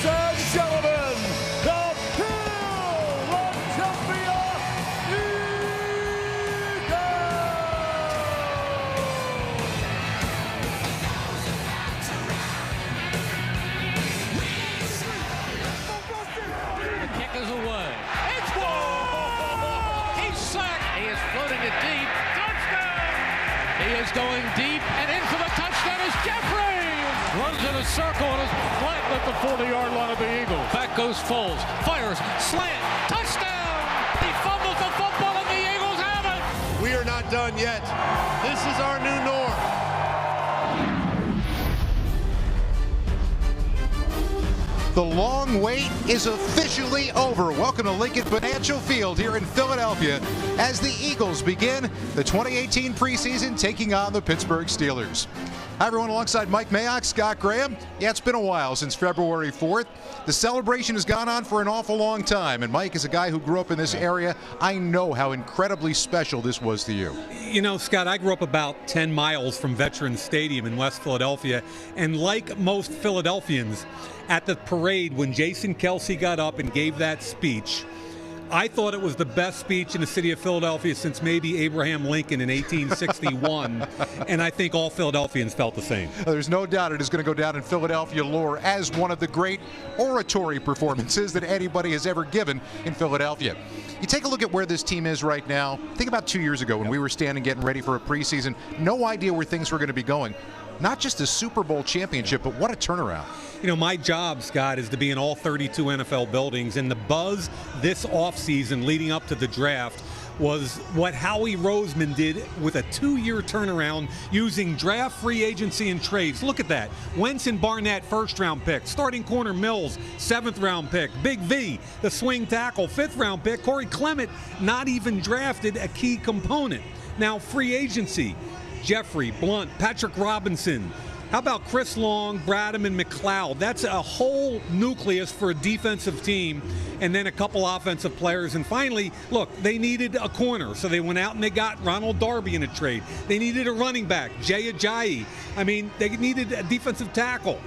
gentlemen, the Philadelphia Eagles! The kick is away. It's ball! He's sacked. He is floating it deep. Touchdown! He is going deep and in for the touchdown is Jeffrey! Runs in a circle and is flattened at the 40-yard line of the Eagles. Back goes Foles. Fires. Slant. Touchdown! He fumbles the football and the Eagles have it! We are not done yet. This is our new norm. The long wait is officially over. Welcome to Lincoln Financial Field here in Philadelphia as the Eagles begin the 2018 preseason taking on the Pittsburgh Steelers. Hi, everyone. Alongside Mike Mayock, Scott Graham. Yeah, it's been a while since February 4th. The celebration has gone on for an awful long time, and Mike is a guy who grew up in this area. I know how incredibly special this was to you. You know, Scott, I grew up about 10 miles from Veterans Stadium in West Philadelphia, and like most Philadelphians, at the parade when Jason Kelce got up and gave that speech, I thought it was the best speech in the city of Philadelphia since maybe Abraham Lincoln in 1861, and I think all Philadelphians felt the same. There's no doubt it is going to go down in Philadelphia lore as one of the great oratory performances that anybody has ever given in Philadelphia. You take a look at where this team is right now. Think about 2 years ago when we were standing getting ready for a preseason. No idea where things were going to be going. Not just a Super Bowl championship, but what a turnaround. You know, my job, Scott, is to be in all 32 NFL buildings, and the buzz this offseason leading up to the draft was what Howie Roseman did with a 2-year turnaround using draft, free agency, and trades. Look at that. Wentz and Barnett, first-round pick. Starting corner Mills, seventh-round pick. Big V, the swing tackle, fifth-round pick. Corey Clement, not even drafted, a key component. Now, free agency. Jeffrey, Blunt, Patrick Robinson. How about Chris Long, Bradham, and McLeod? That's a whole nucleus for a defensive team, and then a couple offensive players. And finally, look, they needed a corner, so they went out and they got Ronald Darby in a trade. They needed a running back, Jay Ajayi. I mean, they needed a defensive tackle.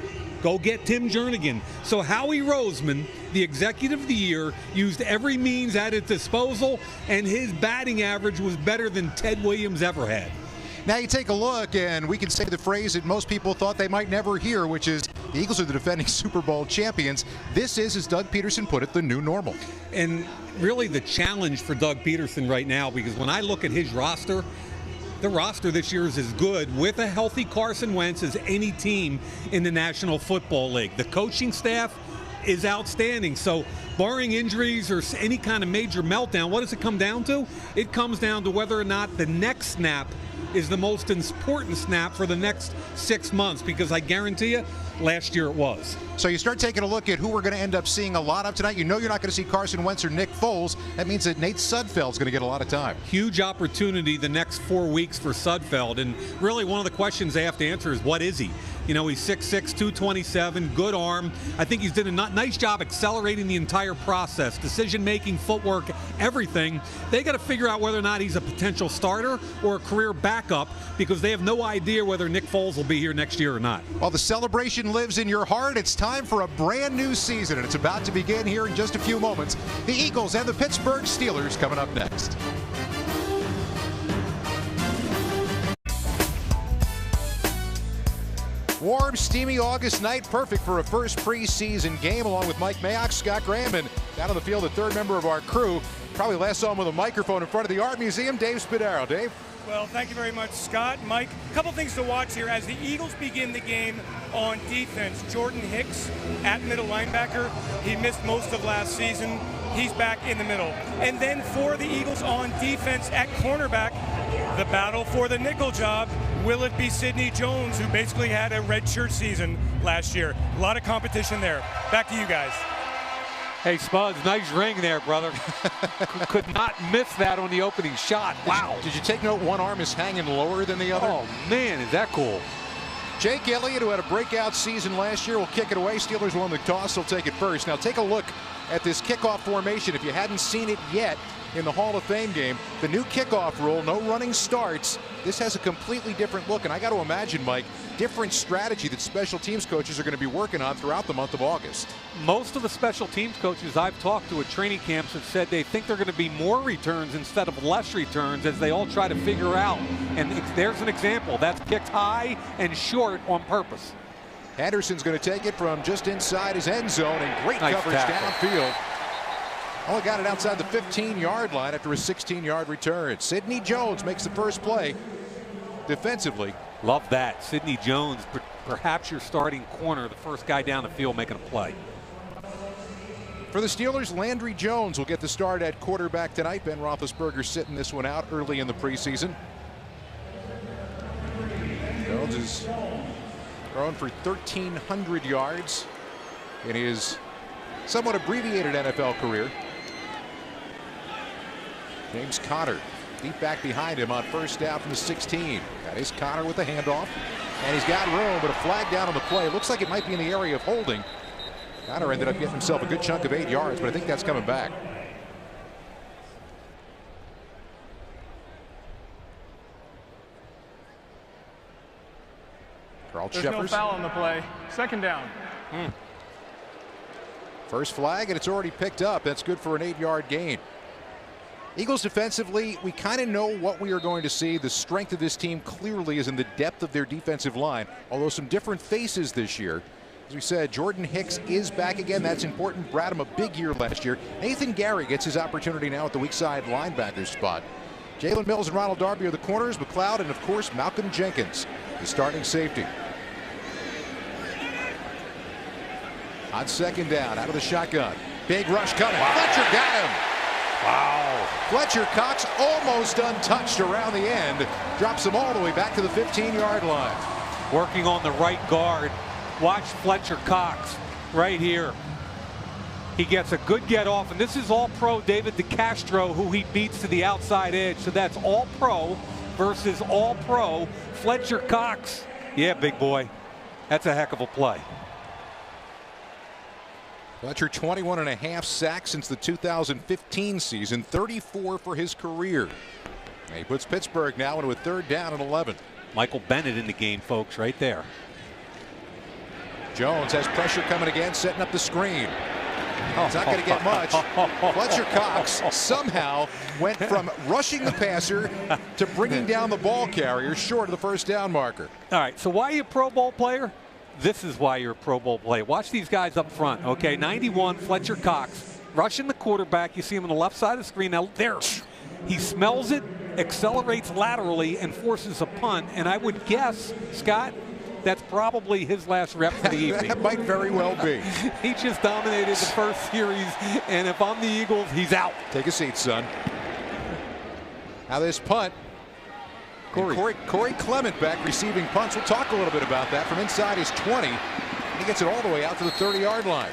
Go get Tim Jernigan. So Howie Roseman, the executive of the year, used every means at his disposal, and his batting average was better than Ted Williams ever had. Now you take a look, and we can say the phrase that most people thought they might never hear, which is the Eagles are the defending Super Bowl champions. This is, as Doug Peterson put it, the new normal. And really the challenge for Doug Peterson right now, because when I look at his roster, the roster this year is as good with a healthy Carson Wentz as any team in the National Football League. The coaching staff is outstanding. So barring injuries or any kind of major meltdown, what does it come down to? It comes down to whether or not the next snap is the most important snap for the next 6 months, because I guarantee you, last year it was. So you start taking a look at who we're going to end up seeing a lot of tonight. You know you're not going to see Carson Wentz or Nick Foles. That means that Nate Sudfeld's going to get a lot of time. Huge opportunity the next 4 weeks for Sudfeld. And really one of the questions they have to answer is, what is he? You know, he's 6'6", 227, good arm. I think he's done a nice job accelerating the entire process, decision-making, footwork, everything. They got to figure out whether or not he's a potential starter or a career backup, because they have no idea whether Nick Foles will be here next year or not. While the celebration lives in your heart, it's time for a brand new season, and it's about to begin here in just a few moments. The Eagles and the Pittsburgh Steelers coming up next. Warm, steamy August night, perfect for a first preseason game, along with Mike Mayock, Scott Graham, and down on the field, the third member of our crew. Probably last saw him with a microphone in front of the Art Museum, Dave Spadaro. Dave? Well, thank you very much, Scott, Mike. A couple things to watch here as the Eagles begin the game on defense. Jordan Hicks at middle linebacker. He missed most of last season. He's back in the middle. And then for the Eagles on defense at cornerback, the battle for the nickel job. Will it be Sidney Jones, who basically had a redshirt season last year? A lot of competition there. Back to you guys. Hey, Spuds, nice ring there, brother. Could not miss that on the opening shot. Wow. Did you take note one arm is hanging lower than the other? Oh, man, is that cool. Jake Elliott, who had a breakout season last year, will kick it away. Steelers won the toss, they'll take it first. Now take a look at this kickoff formation. If you hadn't seen it yet, in the Hall of Fame game. The new kickoff rule, no running starts. This has a completely different look, and I got to imagine, Mike, different strategy that special teams coaches are going to be working on throughout the month of August. Most of the special teams coaches I've talked to at training camps have said they think they're going to be more returns instead of less returns as they all try to figure out. And there's an example. That's kicked high and short on purpose. Henderson's going to take it from just inside his end zone, and great coverage downfield. Only got it outside the 15-yard line after a 16-yard return. Sidney Jones makes the first play defensively. Love that. Sidney Jones, perhaps your starting corner, the first guy down the field making a play. For the Steelers, Landry Jones will get the start at quarterback tonight. Ben Roethlisberger sitting this one out early in the preseason. Jones is thrown for 1,300 yards in his somewhat abbreviated NFL career. James Conner deep back behind him on first down from the 16. That is Conner with the handoff, and he's got room, but a flag down on the play. Looks like it might be in the area of holding. Conner ended up getting himself a good chunk of 8 yards, but I think that's coming back. There's no foul on the play. Second down. First flag, and it's already picked up. That's good for an 8-yard gain. Eagles defensively, we kind of know what we are going to see. The strength of this team clearly is in the depth of their defensive line, although some different faces this year. As we said, Jordan Hicks is back again. That's important. Bradham, a big year last year. Nathan Gary gets his opportunity now at the weak side linebacker spot. Jalen Mills and Ronald Darby are the corners. McLeod and, of course, Malcolm Jenkins, the starting safety. On second down, out of the shotgun. Big rush coming. Wow. Fletcher got him. Wow. Fletcher Cox almost untouched around the end. Drops him all the way back to the 15-yard line. Working on the right guard. Watch Fletcher Cox right here. He gets a good get off, and this is all-pro David DeCastro, who he beats to the outside edge. So that's all-pro versus all-pro Fletcher Cox. Yeah, big boy. That's a heck of a play. Fletcher 21.5 sacks since the 2015 season, 34 for his career. And he puts Pittsburgh now into a third down and 11. Michael Bennett in the game, folks, right there. Jones has pressure coming again, setting up the screen. It's not going to get much. Fletcher Cox somehow went from rushing the passer to bringing down the ball carrier short of the first down marker. All right, so why are you a Pro Bowl player? This is why you're a Pro Bowl player. Watch these guys up front. Okay, 91, Fletcher Cox, rushing the quarterback. You see him on the left side of the screen. Now, there, he smells it, accelerates laterally, and forces a punt. And I would guess, Scott, that's probably his last rep for the evening. That might very well be. He just dominated the first series, and if I'm the Eagles, he's out. Take a seat, son. Now this punt. Corey Clement back receiving punts. We'll talk a little bit about that from inside his 20. He gets it all the way out to the 30-yard line.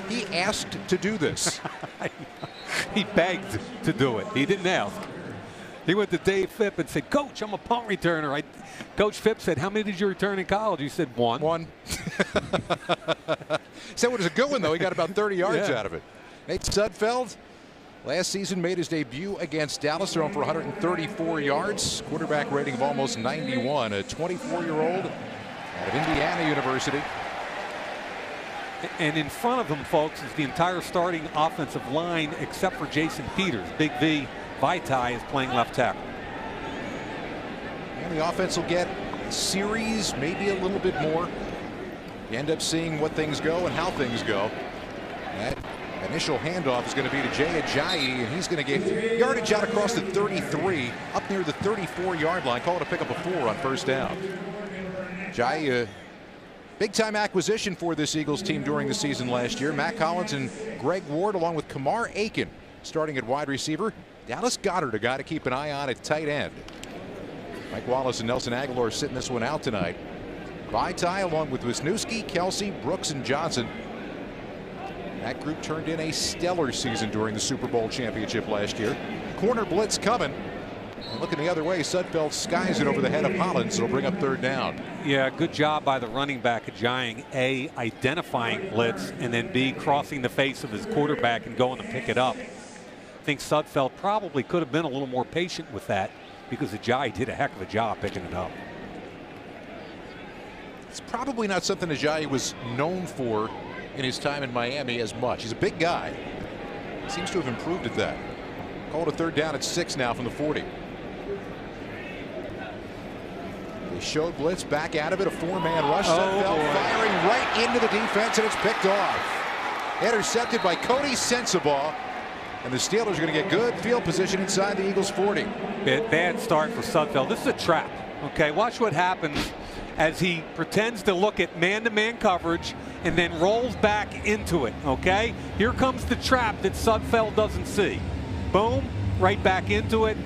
He asked to do this. He begged to do it. He didn't ask. He went to Dave Phipp and said, "Coach, I'm a punt returner." Coach Phipp said, "How many did you return in college?" He said, "One." One. Said it was a good one, though. He got about 30 yards out of it. Nate Sudfeld, last season, made his debut against Dallas, thrown for 134 yards. Quarterback rating of almost 91. A 24-year-old out of Indiana University. And in front of him, folks, is the entire starting offensive line except for Jason Peters. Big V. Vitae is playing left tackle. And the offense will get a series, maybe a little bit more. You end up seeing what things go and how things go. That initial handoff is going to be to Jay Ajayi, and he's going to get yardage out across the 33, up near the 34-yard line. Call it a pickup of 4 on first down. Ajayi, big-time acquisition for this Eagles team during the season last year. Matt Collins and Greg Ward, along with Kamar Aiken, starting at wide receiver. Dallas Goedert, a guy to keep an eye on at tight end. Mike Wallace and Nelson Aguilar sitting this one out tonight. Vitae, along with Wisniewski, Kelsey, Brooks, and Johnson. That group turned in a stellar season during the Super Bowl championship last year. Corner blitz coming. And looking the other way, Sudfeld skies it over the head of Hollins. It'll bring up third down. Yeah, good job by the running back, Ajayi, A, identifying blitz, and then B, crossing the face of his quarterback and going to pick it up. think Sudfeld probably could have been a little more patient with that because Ajayi did a heck of a job picking it up. It's probably not something Ajayi was known for in his time in Miami as much. He's a big guy. Seems to have improved at that. Called a third down at 6 now from the 40. They showed blitz, back out of it, a 4-man rush. Sudfeld firing right into the defense, and it's picked off. Intercepted by Cody Sensabaugh, and the Steelers are going to get good field position inside the Eagles' 40. Bad start for Sudfeld. This is a trap. Okay, watch what happens as he pretends to look at man-to-man coverage and then rolls back into it. Okay, here comes the trap that Sudfeld doesn't see. Boom, right back into it.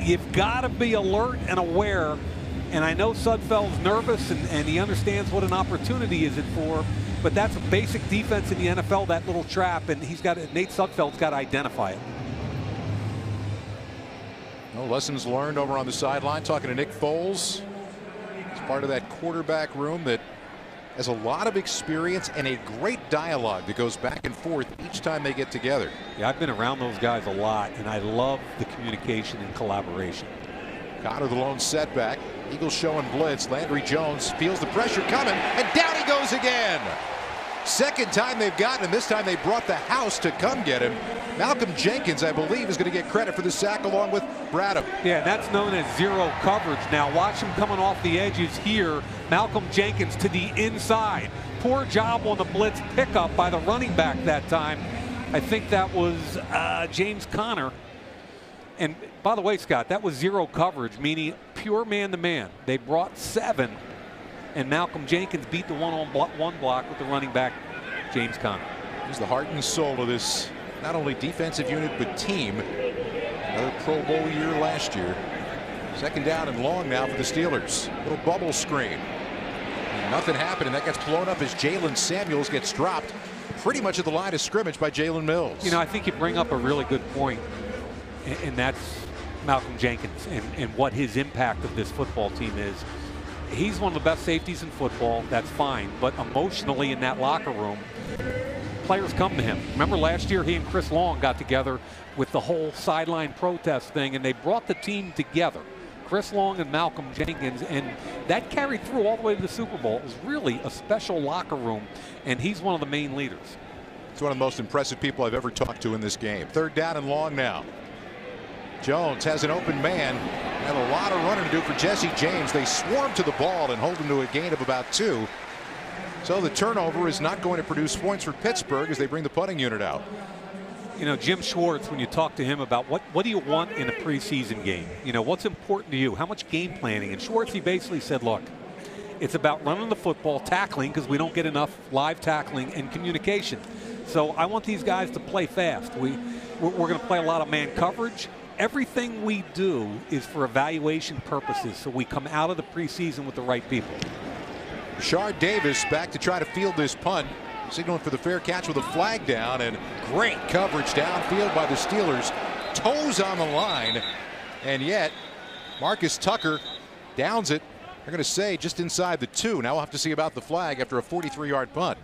You've got to be alert and aware. And I know Sudfeld's nervous and he understands what an opportunity is it for, but that's a basic defense in the NFL, that little trap, and Nate Sudfeld's got to identify it. No lessons learned over on the sideline, talking to Nick Foles. It's part of that quarterback room that has a lot of experience and a great dialogue that goes back and forth each time they get together. Yeah, I've been around those guys a lot, and I love the communication and collaboration. Connor, the lone setback. Eagles showing blitz. Landry Jones feels the pressure coming, and down he goes again. Second time they've gotten him. This time they brought the house to come get him. Malcolm Jenkins, I believe, is going to get credit for the sack along with Bradham. Yeah, that's known as zero coverage. Now watch him coming off the edges here. Malcolm Jenkins to the inside. Poor job on the blitz pickup by the running back that time. I think that was James Conner. And by the way, Scott, that was zero coverage, meaning pure man-to-man. They brought 7, and Malcolm Jenkins beat the one-on-one block with the running back, James Conner. He's the heart and soul of this, not only defensive unit, but team. Another Pro Bowl year last year. Second down and long now for the Steelers. Little bubble screen. And nothing happened, and that gets blown up as Jalen Samuels gets dropped pretty much at the line of scrimmage by Jalen Mills. You know, I think you bring up a really good point. And that's Malcolm Jenkins and what his impact of this football team is. He's one of the best safeties in football. That's fine. But emotionally in that locker room, players come to him. Remember last year he and Chris Long got together with the whole sideline protest thing, and they brought the team together. Chris Long and Malcolm Jenkins, and that carried through all the way to the Super Bowl. It was really a special locker room, and he's one of the main leaders. It's one of the most impressive people I've ever talked to in this game. Third down and long now. Jones has an open man and a lot of running to do for Jesse James. They swarm to the ball and hold him to a gain of about 2. So the turnover is not going to produce points for Pittsburgh as they bring the punting unit out. You know, Jim Schwartz, when you talk to him about what do you want in a preseason game? You know, what's important to you? How much game planning? And Schwartz, he basically said, look, it's about running the football, tackling, because we don't get enough live tackling and communication. So I want these guys to play fast. We're going to play a lot of man coverage. Everything we do is for evaluation purposes, so we come out of the preseason with the right people. Rashard Davis back to try to field this punt, signaling for the fair catch with a flag down, and great coverage downfield by the Steelers. Toes on the line, and yet Marcus Tucker downs it. They're going to say just inside the 2. Now we'll have to see about the flag after a 43-yard punt.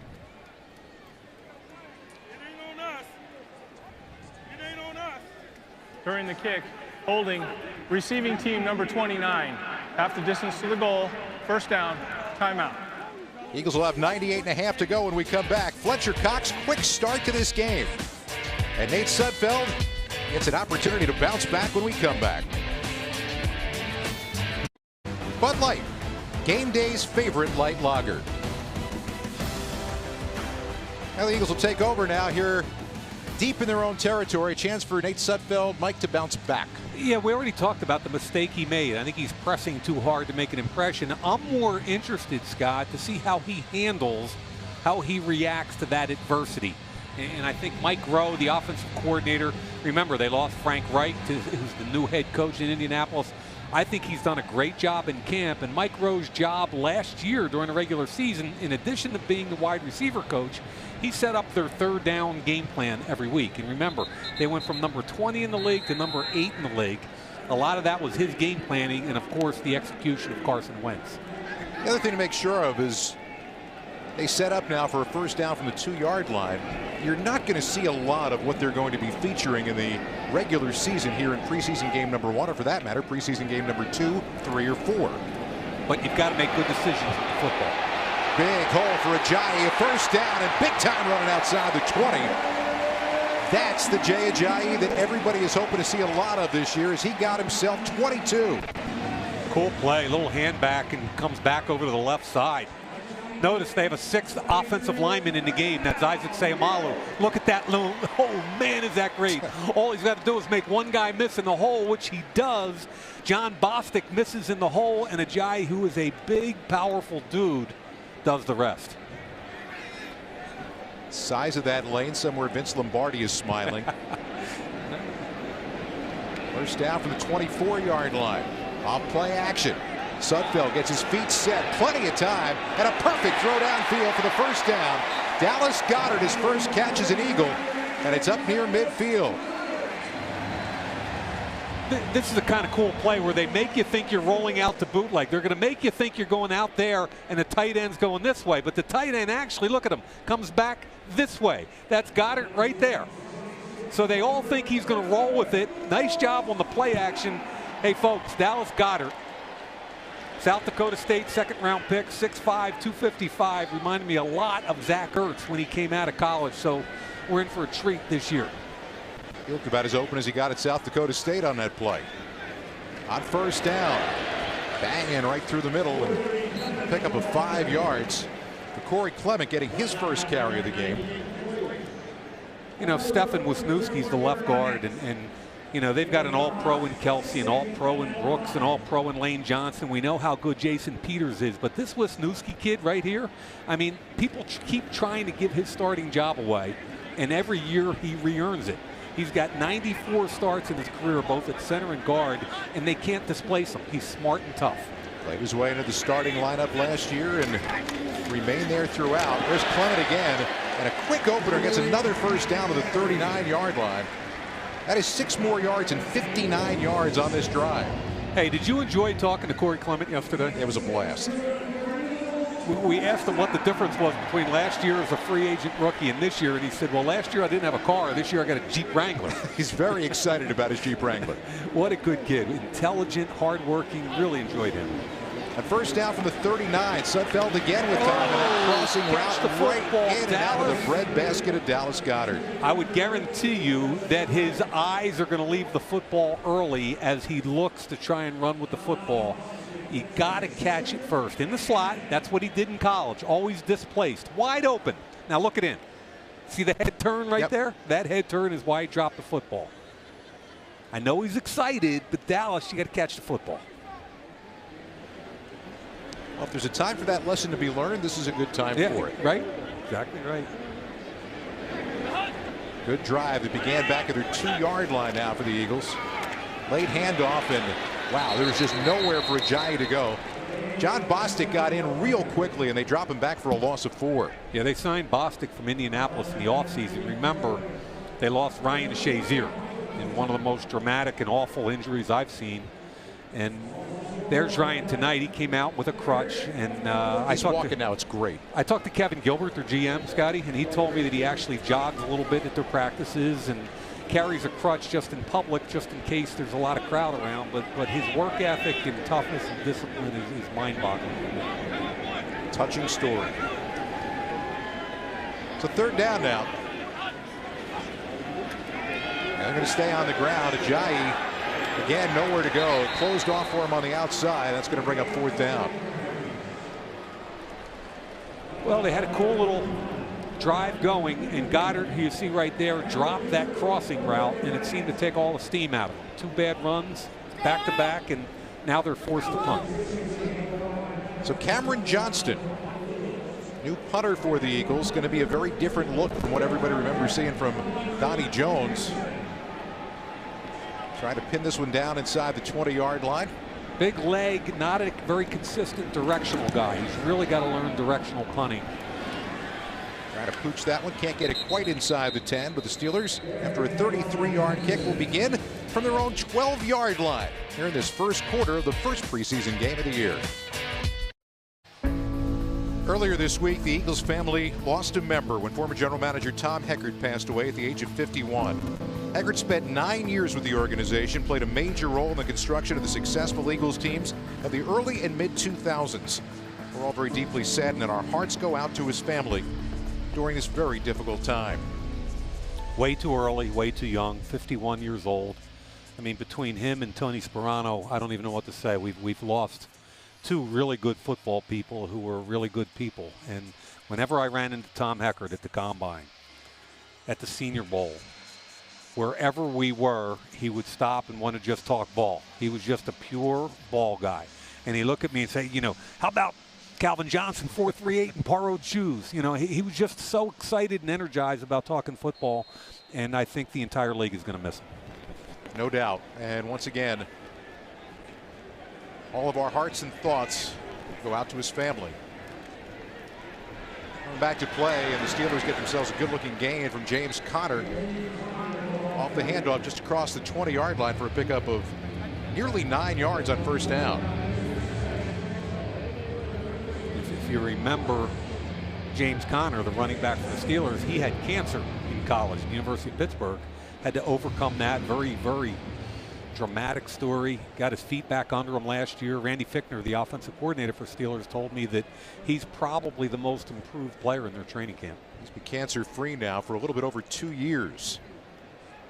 During the kick, holding receiving team number 29. Half the distance to the goal. First down, timeout. Eagles will have 98.5 to go when we come back. Fletcher Cox, quick start to this game. And Nate Sudfeld gets an opportunity to bounce back when we come back. Bud Light, game day's favorite light lager. Now the Eagles will take over now here deep in their own territory. A chance for Nate Sudfeld, Mike, to bounce back. Yeah, we already talked about the mistake he made. I think he's pressing too hard to make an impression. I'm more interested, Scott, to see how he handles, how he reacts to that adversity. And I think Mike Rowe, the offensive coordinator, remember they lost Frank Reich, who's the new head coach in Indianapolis. I think he's done a great job in camp, and Mike Rowe's job last year during the regular season, in addition to being the wide receiver coach, he set up their third down game plan every week. And remember, they went from number 20 in the league to number 8 in the league. A lot of that was his game planning and, of course, the execution of Carson Wentz. The other thing to make sure of is They set up now for a first down from the 2-yard line. You're not going to see a lot of what they're going to be featuring in the regular season here in preseason game number 1, or for that matter, preseason game number 2, 3, or 4. But you've got to make good decisions with the football. Big hole for Ajayi, a first down, and big time running outside the 20. That's the Jay Ajayi that everybody is hoping to see a lot of this year, as he got himself 22. Cool play, little hand back, and comes back over to the left side. Notice they have a 6th offensive lineman in the game. That's Isaac Sayamalu. Look at that little, oh man, is that great. All he's got to do is make one guy miss in the hole, which he does. John Bostic misses in the hole, and Ajayi, who is a big, powerful dude, does the rest. Size of that lane, somewhere Vince Lombardi is smiling. First down from the 24-yard line. Off play action. Sudfeld gets his feet set, plenty of time, and a perfect throw downfield for the first down. Dallas Goedert, his first catch as an Eagle, and it's up near midfield. This is the kind of cool play where they make you think you're rolling out to bootleg. They're going to make you think you're going out there and the tight end's going this way, but the tight end actually, look at him, comes back this way. That's Goedert right there. So they all think he's going to roll with it. Nice job on the play action. Hey folks, Dallas Goedert, South Dakota State 2nd-round pick, 6'5", 255. Reminded me a lot of Zach Ertz when he came out of college. So we're in for a treat this year. He looked about as open as he got at South Dakota State on that play. On first down, banging right through the middle and pick up of 5 yards. For Corey Clement getting his first carry of the game. You know, Stefan Wisniewski's the left guard, and you know, they've got an all-pro in Kelsey, an all-pro in Brooks, an all-pro in Lane Johnson. We know how good Jason Peters is, but this Wisniewski kid right here, I mean, people keep trying to give his starting job away, and every year he re-earns it. He's got 94 starts in his career, both at center and guard, and they can't displace him. He's smart and tough. Played his way into the starting lineup last year and remained there throughout. There's Clement again, and a quick opener gets another first down to the 39-yard line. That is 6 more yards and 59 yards on this drive. Hey, did you enjoy talking to Corey Clement yesterday? It was a blast. We asked him what the difference was between last year as a free agent rookie and this year, and he said, well, last year I didn't have a car. This year I got a Jeep Wrangler. He's very excited about his Jeep Wrangler. What a good kid. Intelligent, hardworking. Really enjoyed him. A first down from the 39. Sudfeld again with time, and that crossing route right in and out of the breadbasket of Dallas Goedert. I would guarantee you that his eyes are going to leave the football early as he looks to try and run with the football. You got to catch it first. In the slot, that's what he did in college. Always displaced. Wide open. Now look at him. See the head turn right there? That head turn is why he dropped the football. I know he's excited, but Dallas, you got to catch the football. Well, if there's a time for that lesson to be learned, this is a good time for it. Right? Exactly right. Good drive that began back at their 2-yard line now for the Eagles. Late handoff, and wow, there was just nowhere for Ajayi to go. John Bostic got in real quickly, and they drop him back for a loss of 4. Yeah, they signed Bostic from Indianapolis in the offseason. Remember, they lost Ryan Shazier in one of the most dramatic and awful injuries I've seen. And there's Ryan tonight. He came out with a crutch, and he's walking now. It's great. I talked to Kevin Gilbert, their GM, Scotty, and he told me that he actually jogs a little bit at their practices and carries a crutch just in public, just in case there's a lot of crowd around. But his work ethic and toughness and discipline is mind-boggling. Touching story. It's a 3rd down now. And they're going to stay on the ground. Ajayi, again, nowhere to go. Closed off for him on the outside. That's going to bring up 4th down. Well, they had a cool little drive going, and Goedert, who you see right there, dropped that crossing route, and it seemed to take all the steam out of him. 2 bad runs, back-to-back, and now they're forced to punt. So Cameron Johnston, new punter for the Eagles, going to be a very different look from what everybody remembers seeing from Donnie Jones. Trying to pin this one down inside the 20-yard line. Big leg, not a very consistent directional guy. He's really got to learn directional punting. Trying to pooch that one. Can't get it quite inside the 10, but the Steelers, after a 33-yard kick, will begin from their own 12-yard line here in this first quarter of the first preseason game of the year. Earlier this week, the Eagles family lost a member when former general manager Tom Heckert passed away at the age of 51. Heckert spent 9 years with the organization, played a major role in the construction of the successful Eagles teams of the early and mid-2000s. We're all very deeply saddened, and our hearts go out to his family during this very difficult time. Way too early, way too young, 51 years old. I mean, between him and Tony Sperano, I don't even know what to say. We've lost two really good football people who were really good people. And whenever I ran into Tom Heckert at the Combine, at the Senior Bowl, wherever we were, he would stop and want to just talk ball. He was just a pure ball guy. And he'd look at me and say, you know, how about Calvin Johnson, 4.38 and Parrot shoes? You know, he was just so excited and energized about talking football. And I think the entire league is going to miss him. No doubt. And once again, all of our hearts and thoughts go out to his family. Going back to play, and the Steelers get themselves a good-looking gain from James Conner off the handoff just across the 20-yard line for a pickup of nearly 9 yards on first down. If you remember James Conner, the running back for the Steelers, he had cancer in college at the University of Pittsburgh. Had to overcome that. Very, very dramatic story. Got his feet back under him last year. Randy Fichtner, the offensive coordinator for Steelers, told me that he's probably the most improved player in their training camp. He's been cancer-free now for a little bit over 2 years.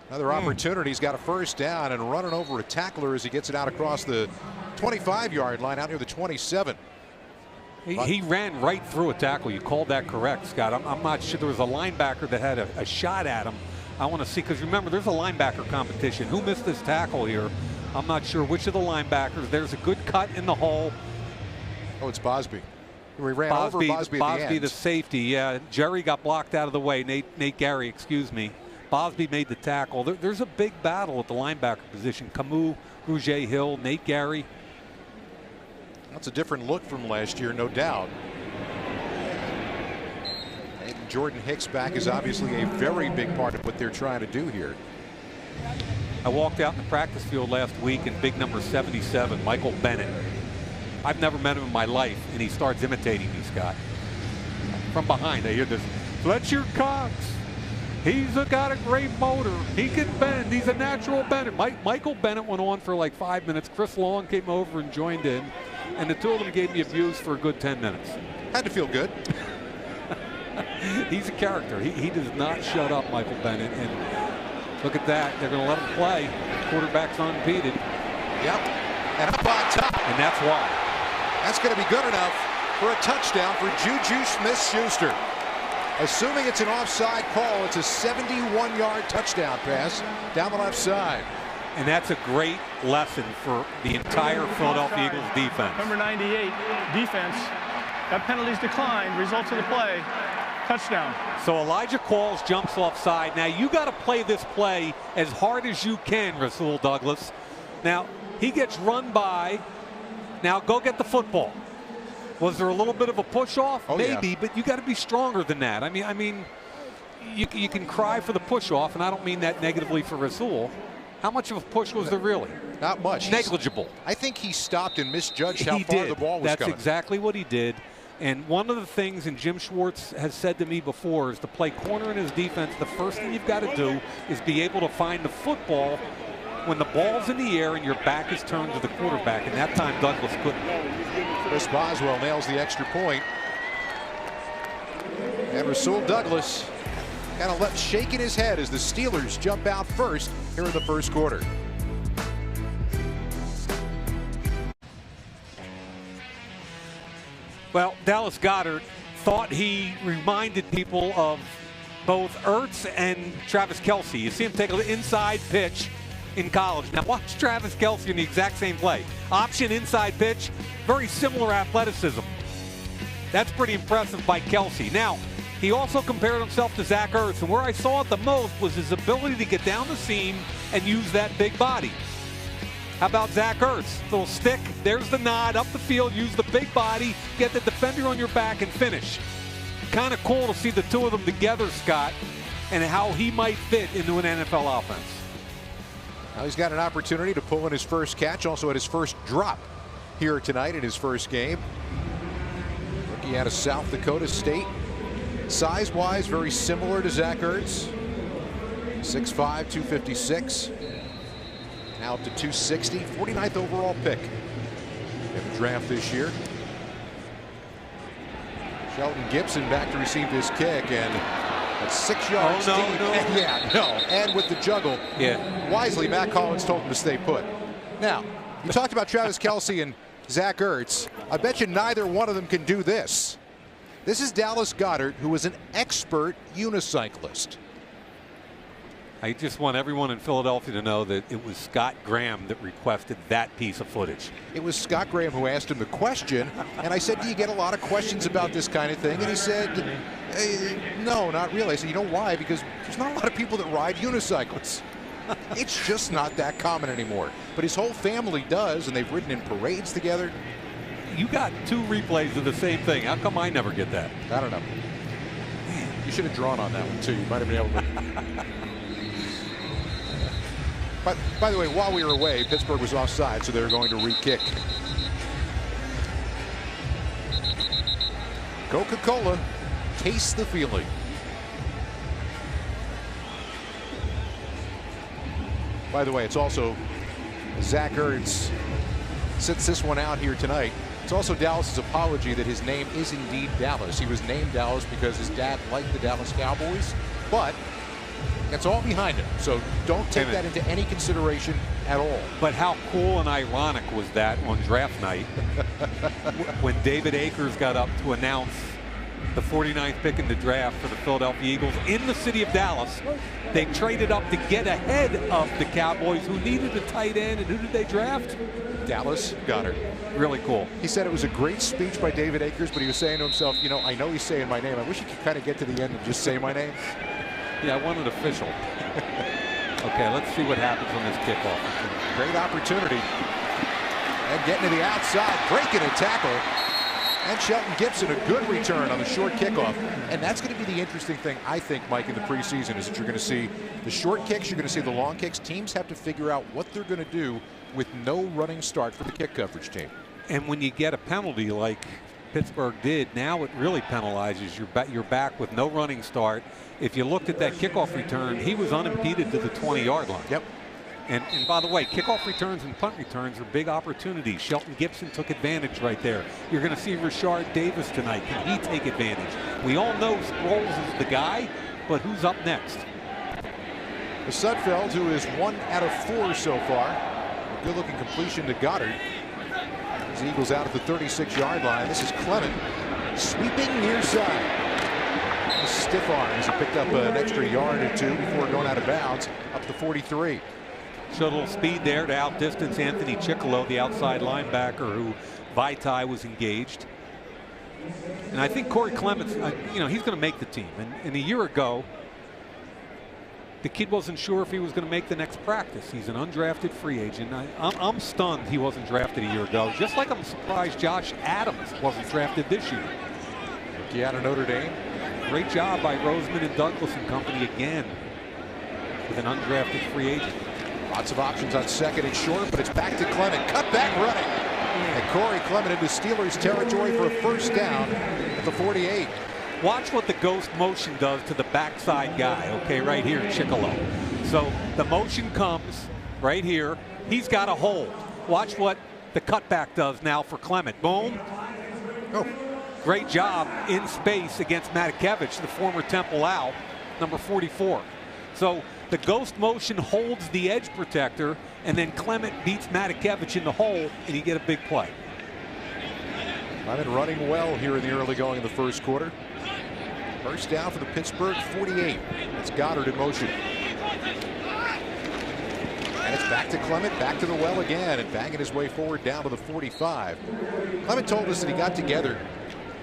Another opportunity. He's got a first down and running over a tackler as he gets it out across the 25-yard line out near the 27. He ran right through a tackle. You called that correct, Scott. I'm not sure. There was a linebacker that had a shot at him. I want to see, because remember, there's a linebacker competition. Who missed this tackle here? I'm not sure which of the linebackers. There's a good cut in the hole. Oh, it's Bosby. We ran over Bosby at the end. The safety, yeah. Jerry got blocked out of the way. Nate Gary, excuse me. Bosby made the tackle. There's a big battle at the linebacker position. Camus, Rouge Hill, Nate Gary. That's a different look from last year, no doubt. And Jordan Hicks back is obviously a very big part of what they're trying to do here. I walked out in the practice field last week and big number 77, Michael Bennett. I've never met him in my life, and he starts imitating me, Scott. From behind, I hear this, Fletcher Cox. He's got a great motor. He can bend. He's a natural bender. Michael Bennett went on for like 5 minutes. Chris Long came over and joined in, and the two of them gave me abuse for a good 10 minutes. Had to feel good. He's a character. He does not shut up, Michael Bennett. And look at that. They're going to let him play. Quarterback's unimpeded. Yep. And up on top. And that's why. That's going to be good enough for a touchdown for Juju Smith-Schuster. Assuming it's an offside call, it's a 71-yard touchdown pass down the left side. And that's a great lesson for the entire Philadelphia Eagles defense. Number 98, defense. That penalty's declined. Results of the play, touchdown. So Elijah Qualls jumps offside. Now you got to play this play as hard as you can, Rasul Douglas. Now he gets run by. Now go get the football. Was there a little bit of a push off? Oh, maybe, yeah. but you got to be stronger than that. I mean, you can cry for the push off, and I don't mean that negatively for Rasul. How much of a push was there really? Not much. Negligible. I think he stopped and misjudged how He far did. the ball was That's coming. exactly what he did. And one of the things, and Jim Schwartz has said to me before, is to play corner in his defense, the first thing you've got to do is be able to find the football when the ball's in the air and your back is turned to the quarterback. And that time Douglas couldn't. Chris Boswell nails the extra point. And Rasul Douglas kind of left shaking his head as the Steelers jump out first here in the first quarter. Well, Dallas Goedert thought he reminded people of both Ertz and Travis Kelce. You see him take an inside pitch in college. Now watch Travis Kelce in the exact same play. Option inside pitch, very similar athleticism. That's pretty impressive by Kelce. Now, he also compared himself to Zach Ertz, and where I saw it the most was his ability to get down the seam and use that big body. How about Zach Ertz? Little stick, there's the nod, up the field, use the big body, get the defender on your back and finish. Kind of cool to see the two of them together, Scott, and how he might fit into an NFL offense. Now he's got an opportunity to pull in his first catch, also at his first drop here tonight in his first game. Rookie rookie out of South Dakota State. Size-wise, very similar to Zach Ertz. 6'5", 256. Now up to 260. 49th overall pick in the draft this year. Shelton Gibson back to receive this kick, and that's 6 yards deep. And, yeah, no. And with the juggle, wisely, Matt Collins told him to stay put. Now, you talked about Travis Kelce and Zach Ertz. I bet you neither one of them can do this. This is Dallas Goedert, who is an expert unicyclist. I just want everyone in Philadelphia to know that it was Scott Graham that requested that piece of footage. It was Scott Graham who asked him the question, and I said, do you get a lot of questions about this kind of thing? And he said, no, not really. I said, you know why? Because there's not a lot of people that ride unicycles. It's just not that common anymore. But his whole family does, and they've ridden in parades together. You got 2 replays of the same thing. How come I never get that? I don't know. Man, you should have drawn on that one, too. You might have been able to. But, by the way, while we were away, Pittsburgh was offside, so they were going to re-kick. Coca-Cola, taste the feeling. By the way, it's also Zach Ertz sits this one out here tonight. It's also Dallas's apology that his name is indeed Dallas. He was named Dallas because his dad liked the Dallas Cowboys, but that's all behind him. So don't take that into any consideration at all. But how cool and ironic was that on draft night when David Akers got up to announce the 49th pick in the draft for the Philadelphia Eagles in the city of Dallas. They traded up to get ahead of the Cowboys, who needed a tight end. And who did they draft? Dallas Goedert. Really cool. He said it was a great speech by David Akers, but he was saying to himself, you know, I know he's saying my name. I wish he could kind of get to the end and just say my name. Yeah, I want it official. Okay, let's see what happens on this kickoff. Great opportunity. And getting to the outside, breaking a tackle. And Shelton Gibson, a good return on the short kickoff. And that's going to be the interesting thing, I think, Mike, in the preseason, is that you're going to see the short kicks, you're going to see the long kicks. Teams have to figure out what they're going to do with no running start for the kick coverage team. And when you get a penalty like Pittsburgh did, now it really penalizes your back with no running start. If you looked at that kickoff return, he was unimpeded to the 20-yard line. Yep. And by the way, kickoff returns and punt returns are big opportunities. Shelton Gibson took advantage right there. You're going to see Rashard Davis tonight. Can he take advantage? We all know Sproles is the guy, but who's up next? Sudfeld, who is 1 out of 4 so far. A good-looking completion to Goedert. The Eagles out at the 36-yard line. This is Clement sweeping near side. A stiff arm as he picked up an extra yard or 2 before going out of bounds up to 43. Showed a little speed there to outdistance Anthony Chickillo, the outside linebacker who Vaitai was engaged. And I think Corey Clements, you know, he's going to make the team. And a year ago, the kid wasn't sure if he was going to make the next practice. He's an undrafted free agent. I'm stunned he wasn't drafted a year ago, just like I'm surprised Josh Adams wasn't drafted this year. Rookie out of Notre Dame. Great job by Roseman and Douglas and company again with an undrafted free agent. Lots of options on second and short, but it's back to Clement. Cut back running. And Corey Clement into Steelers territory for a first down at the 48. Watch what the ghost motion does to the backside guy, okay, right here, Chickillo. So the motion comes right here. He's got a hold. Watch what the cutback does now for Clement. Boom. Oh. Great job in space against Matakevich, the former Temple Owl, number 44. So the ghost motion holds the edge protector, and then Clement beats Matakevich in the hole, and you get a big play. Clement running well here in the early going of the first quarter. First down for the Pittsburgh 48. That's Goedert in motion. And it's back to Clement, back to the well again, and banging his way forward down to the 45. Clement told us that he got together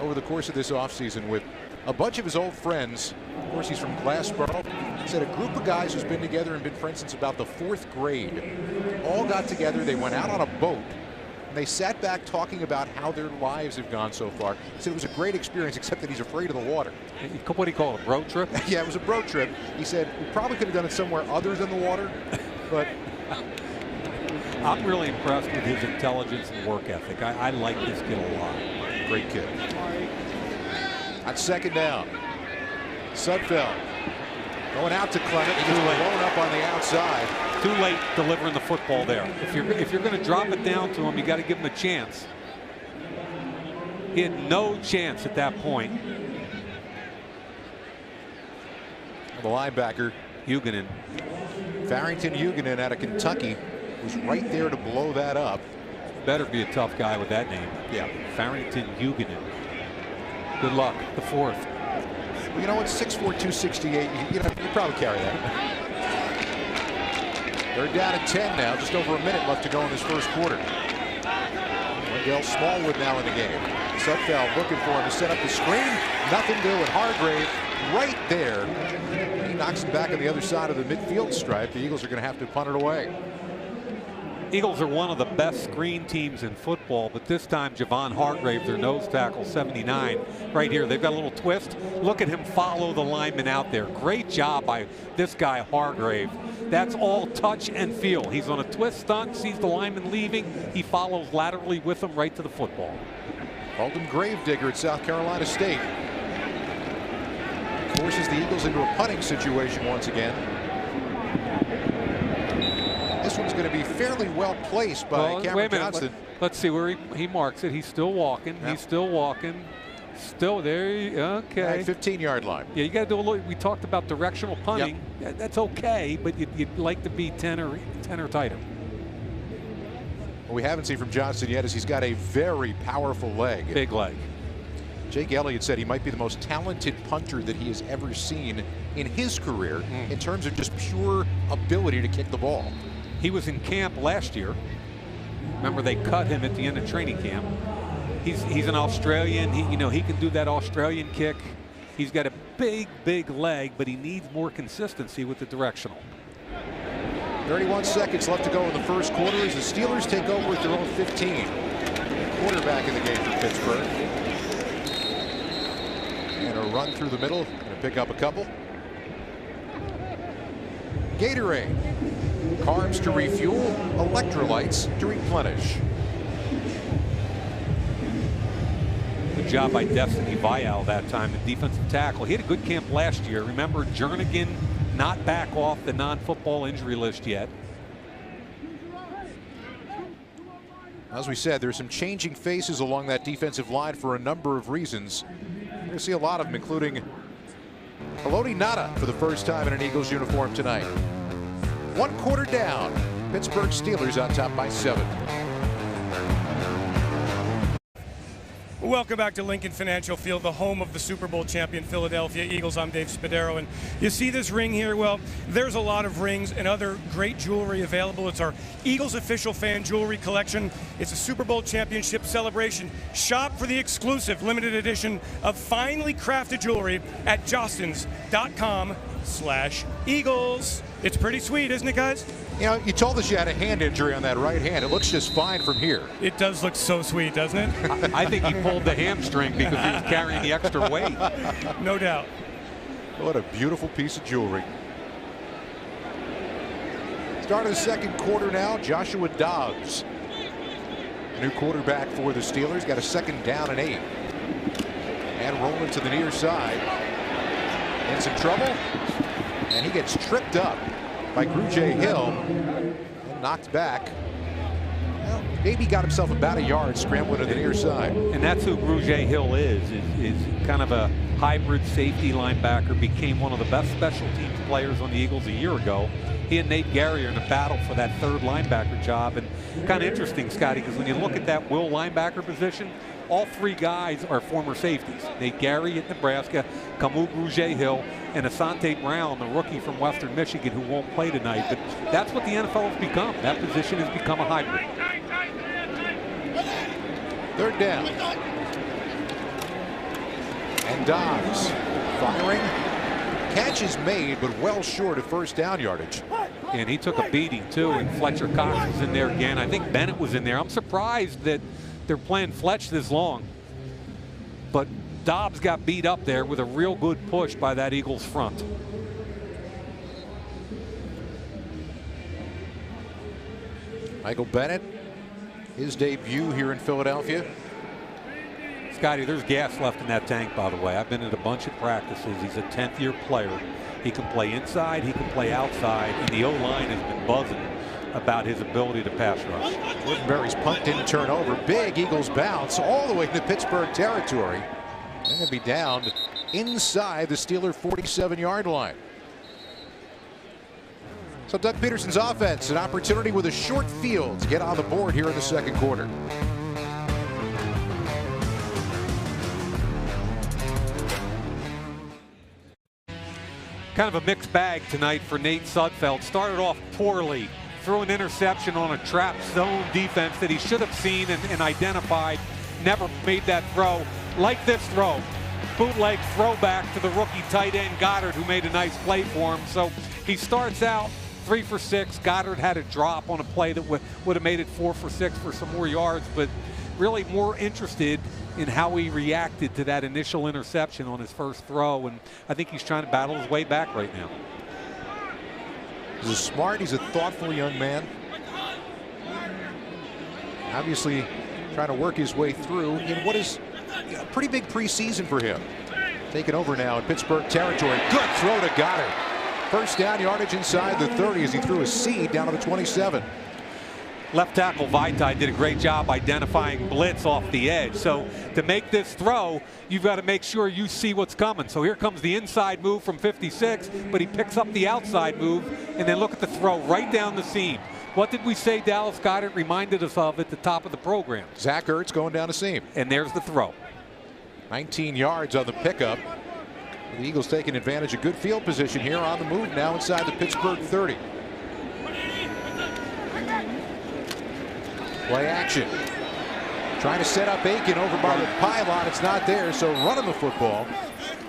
over the course of this offseason with a bunch of his old friends. Of course, he's from Glassboro. He said a group of guys who's been together and been friends since about the 4th grade. All got together, they went out on a boat, and they sat back talking about how their lives have gone so far. He said it was a great experience, except that he's afraid of the water. What do you call it, a road trip? Yeah, it was a road trip. He said we probably could have done it somewhere other than the water, but I'm really impressed with his intelligence and work ethic. I like this kid a lot. Great kid. On second down, Sudfeld going out to Clement. He gets blown up on the outside. Too late delivering the football there. If you're going to drop it down to him, you got to give him a chance. He had no chance at that point. The linebacker, Goedert. Farrington Goedert out of Kentucky, was right there to blow that up. Better be a tough guy with that name. Yeah. Farrington Goedert. Good luck. The fourth. Well, you know what? 6'4", 268. You probably carry that. They're down at 10 now. Just over a minute left to go in this first quarter. Wendell Smallwood now in the game. Sudfeld looking for him to set up the screen. Nothing doing. Hargrave right there. He knocks it back on the other side of the midfield stripe. The Eagles are going to have to punt it away. Eagles are one of the best screen teams in football, but this time Javon Hargrave, their nose tackle, 79, right here. They've got a little twist. Look at him follow the lineman out there. Great job by this guy Hargrave. That's all touch and feel. He's on a twist stunt, sees the lineman leaving. He follows laterally with him right to the football. Alden Gravedigger at South Carolina State forces the Eagles into a punting situation once again. This one's going to be fairly well placed by Cameron Johnston. Let's see where he marks it. He's still walking. Yep. He's still walking. Still there. Okay. 15-yard line. Yeah, you got to do a little. We talked about directional punting. Yep. That's okay, but you'd like to be 10 or tighter. What we haven't seen from Johnston yet is he's got a very powerful leg. Big leg. Jake Elliott said he might be the most talented punter that he has ever seen in his career in terms of just pure ability to kick the ball. He was in camp last year. Remember, they cut him at the end of training camp. He's an Australian. He can do that Australian kick. He's got a big leg, but he needs more consistency with the directional. 31 seconds left to go in the first quarter as the Steelers take over at their own 15. Quarterback in the game for Pittsburgh. And a run through the middle. Going to pick up a couple. Gatorade. Carbs to refuel, electrolytes to replenish. Good job by Destiny Vial that time, the defensive tackle. He had a good camp last year. Remember, Jernigan not back off the non-football injury list yet. As we said, there's some changing faces along that defensive line for a number of reasons. You're going to see a lot of them, including Haloti Ngata for the first time in an Eagles uniform tonight. 1 quarter down. Pittsburgh Steelers on top by 7. Welcome back to Lincoln Financial Field, the home of the Super Bowl champion Philadelphia Eagles. I'm Dave Spadaro, and you see this ring here? Well, there's a lot of rings and other great jewelry available. It's our Eagles official fan jewelry collection. It's a Super Bowl championship celebration. Shop for the exclusive limited edition of finely crafted jewelry at jostens.com/Eagles. It's pretty sweet, isn't it, guys? You know, you told us you had a hand injury on that right hand. It looks just fine from here. It does look so sweet, doesn't it? I think he pulled the hamstring because he was carrying the extra weight. No doubt. What a beautiful piece of jewelry. Start of the second quarter now. Joshua Dobbs, new quarterback for the Steelers, got a 2nd down and 8. And rolling to the near side. In some trouble. And he gets tripped up by Goedert Hill and knocked back. Well, maybe got himself about a yard scrambling to the near side. And that's who Goedert Hill is kind of a hybrid safety linebacker. Became one of the best special teams players on the Eagles a year ago. He and Nate Gary are in a battle for that 3rd linebacker job. And kind of interesting, Scotty, because when you look at that will linebacker position, all 3 guys are former safeties. Nate Gary at Nebraska, Kamu Goedert-Hill, and Asante Brown, the rookie from Western Michigan who won't play tonight. But that's what the NFL has become. That position has become a hybrid. 3rd down. And Dobbs firing. Catch is made, but well short of 1st down yardage. And he took a beating, too, and Fletcher Cox was in there again. I think Bennett was in there. I'm surprised that they're playing Fletch this long. But Dobbs got beat up there with a real good push by that Eagles front. Michael Bennett, his debut here in Philadelphia. Scotty, there's gas left in that tank, by the way. I've been at a bunch of practices. He's a 10th-year player. He can play inside, he can play outside, and the O-line has been buzzing about his ability to pass rush. Woodenberry's punt didn't turn over. Big Eagles bounce all the way into Pittsburgh territory. They're going to be down inside the Steeler 47-yard line. So Doug Peterson's offense, an opportunity with a short field to get on the board here in the second quarter. Kind of a mixed bag tonight for Nate Sudfeld. Started off poorly, threw an interception on a trap zone defense that he should have seen and identified. Never made that throw. Like this throw, bootleg throwback to the rookie tight end Goedert, who made a nice play for him. So he starts out 3 for 6. Goedert had a drop on a play that would have made it 4 for 6 for some more yards, but really more interested in how he reacted to that initial interception on his first throw, and I think he's trying to battle his way back right now. He's a smart, he's a thoughtful young man. Obviously trying to work his way through in what is a pretty big preseason for him. Taking over now in Pittsburgh territory. Good throw to Goedert. First down, yardage inside the 30 as he threw a seed down to the 27. Left tackle Vaitai did a great job identifying blitz off the edge. So to make this throw, you've got to make sure you see what's coming. So here comes the inside move from 56, but he picks up the outside move, and then look at the throw right down the seam. What did we say Dallas Goedert reminded us of at the top of the program? Zach Ertz going down the seam. And there's the throw. 19 yards on the pickup. The Eagles taking advantage of good field position here on the move now inside the Pittsburgh 30. Play action. Trying to set up Aiken over by the pylon. It's not there, so running the football.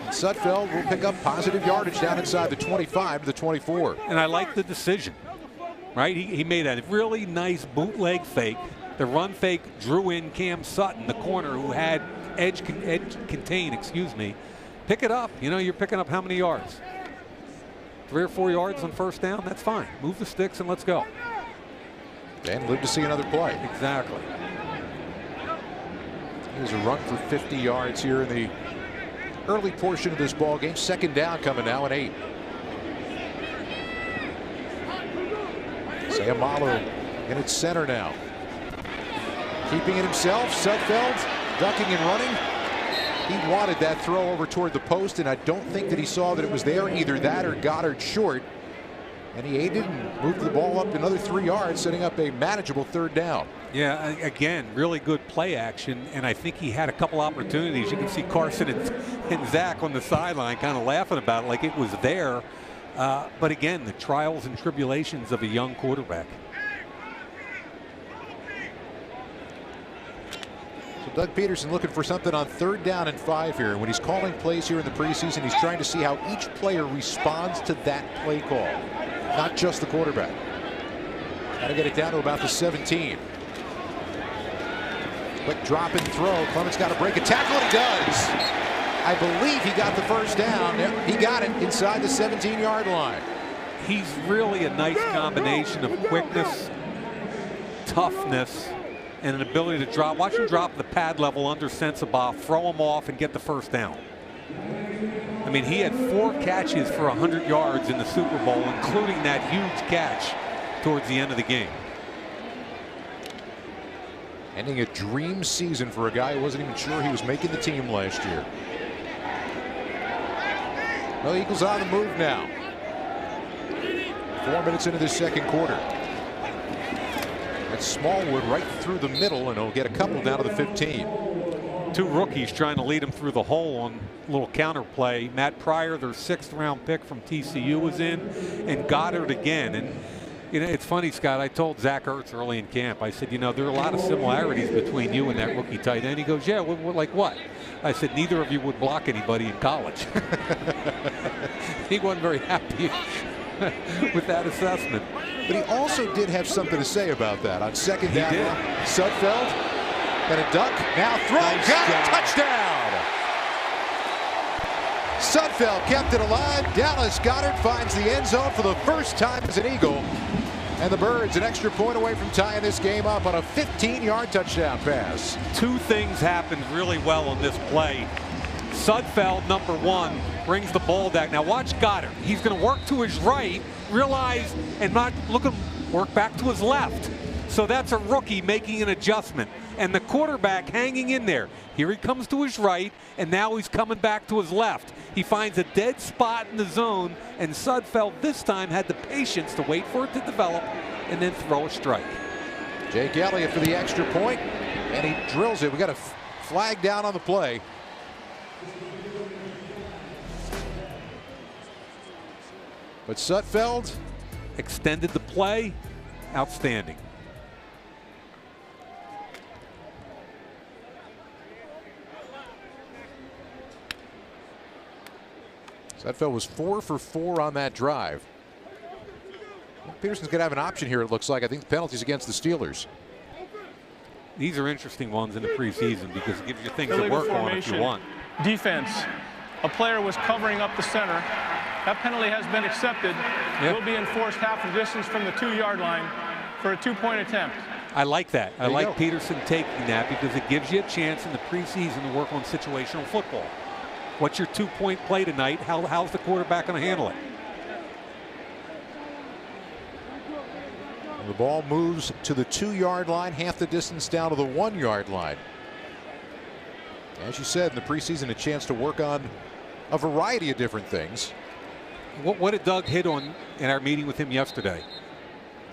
Sudfeld will pick up positive yardage down inside the 25 to the 24. And I like the decision, right? He made a really nice bootleg fake. The run fake drew in Cam Sutton, the corner who had edge contain, excuse me. Pick it up. You know, you're picking up how many yards? 3 or 4 yards on first down? That's fine. Move the sticks and let's go. And live to see another play. Exactly. Here's a run for 50 yards here in the early portion of this ball game. Second down coming now at 8. Sayamalu in its center now. Keeping it himself. Sudfeld ducking and running. He wanted that throw over toward the post, and I don't think that he saw that it was there. Either that or Goedert short. And he aided and moved the ball up another 3 yards, setting up a manageable third down. Yeah, again, really good play action, and I think he had a couple opportunities. You can see Carson and Zach on the sideline kind of laughing about it like it was there. But again, the trials and tribulations of a young quarterback. So Doug Peterson looking for something on 3rd down and 5 here. When he's calling plays here in the preseason, he's trying to see how each player responds to that play call, not just the quarterback. Got to get it down to about the 17. Quick drop and throw. Clement's got to break a tackle, and he does. I believe he got the first down. He got it inside the 17-yard line. He's really a nice combination of quickness, toughness, and an ability to drop. Watch him drop the pad level under Sensabaugh, throw him off, and get the first down. I mean, he had 4 catches for 100 yards in the Super Bowl, including that huge catch towards the end of the game. Ending a dream season for a guy who wasn't even sure he was making the team last year. Well, the Eagles on the move now. 4 minutes into this second quarter. That's Smallwood right through the middle, and he'll get a couple down to the 15. 2 rookies trying to lead him through the hole on a little counter play. Matt Pryor, their 6th round pick from TCU, was in, and Goedert again. And you know, it's funny, Scott, I told Zach Ertz early in camp, I said, you know, there are a lot of similarities between you and that rookie tight end. He goes, yeah, like what? I said, neither of you would block anybody in college. He wasn't very happy with that assessment. But he also did have something to say about that. On second down, Sudfeld and a duck. Now throw, got it, touchdown! Sudfeld kept it alive. Dallas Goedert finds the end zone for the first time as an Eagle. And the Birds an extra point away from tying this game up on a 15-yard touchdown pass. Two things happened really well in this play. Sudfeld, number one, brings the ball down. Now watch Goedert. He's going to work to his right, realize, and not look at him work back to his left. So that's a rookie making an adjustment. And the quarterback hanging in there. Here he comes to his right, and now he's coming back to his left. He finds a dead spot in the zone, and Sudfeld this time had the patience to wait for it to develop and then throw a strike. Jake Elliott for the extra point, and he drills it. We got a flag down on the play. But Sudfeld extended the play. Outstanding. Sudfeld was 4 for 4 on that drive. Well, Peterson's going to have an option here, it looks like. I think the penalty's against the Steelers. These are interesting ones in the preseason because it gives you things to work on if you want. Defense. A player was covering up the center. That penalty has been accepted. It will be enforced half the distance from the 2-yard line for a 2-point attempt. I like that. I like Peterson taking that because it gives you a chance in the preseason to work on situational football. What's your 2-point play tonight? How's the quarterback going to handle it? The ball moves to the 2-yard line, half the distance down to the 1-yard line. As you said, in the preseason, a chance to work on a variety of different things. What did Doug hit on in our meeting with him yesterday?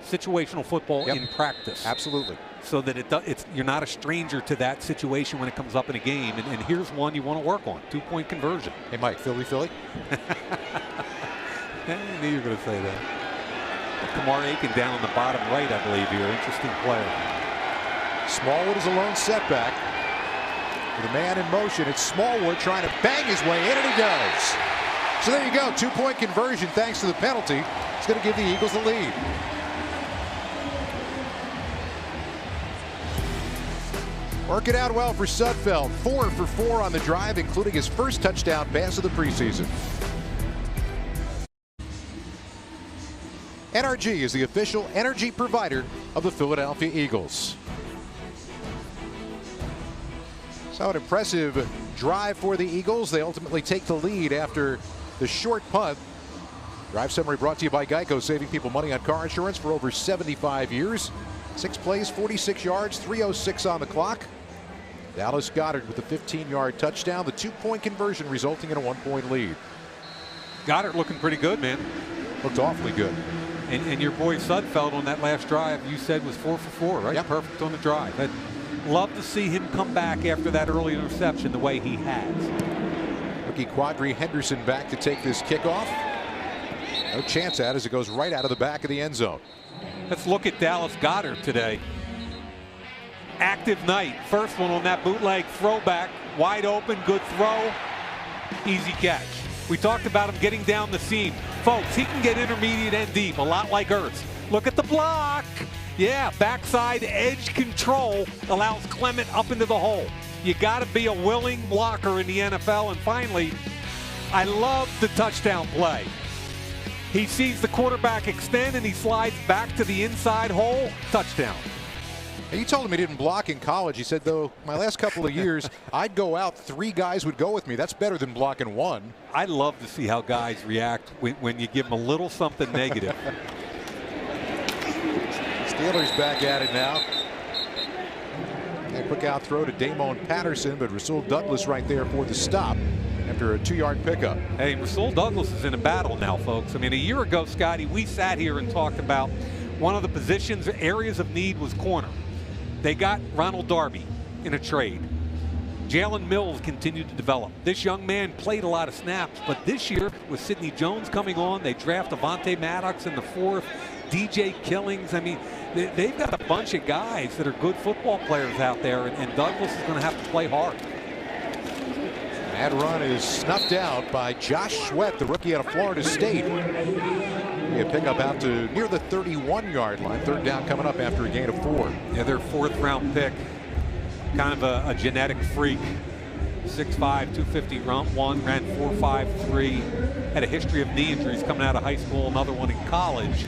Situational football in practice. Absolutely. So that you're not a stranger to that situation when it comes up in a game. And here's one you want to work on: 2-point conversion. Hey, Mike, Philly. I knew you were going to say that. Kamar Aiken down on the bottom right, I believe here. Interesting player. Smallwood is a lone setback. With a man in motion, it's Smallwood trying to bang his way in, and he does. So there you go, 2-point conversion thanks to the penalty. It's going to give the Eagles the lead. Working out well for Sudfeld. 4 for 4 on the drive, including his first touchdown pass of the preseason. NRG is the official energy provider of the Philadelphia Eagles. So an impressive drive for the Eagles. They ultimately take the lead after the short punt. Drive summary brought to you by Geico, saving people money on car insurance for over 75 years. 6 plays, 46 yards, 3:06 on the clock. Dallas Goedert with a 15-yard touchdown. The 2-point conversion resulting in a 1-point lead. Goedert looking pretty good, man. Looked awfully good. And your boy Sudfeld on that last drive, you said was 4 for 4, right? Yep. Perfect on the drive. I'd love to see him come back after that early interception the way he has. Rookie Quadri Henderson back to take this kickoff. No chance at it as it goes right out of the back of the end zone. Let's look at Dallas Goedert today. Active night. First one on that bootleg throwback. Wide open, good throw. Easy catch. We talked about him getting down the seam. Folks, he can get intermediate and deep, a lot like Ertz. Look at the block. Yeah, backside edge control allows Clement up into the hole. You got to be a willing blocker in the NFL. And finally, I love the touchdown play. He sees the quarterback extend and he slides back to the inside hole. Touchdown. You told him he didn't block in college. He said, though, my last couple of years, I'd go out, 3 guys would go with me. That's better than blocking 1. I love to see how guys react when you give them a little something negative. Steelers back at it now. A quick out throw to Damon Patterson, but Rasul Douglas right there for the stop after a 2-yard pickup. Hey, Rasul Douglas is in a battle now, folks. I mean, a year ago, Scotty, we sat here and talked about one of the positions, areas of need was corner. They got Ronald Darby in a trade. Jalen Mills continued to develop. This young man played a lot of snaps, but this year with Sidney Jones coming on, they draft Avonte Maddox in the 4th, DJ Killings. I mean, they've got a bunch of guys that are good football players out there, and Douglas is going to have to play hard. That run is snuffed out by Josh Sweat, the rookie out of Florida State. A pickup out to near the 31-yard line. 3rd down coming up after a gain of 4. Yeah, their 4th-round pick. Kind of a genetic freak. 6'5", 251, ran 4.53. Had a history of knee injuries coming out of high school, another one in college.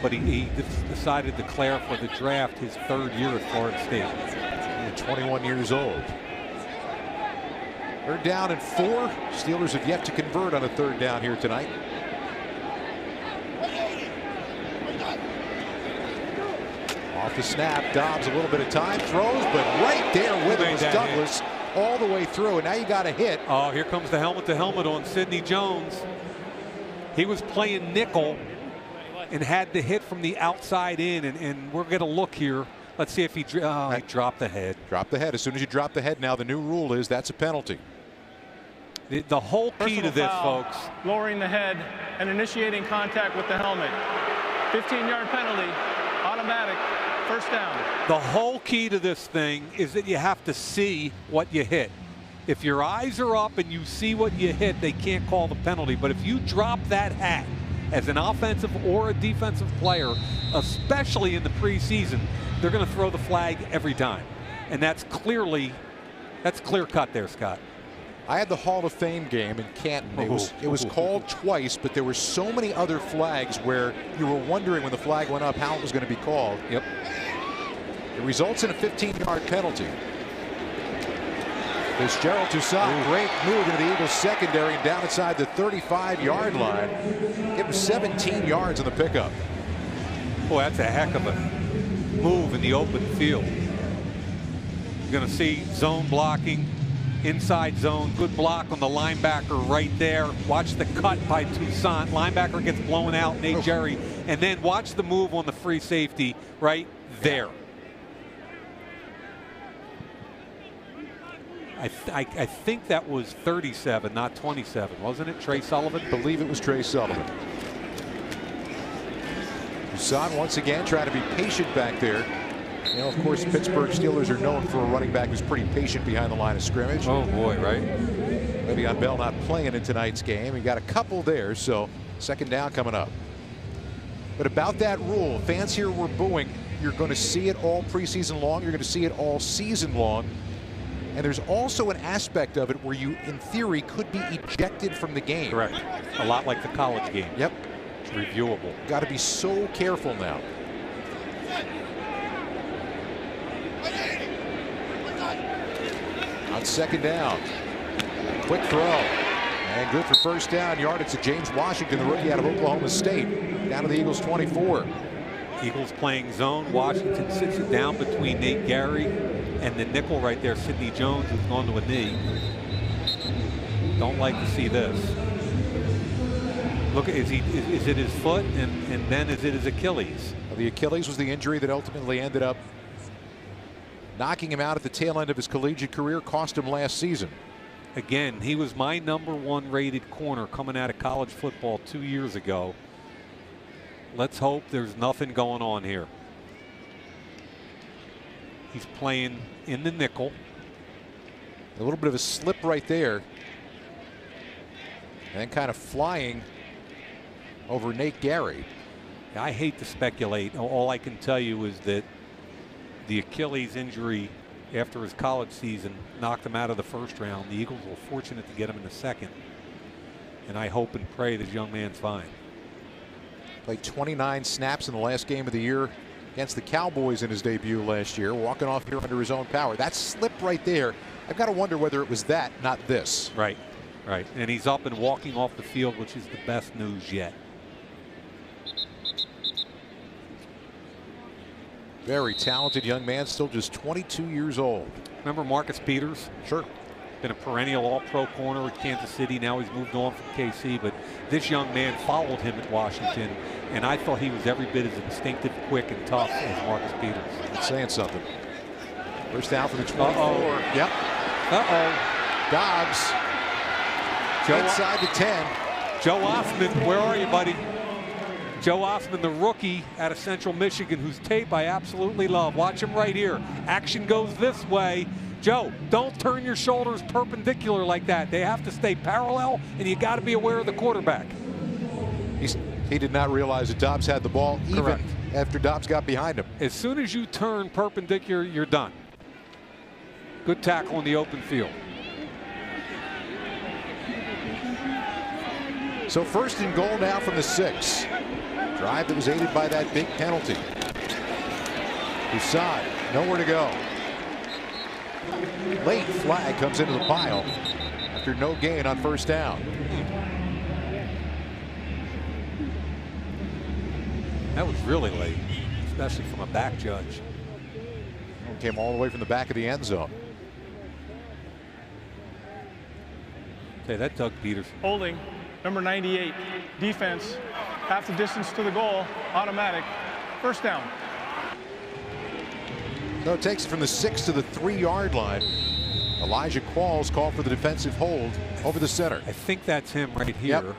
but he decided to declare for the draft his 3rd year at Florida State. And 21 years old. 3rd down and 4. Steelers have yet to convert on a 3rd down here tonight. Off the snap, Dobbs a little bit of time, throws, but right there with him was Douglas all the way through, and now you got a hit. Oh, here comes the helmet-to-helmet on Sidney Jones. He was playing nickel and had the hit from the outside in, and we're going to look here. Let's see if he dropped the head. Drop the head. As soon as you drop the head now, the new rule is that's a penalty. The whole key to this, foul, folks. lowering the head and initiating contact with the helmet. 15-yard penalty, automatic, 1st down. The whole key to this thing is that you have to see what you hit. If your eyes are up and you see what you hit, they can't call the penalty. But if you drop that hat as an offensive or a defensive player, especially in the preseason, they're going to throw the flag every time. And that's clear cut there, Scott. I had the Hall of Fame game in Canton. It was called twice, but there were so many other flags where you were wondering when the flag went up how it was going to be called. Yep. It results in a 15-yard penalty. Fitzgerald Toussaint, great move into the Eagles secondary and down inside the 35-yard line. Give him 17 yards on the pickup. Boy, that's a heck of a move in the open field. You're going to see zone blocking, inside zone, good block on the linebacker right there. Watch the cut by Toussaint. Linebacker gets blown out, Nate Jerry, and then watch the move on the free safety right there. I think that was 37, not 27, wasn't it? Trey Sullivan? I believe it was Trey Sullivan. Toussaint once again trying to be patient back there. You know, of course, Pittsburgh Steelers are known for a running back who's pretty patient behind the line of scrimmage. Oh boy, right? Le'Veon Bell not playing in tonight's game. He got a couple there, so 2nd down coming up. But about that rule, fans here were booing. You're going to see it all preseason long. You're going to see it all season long. And there's also an aspect of it where you, in theory, could be ejected from the game. Correct. A lot like the college game. Yep. It's reviewable. Got to be so careful now. On 2nd down. Quick throw. And good for 1st down. Yardage to James Washington, the rookie out of Oklahoma State. Down to the Eagles 24. Eagles playing zone. Washington sits it down between Nate Gary and the nickel right there, Sidney Jones, who's gone to a knee. Don't like to see this. Look, is it his foot, and then is it his Achilles? Well, the Achilles was the injury that ultimately ended up knocking him out at the tail end of his collegiate career, cost him last season. Again, he was my #1 rated corner coming out of college football 2 years ago. Let's hope there's nothing going on here. He's playing in the nickel. A little bit of a slip right there. And then kind of flying over Nate Gary. I hate to speculate. All I can tell you is that the Achilles injury after his college season knocked him out of the 1st round. The Eagles were fortunate to get him in the 2nd. And I hope and pray this young man's fine. Played 29 snaps in the last game of the year against the Cowboys in his debut last year, walking off here under his own power. That slip right there, I've got to wonder whether it was that, not this. Right, right. And he's up and walking off the field, which is the best news yet. Very talented young man, still just 22 years old. Remember Marcus Peters? Sure. Been a perennial all-pro corner at Kansas City. Now he's moved on from KC, but this young man followed him at Washington, and I thought he was every bit as instinctive, quick, and tough as Marcus Peters. That's saying something. 1st down for the 24. Yep. Dobbs. Inside the 10. Joe Osman, where are you, buddy? Joe Osman, the rookie out of Central Michigan, whose tape I absolutely love. Watch him right here. Action goes this way. Joe, don't turn your shoulders perpendicular like that. They have to stay parallel, and you got to be aware of the quarterback. He did not realize that Dobbs had the ball, even after Dobbs got behind him. As soon as you turn perpendicular, you're done. Good tackle in the open field. So 1st and goal now from the 6. Drive that was aided by that big penalty. Usad, nowhere to go. Late flag comes into the pile after no gain on first down. That was really late, especially from a back judge. Came all the way from the back of the end zone. Okay, that Doug Peterson. Holding, number 98. Defense, half the distance to the goal, automatic. First down. No, it takes it from the 6 to the 3-yard line. Elijah Qualls called for the defensive hold over the center. I think that's him right here. Yep.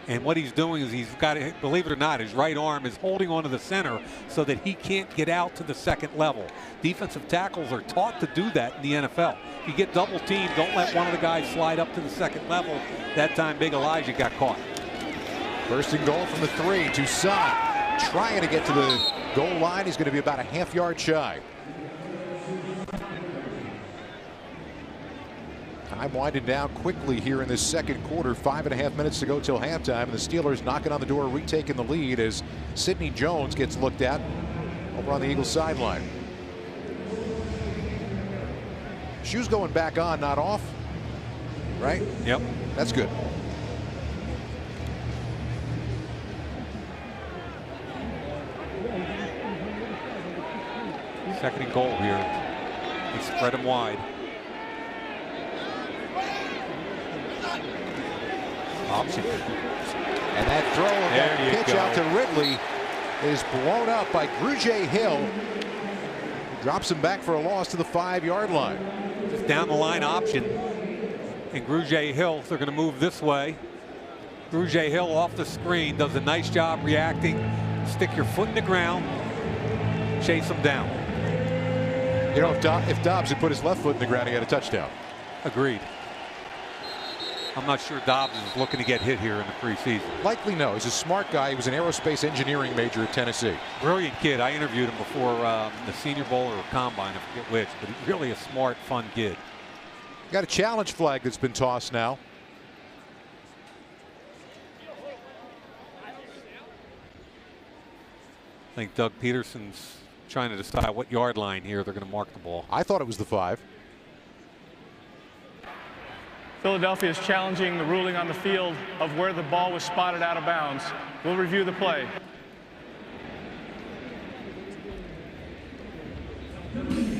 And what he's doing is he's got, believe it or not, his right arm is holding onto the center so that he can't get out to the second level. Defensive tackles are taught to do that in the NFL. If you get double teamed, don't let one of the guys slide up to the second level. That time, big Elijah got caught. First and goal from the 3. Toussaint trying to get to the goal line. He's going to be about a half-yard shy. Time winding down quickly here in this second quarter. 5.5 minutes to go till halftime. And the Steelers knocking on the door, retaking the lead as Sidney Jones gets looked at over on the Eagles sideline. Shoes going back on, not off. Right? Yep. That's good. Second and goal here. They spread him wide. Option. And that throw of that pitch out to Ridley is blown up by Goedert Hill. Drops him back for a loss to the 5-yard line. Just down the line option. And Goedert Hill, they're going to move this way. Goedert Hill off the screen, does a nice job reacting. Stick your foot in the ground, chase him down. You know, if Dobbs had put his left foot in the ground, he had a touchdown. Agreed. I'm not sure Dobbs is looking to get hit here in the preseason. Likely no. He's a smart guy. He was an aerospace engineering major at Tennessee. Brilliant kid. I interviewed him before the Senior Bowl or Combine, I forget which, but he's really a smart, fun kid. Got a challenge flag that's been tossed now. I think Doug Peterson's trying to decide what yard line here they're going to mark the ball. I thought it was the 5. Philadelphia is challenging the ruling on the field of where the ball was spotted out of bounds. We'll review the play.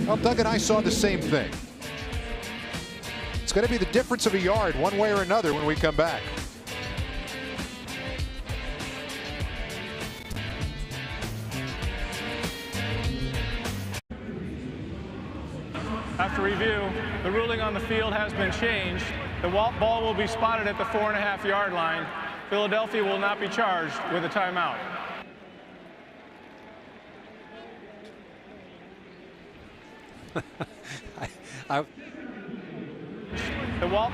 Well, Doug and I saw the same thing. It's going to be the difference of a yard one way or another when we come back. After review, the ruling on the field has been changed. The ball will be spotted at the 4.5-yard line. Philadelphia will not be charged with a timeout. The wall.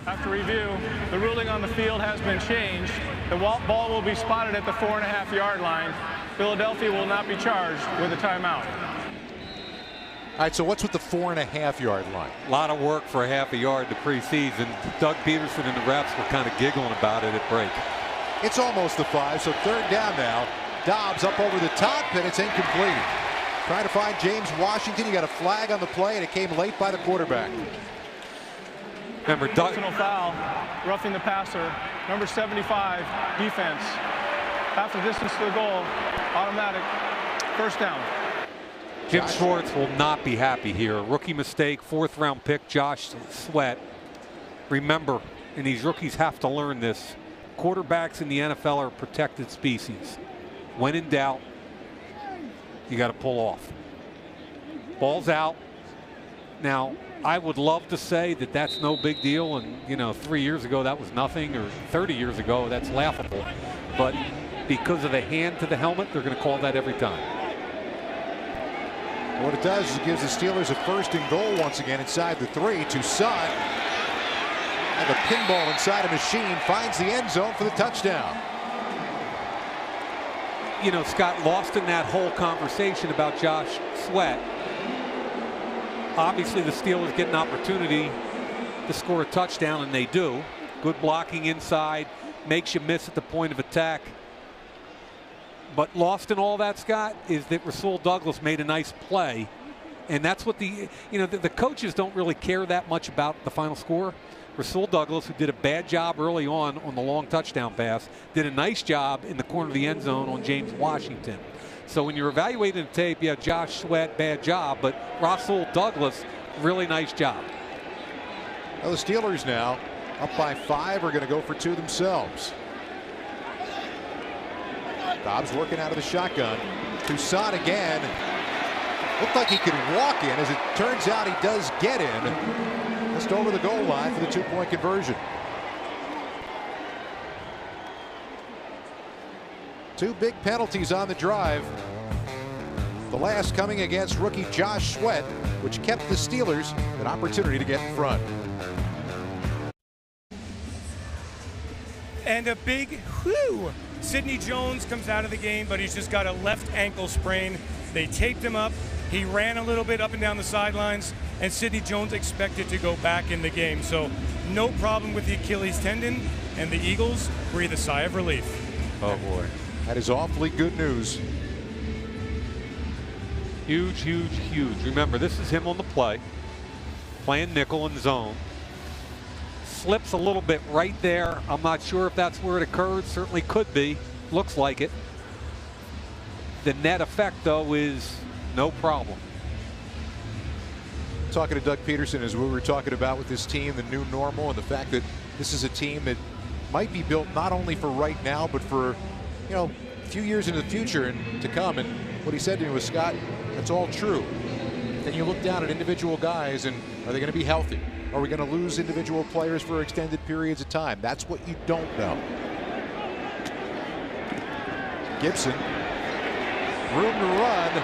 After review, the ruling on the field has been changed. The ball will be spotted at the 4.5-yard line. Philadelphia will not be charged with a timeout. All right, so what's with the 4.5-yard line? A lot of work for a half a yard to preseason. Doug Peterson and the refs were kind of giggling about it at break. It's almost the 5, so third down now. Dobbs up over the top, and it's incomplete. Trying to find James Washington. He got a flag on the play, and it came late by the quarterback. Remember, Doug. Personal foul, roughing the passer, number 75, defense. Half the distance to the goal, automatic, first down. Jim Schwartz will not be happy here. Rookie mistake, 4th-round pick, Josh Sweat. Remember, and these rookies have to learn this, quarterbacks in the NFL are a protected species. When in doubt, you got to pull off. Ball's out. Now, I would love to say that that's no big deal, and, you know, 3 years ago that was nothing, or 30 years ago that's laughable. But because of the hand to the helmet, they're going to call that every time. What it does is it gives the Steelers a first and goal once again inside the 3. Toussaint, like a pinball inside a machine, finds the end zone for the touchdown. you know, Scott, lost in that whole conversation about Josh Sweat. Obviously, the Steelers get an opportunity to score a touchdown, and they do. Good blocking inside, makes you miss at the point of attack. But lost in all that, Scott, is that Rasul Douglas made a nice play. And that's what the coaches don't really care that much about the final score. Rasul Douglas, who did a bad job early on the long touchdown pass, did a nice job in the corner of the end zone on James Washington. So when you're evaluating the tape, yeah, Josh Sweat, bad job, but Rasul Douglas, really nice job. Well, the Steelers now, up by 5, are going to go for 2 themselves. Dobbs working out of the shotgun. Toussaint again. Looked like he could walk in. As it turns out, he does get in. Just over the goal line for the 2-point conversion. 2 big penalties on the drive. The last coming against rookie Josh Sweat, which kept the Steelers an opportunity to get in front. And a big whew. Sidney Jones comes out of the game, but he's just got a left ankle sprain. They taped him up. He ran a little bit up and down the sidelines, and Sidney Jones expected to go back in the game. So no problem with the Achilles tendon, and the Eagles breathe a sigh of relief. Oh, boy. That is awfully good news. Huge, huge, huge. Remember, this is him on the play, playing nickel and zone. Slips a little bit right there. I'm not sure if that's where it occurred. Certainly could be. Looks like it. The net effect, though, is no problem. Talking to Doug Peterson, as we were talking about with this team, the new normal, and the fact that this is a team that might be built not only for right now, but for, you know, a few years into the future and to come. And what he said to me was, Scott, that's all true. Then you look down at individual guys, and are they going to be healthy? Are we going to lose individual players for extended periods of time? That's what you don't know. Gibson, room to run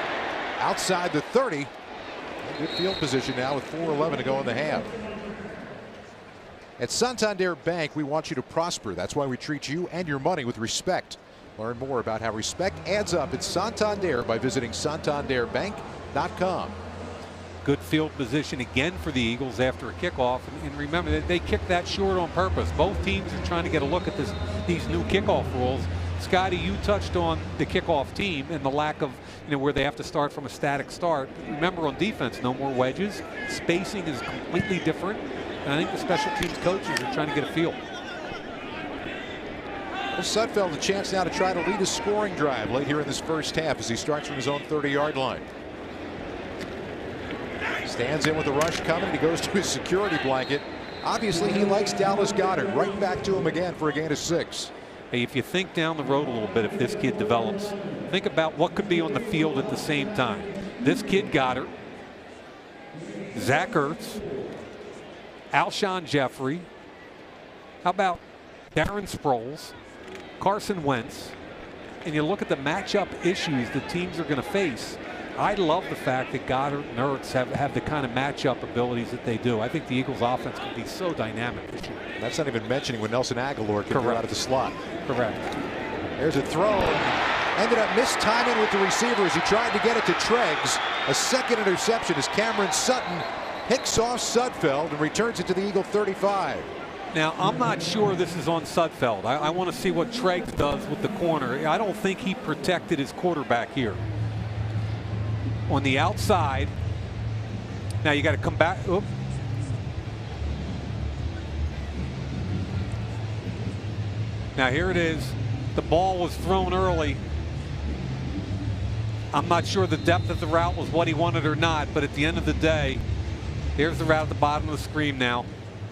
outside the 30. Good field position now with 4:11 to go in the half. At Santander Bank, we want you to prosper. That's why we treat you and your money with respect. Learn more about how respect adds up at Santander by visiting santanderbank.com. Good field position again for the Eagles after a kickoff. And remember that they kicked that short on purpose. Both teams are trying to get a look at these new kickoff rules. Scotty, you touched on the kickoff team and the lack of, you know, where they have to start from a static start. Remember, on defense, no more wedges. Spacing is completely different. And I think the special teams coaches are trying to get a feel. Well, Sudfeld a chance now to try to lead a scoring drive late here in this first half as he starts from his own 30-yard line. Stands in with the rush coming. He goes to his security blanket. Obviously, he likes Dallas Goedert. Right back to him again for a gain of 6. Hey, if you think down the road a little bit, if this kid develops, think about what could be on the field at the same time. This kid Goedert, Zach Ertz, Alshon Jeffrey, how about Darren Sproles, Carson Wentz, and you look at the matchup issues the teams are going to face. I love the fact that Goedert and Ertz have the kind of matchup abilities that they do. I think the Eagles offense can be so dynamic this year. That's not even mentioning when Nelson Aguilar can go out of the slot. Correct. There's a throw. Ended up mistiming with the receiver as he tried to get it to Treggs. A second interception as Cameron Sutton picks off Sudfeld and returns it to the Eagle 35. Now, I'm not sure this is on Sudfeld. I want to see what Treggs does with the corner. I don't think he protected his quarterback here. On the outside. Now you got to come back. Oop. Now here it is. The ball was thrown early. I'm not sure the depth of the route was what he wanted or not, but at the end of the day, here's the route at the bottom of the screen now.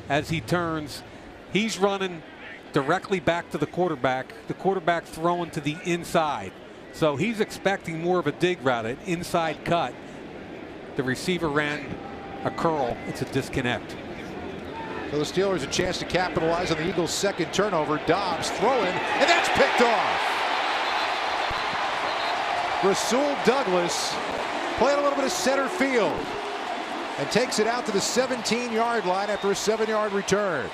As he turns, he's running directly back to the quarterback. The quarterback throwing to the inside. So he's expecting more of a dig route, an inside cut. The receiver ran a curl. It's a disconnect. So the Steelers a chance to capitalize on the Eagles' second turnover. Dobbs throwing, and that's picked off. Rasul Douglas playing a little bit of center field and takes it out to the 17-yard line after a 7-yard return.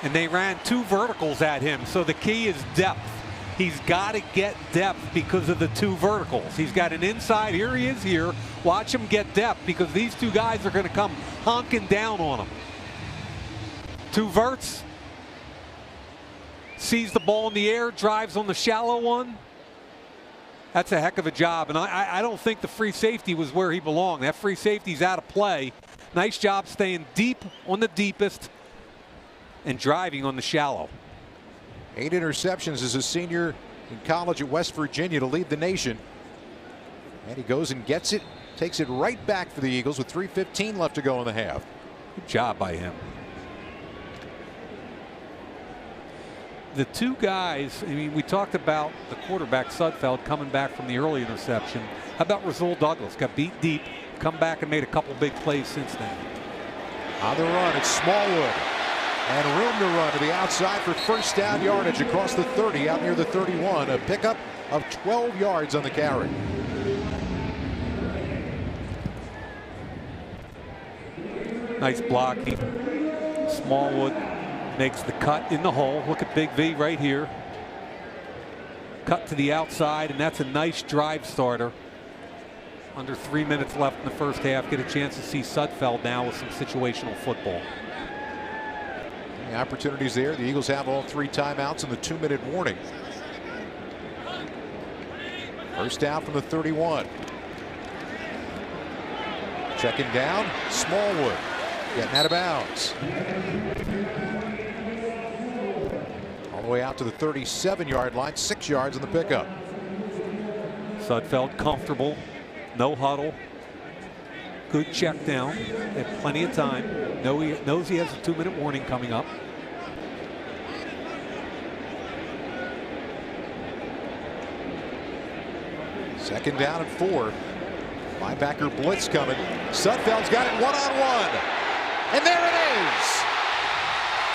And they ran 2 verticals at him, so the key is depth. He's got to get depth because of the two verticals. He's got an inside. Here he is here. Watch him get depth because these two guys are going to come honking down on him. Two verts. Sees the ball in the air, drives on the shallow one. That's a heck of a job. And I don't think the free safety was where he belonged. That free safety's out of play. Nice job staying deep on the deepest and driving on the shallow. 8 interceptions as a senior in college at West Virginia to lead the nation. And he goes and gets it, takes it right back for the Eagles with 3:15 left to go in the half. Good job by him. The two guys, I mean, we talked about the quarterback Sudfeld coming back from the early interception. How about Rasul Douglas? Got beat deep, come back and made a couple big plays since then. On the run, it's Smallwood. And room to run to the outside for first down yardage across the 30, out near the 31. A pickup of 12 yards on the carry. Nice blocking. Smallwood makes the cut in the hole. Look at Big V right here. Cut to the outside, and that's a nice drive starter. Under 3 minutes left in the first half. Get a chance to see Sudfeld now with some situational football. The opportunities there. The Eagles have all 3 timeouts and the 2-minute warning. First down from the 31. Checking down, Smallwood getting out of bounds. All the way out to the 37-yard line, 6 yards on the pickup. Sudfeld comfortable, no huddle. Good check down. They have plenty of time. Knows he has a 2-minute warning coming up. Second down and 4. Linebacker blitz coming. Sudfeld's got it one-on-one. And there it is.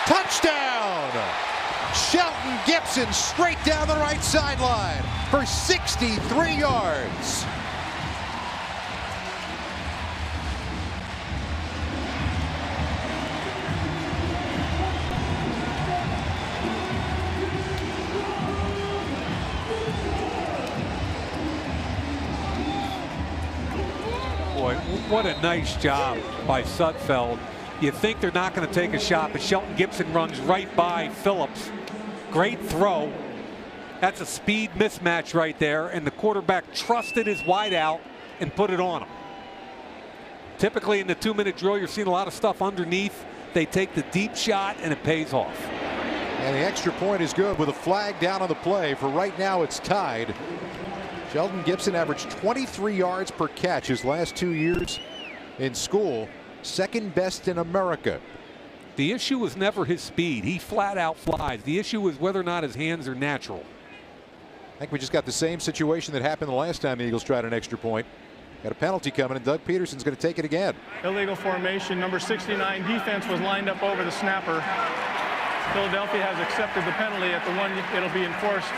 Touchdown. Shelton Gibson straight down the right sideline for 63 yards. Boy, what a nice job by Sudfeld. You think they're not going to take a shot, but Shelton Gibson runs right by Phillips. Great throw. That's a speed mismatch right there, and the quarterback trusted his wideout and put it on him. Typically in the 2-minute drill, you're seeing a lot of stuff underneath. They take the deep shot, and it pays off. And the extra point is good with a flag down on the play. For right now, it's tied. Shelton Gibson averaged 23 yards per catch his last 2 years in school. Second best in America. The issue was never his speed. He flat out flies. The issue is whether or not his hands are natural. I think we just got the same situation that happened the last time the Eagles tried an extra point. Got a penalty coming, and Doug Peterson's going to take it again. Illegal formation. Number 69 defense was lined up over the snapper. Philadelphia has accepted the penalty at the 1. It'll be enforced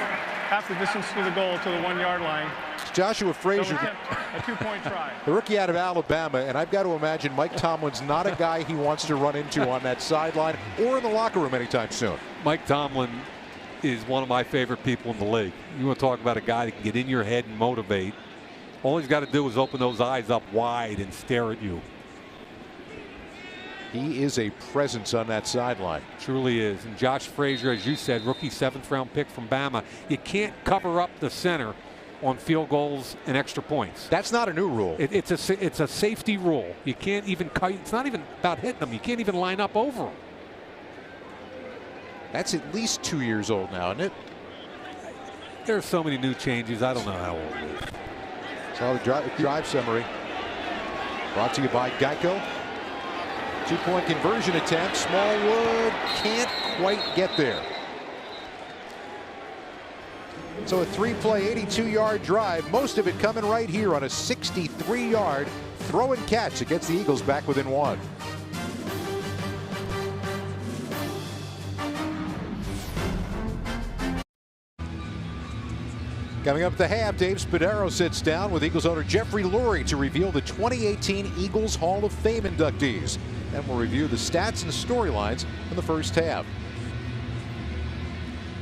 half the distance to the goal to the 1-yard line. Joshua Frazier, a 2-point try. The rookie out of Alabama, and I've got to imagine Mike Tomlin's not a guy he wants to run into on that sideline or in the locker room anytime soon. Mike Tomlin is one of my favorite people in the league. You want to talk about a guy that can get in your head and motivate. All he's got to do is open those eyes up wide and stare at you. He is a presence on that sideline. Truly is. And Josh Frazier, as you said, rookie 7th-round pick from Bama. You can't cover up the center on field goals and extra points. That's not a new rule. It's a safety rule. You can't even. It's not even about hitting them. You can't even line up over them. That's at least 2 years old now, isn't it? There's so many new changes. I don't know how old it is. So the drive summary brought to you by Geico. 2-point conversion attempt. Smallwood can't quite get there. So a 3-play, 82-yard drive, most of it coming right here on a 63-yard throw and catch that gets the Eagles back within 1. Coming up at the half, Dave Spadaro sits down with Eagles owner Jeffrey Lurie to reveal the 2018 Eagles Hall of Fame inductees. And we'll review the stats and storylines in the first half.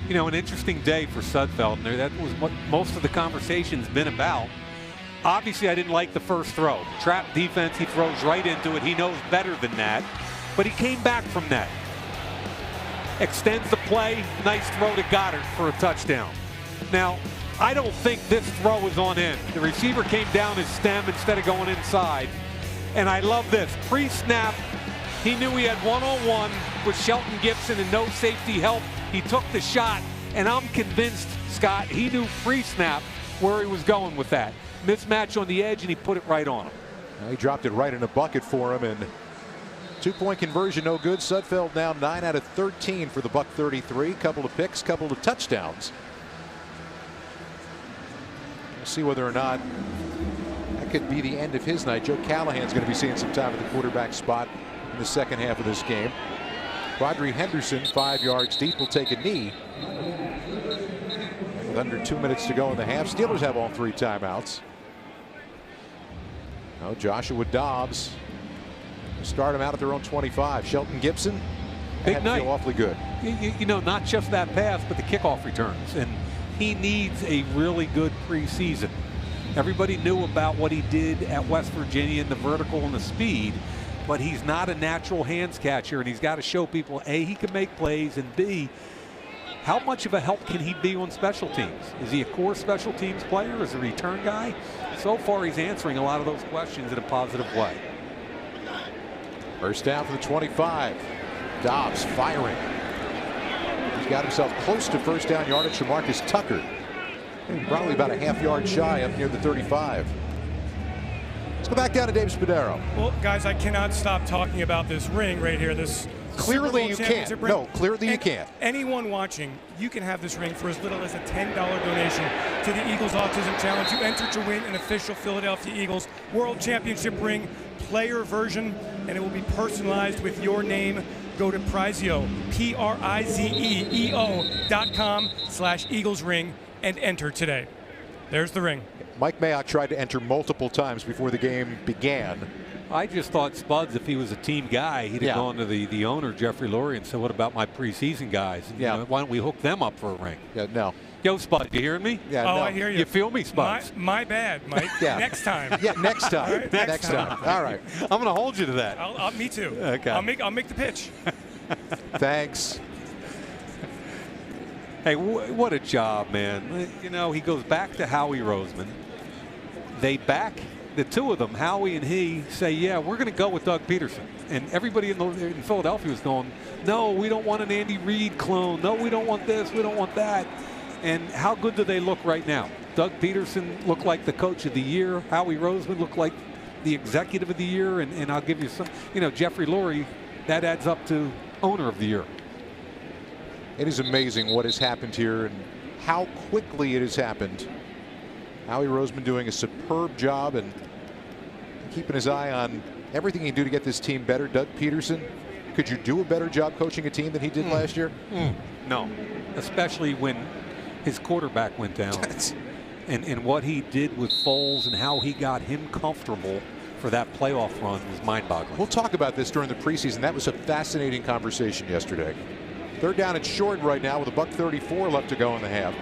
You know, an interesting day for Sudfeld. And that was what most of the conversation's been about. Obviously, I didn't like the first throw. Trap defense, he throws right into it. He knows better than that. But he came back from that. Extends the play. Nice throw to Goedert for a touchdown. Now, I don't think this throw is on end. The receiver came down his stem instead of going inside. And I love this. Pre-snap, he knew he had one-on-one with Shelton Gibson and no safety help. He took the shot, and I'm convinced, Scott, he knew pre-snap where he was going with that. Mismatch on the edge, and he put it right on him. He dropped it right in a bucket for him, and 2-point conversion no good. Sudfeld now 9 out of 13 for the Buck 33. Couple of picks, couple of touchdowns. We'll see whether or not that could be the end of his night. Joe Callahan's going to be seeing some time at the quarterback spot in the second half of this game. Quadri Henderson, 5 yards deep, will take a knee. With under 2 minutes to go in the half, Steelers have all 3 timeouts. Now Joshua Dobbs start him out at their own 25. Shelton Gibson, big night. Feel awfully good. You know, not just that pass, but the kickoff returns. And he needs a really good preseason. Everybody knew about what he did at West Virginia and the vertical and the speed, but he's not a natural hands catcher, and he's got to show people, A, he can make plays, and B, how much of a help can he be on special teams? Is he a core special teams player? Is he a return guy? So far, he's answering a lot of those questions in a positive way. First down for the 25. Dobbs firing. He's got himself close to first down yardage from Marcus Tucker. Probably about a half-yard shy up near the 35. Let's go back down to Dave Spadaro. Well, guys, I cannot stop talking about this ring right here. This clearly you can't. No, clearly you can't. Anyone watching, you can have this ring for as little as a $10 donation to the Eagles Autism Challenge. You enter to win an official Philadelphia Eagles World Championship ring player version, and it will be personalized with your name. Go to Prizeo, PRIZEEO.com/Eagles ring and enter today. There's the ring. Mike Mayock tried to enter multiple times before the game began. I just thought Spuds, if he was a team guy, he'd have gone to the owner, Jeffrey Lurie, and said, what about my preseason guys? And, you know, why don't we hook them up for a ring? Yeah, no. Yo, Spuds, you hearing me? Yeah, oh, no. I hear you. You feel me, Spuds? My bad, Mike. Next time. Yeah, next time. Right, next time. All right. I'm going to hold you to that. Me too. Okay. I'll make the pitch. Thanks. Hey, what a job, man. You know, he goes back to Howie Roseman. They back the two of them, Howie and he, say, yeah, we're going to go with Doug Peterson. And everybody in Philadelphia was going, no, we don't want an Andy Reid clone. No, we don't want this. We don't want that. And how good do they look right now? Doug Peterson looked like the coach of the year. Howie Roseman looked like the executive of the year. And I'll give you some, you know, Jeffrey Lurie, that adds up to owner of the year. It is amazing what has happened here and how quickly it has happened. Howie Roseman doing a superb job and keeping his eye on everything he can do to get this team better. Doug Peterson, could you do a better job coaching a team than he did last year? No, especially when his quarterback went down. and what he did with Foles and how he got him comfortable for that playoff run was mind-boggling. We'll talk about this during the preseason. That was a fascinating conversation yesterday. Third down and short right now with a $1:34 left to go in the half.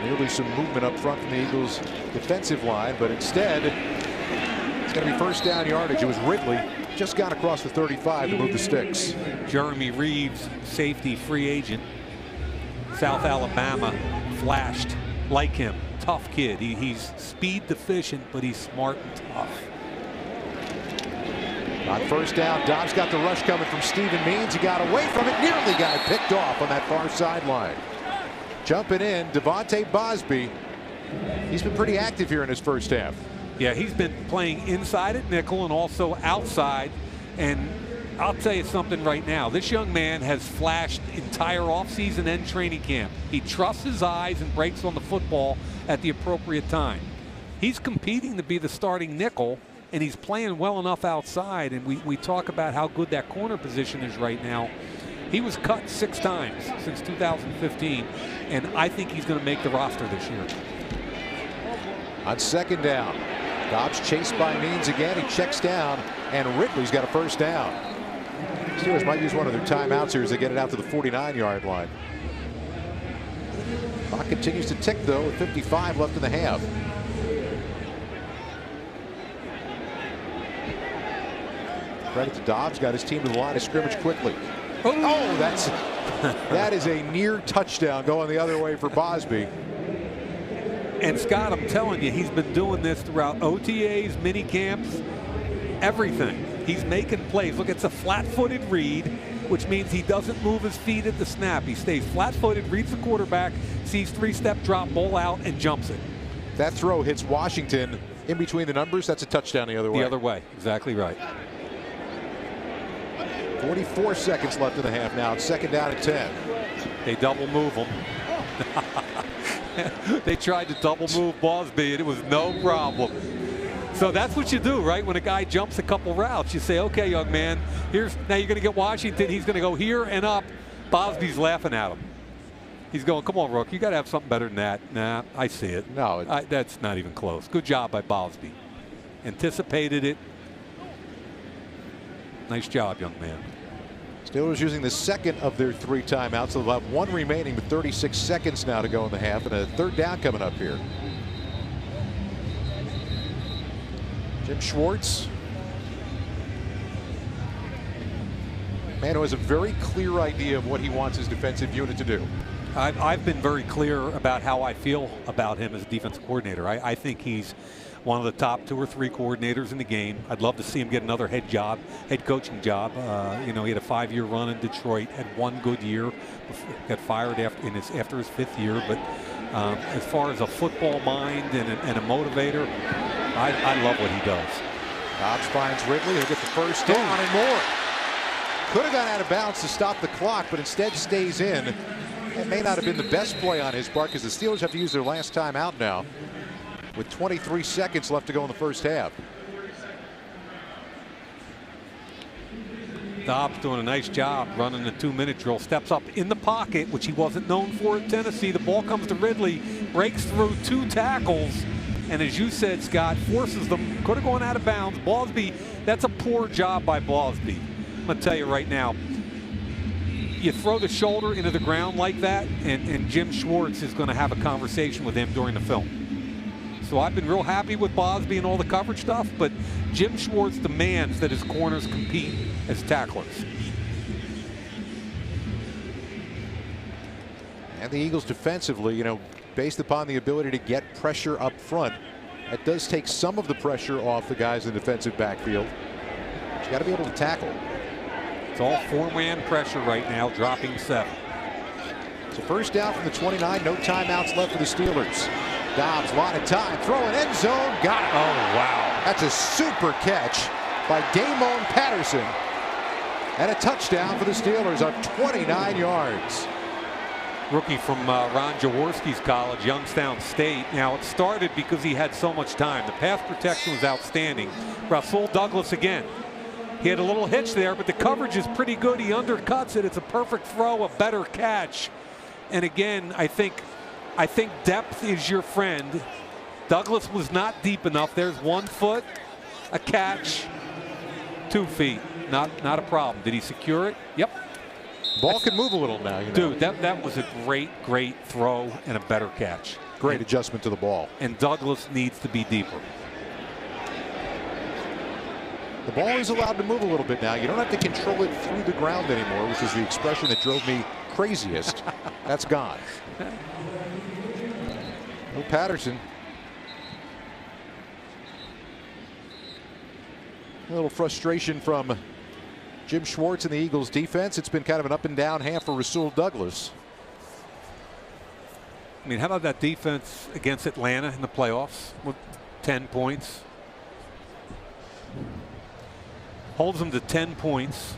Nearly some movement up front from the Eagles defensive line, but instead it's going to be first down yardage. It was Ridley just got across the 35 to move the sticks. Jeremy Reeves, safety free agent, South Alabama, flashed like him. Tough kid. He's speed deficient, but he's smart and tough. On first down, Dobbs got the rush coming from Stephen Means. He got away from it, nearly got picked off on that far sideline. Jumping in, Devontae Bosby. He's been pretty active here in his first half. Yeah, he's been playing inside at nickel and also outside. And I'll tell you something right now. This young man has flashed entire offseason and training camp. He trusts his eyes and breaks on the football at the appropriate time. He's competing to be the starting nickel, and he's playing well enough outside. And we talk about how good that corner position is right now. He was cut 6 times since 2015, and I think he's going to make the roster this year. On second down, Dobbs chased by Means again. He checks down, and Ridley's got a first down. Steelers might use one of their timeouts here as they get it out to the 49-yard line. Clock continues to tick, though, with 55 left in the half. Credit to Dobbs, got his team to the line of scrimmage quickly. Oh, that is a near touchdown going the other way for Bosby. And Scott, I'm telling you, he's been doing this throughout OTAs, mini camps, everything. He's making plays. Look, it's a flat-footed read, which means he doesn't move his feet at the snap. He stays flat-footed, reads the quarterback, sees three-step drop, ball out, and jumps it. That throw hits Washington in between the numbers. That's a touchdown the other way. The other way, exactly right. 44 seconds left in the half now. It's second down and 10. They double move him. They tried to double move Bosby, and it was no problem. So that's what you do, right? When a guy jumps a couple routes, you say, okay, young man, now you're going to get Washington. He's going to go here and up. Bosby's laughing at him. He's going, come on, Rook, you got to have something better than that. Nah, I see it. No, that's not even close. Good job by Bosby. Anticipated it. Nice job, young man. Steelers using the second of their 3 timeouts. They'll have 1 remaining with 36 seconds now to go in the half, and a third down coming up here. Jim Schwartz, man who has a very clear idea of what he wants his defensive unit to do. I've been very clear about how I feel about him as a defensive coordinator. I think he's one of the top 2 or 3 coordinators in the game. I'd love to see him get another head coaching job. You know, he had a 5-year run in Detroit, had 1 good year, got fired after his 5th year. But as far as a football mind and a motivator, I love what he does. Dobbs finds Ridley. He'll get the first down and more. Could have gone out of bounds to stop the clock, but instead stays in. It may not have been the best play on his part because the Steelers have to use their last time out now with 23 seconds left to go in the first half. Dobbs doing a nice job running the 2-minute drill. Steps up in the pocket, which he wasn't known for at Tennessee. The ball comes to Ridley, breaks through 2 tackles, and as you said, Scott, forces them. Could have gone out of bounds. Bosby, that's a poor job by Bosby. I'm going to tell you right now, you throw the shoulder into the ground like that, and Jim Schwartz is going to have a conversation with him during the film. So I've been real happy with Bosby and all the coverage stuff, but Jim Schwartz demands that his corners compete as tacklers. And the Eagles defensively, you know, based upon the ability to get pressure up front, that does take some of the pressure off the guys in the defensive backfield. But you got to be able to tackle. It's all 4-man pressure right now, dropping 7. So first down from the 29, no timeouts left for the Steelers. Dobbs, a lot of time, throwing end zone, got it. Oh, wow. That's a super catch by Damone Patterson. And a touchdown for the Steelers up 29 yards. Rookie from Ron Jaworski's college, Youngstown State. Now, it started because he had so much time. The pass protection was outstanding. Rasul Douglas again. He had a little hitch there, but the coverage is pretty good. He undercuts it. It's a perfect throw, a better catch. And again, I think depth is your friend. Douglas was not deep enough. There's 1 foot, a catch, 2 feet. Not a problem. Did he secure it? Yep. Ball can move a little now. You know. Dude, that was a great throw and a better catch. Great adjustment to the ball. And Douglas needs to be deeper. The ball is allowed to move a little bit now. You don't have to control it through the ground anymore, which is the expression that drove me craziest. That's gone. No Patterson. A little frustration from Jim Schwartz and the Eagles defense. It's been kind of an up and down half for Rasul Douglas. I mean, how about that defense against Atlanta in the playoffs with 10 points? Holds them to 10 points.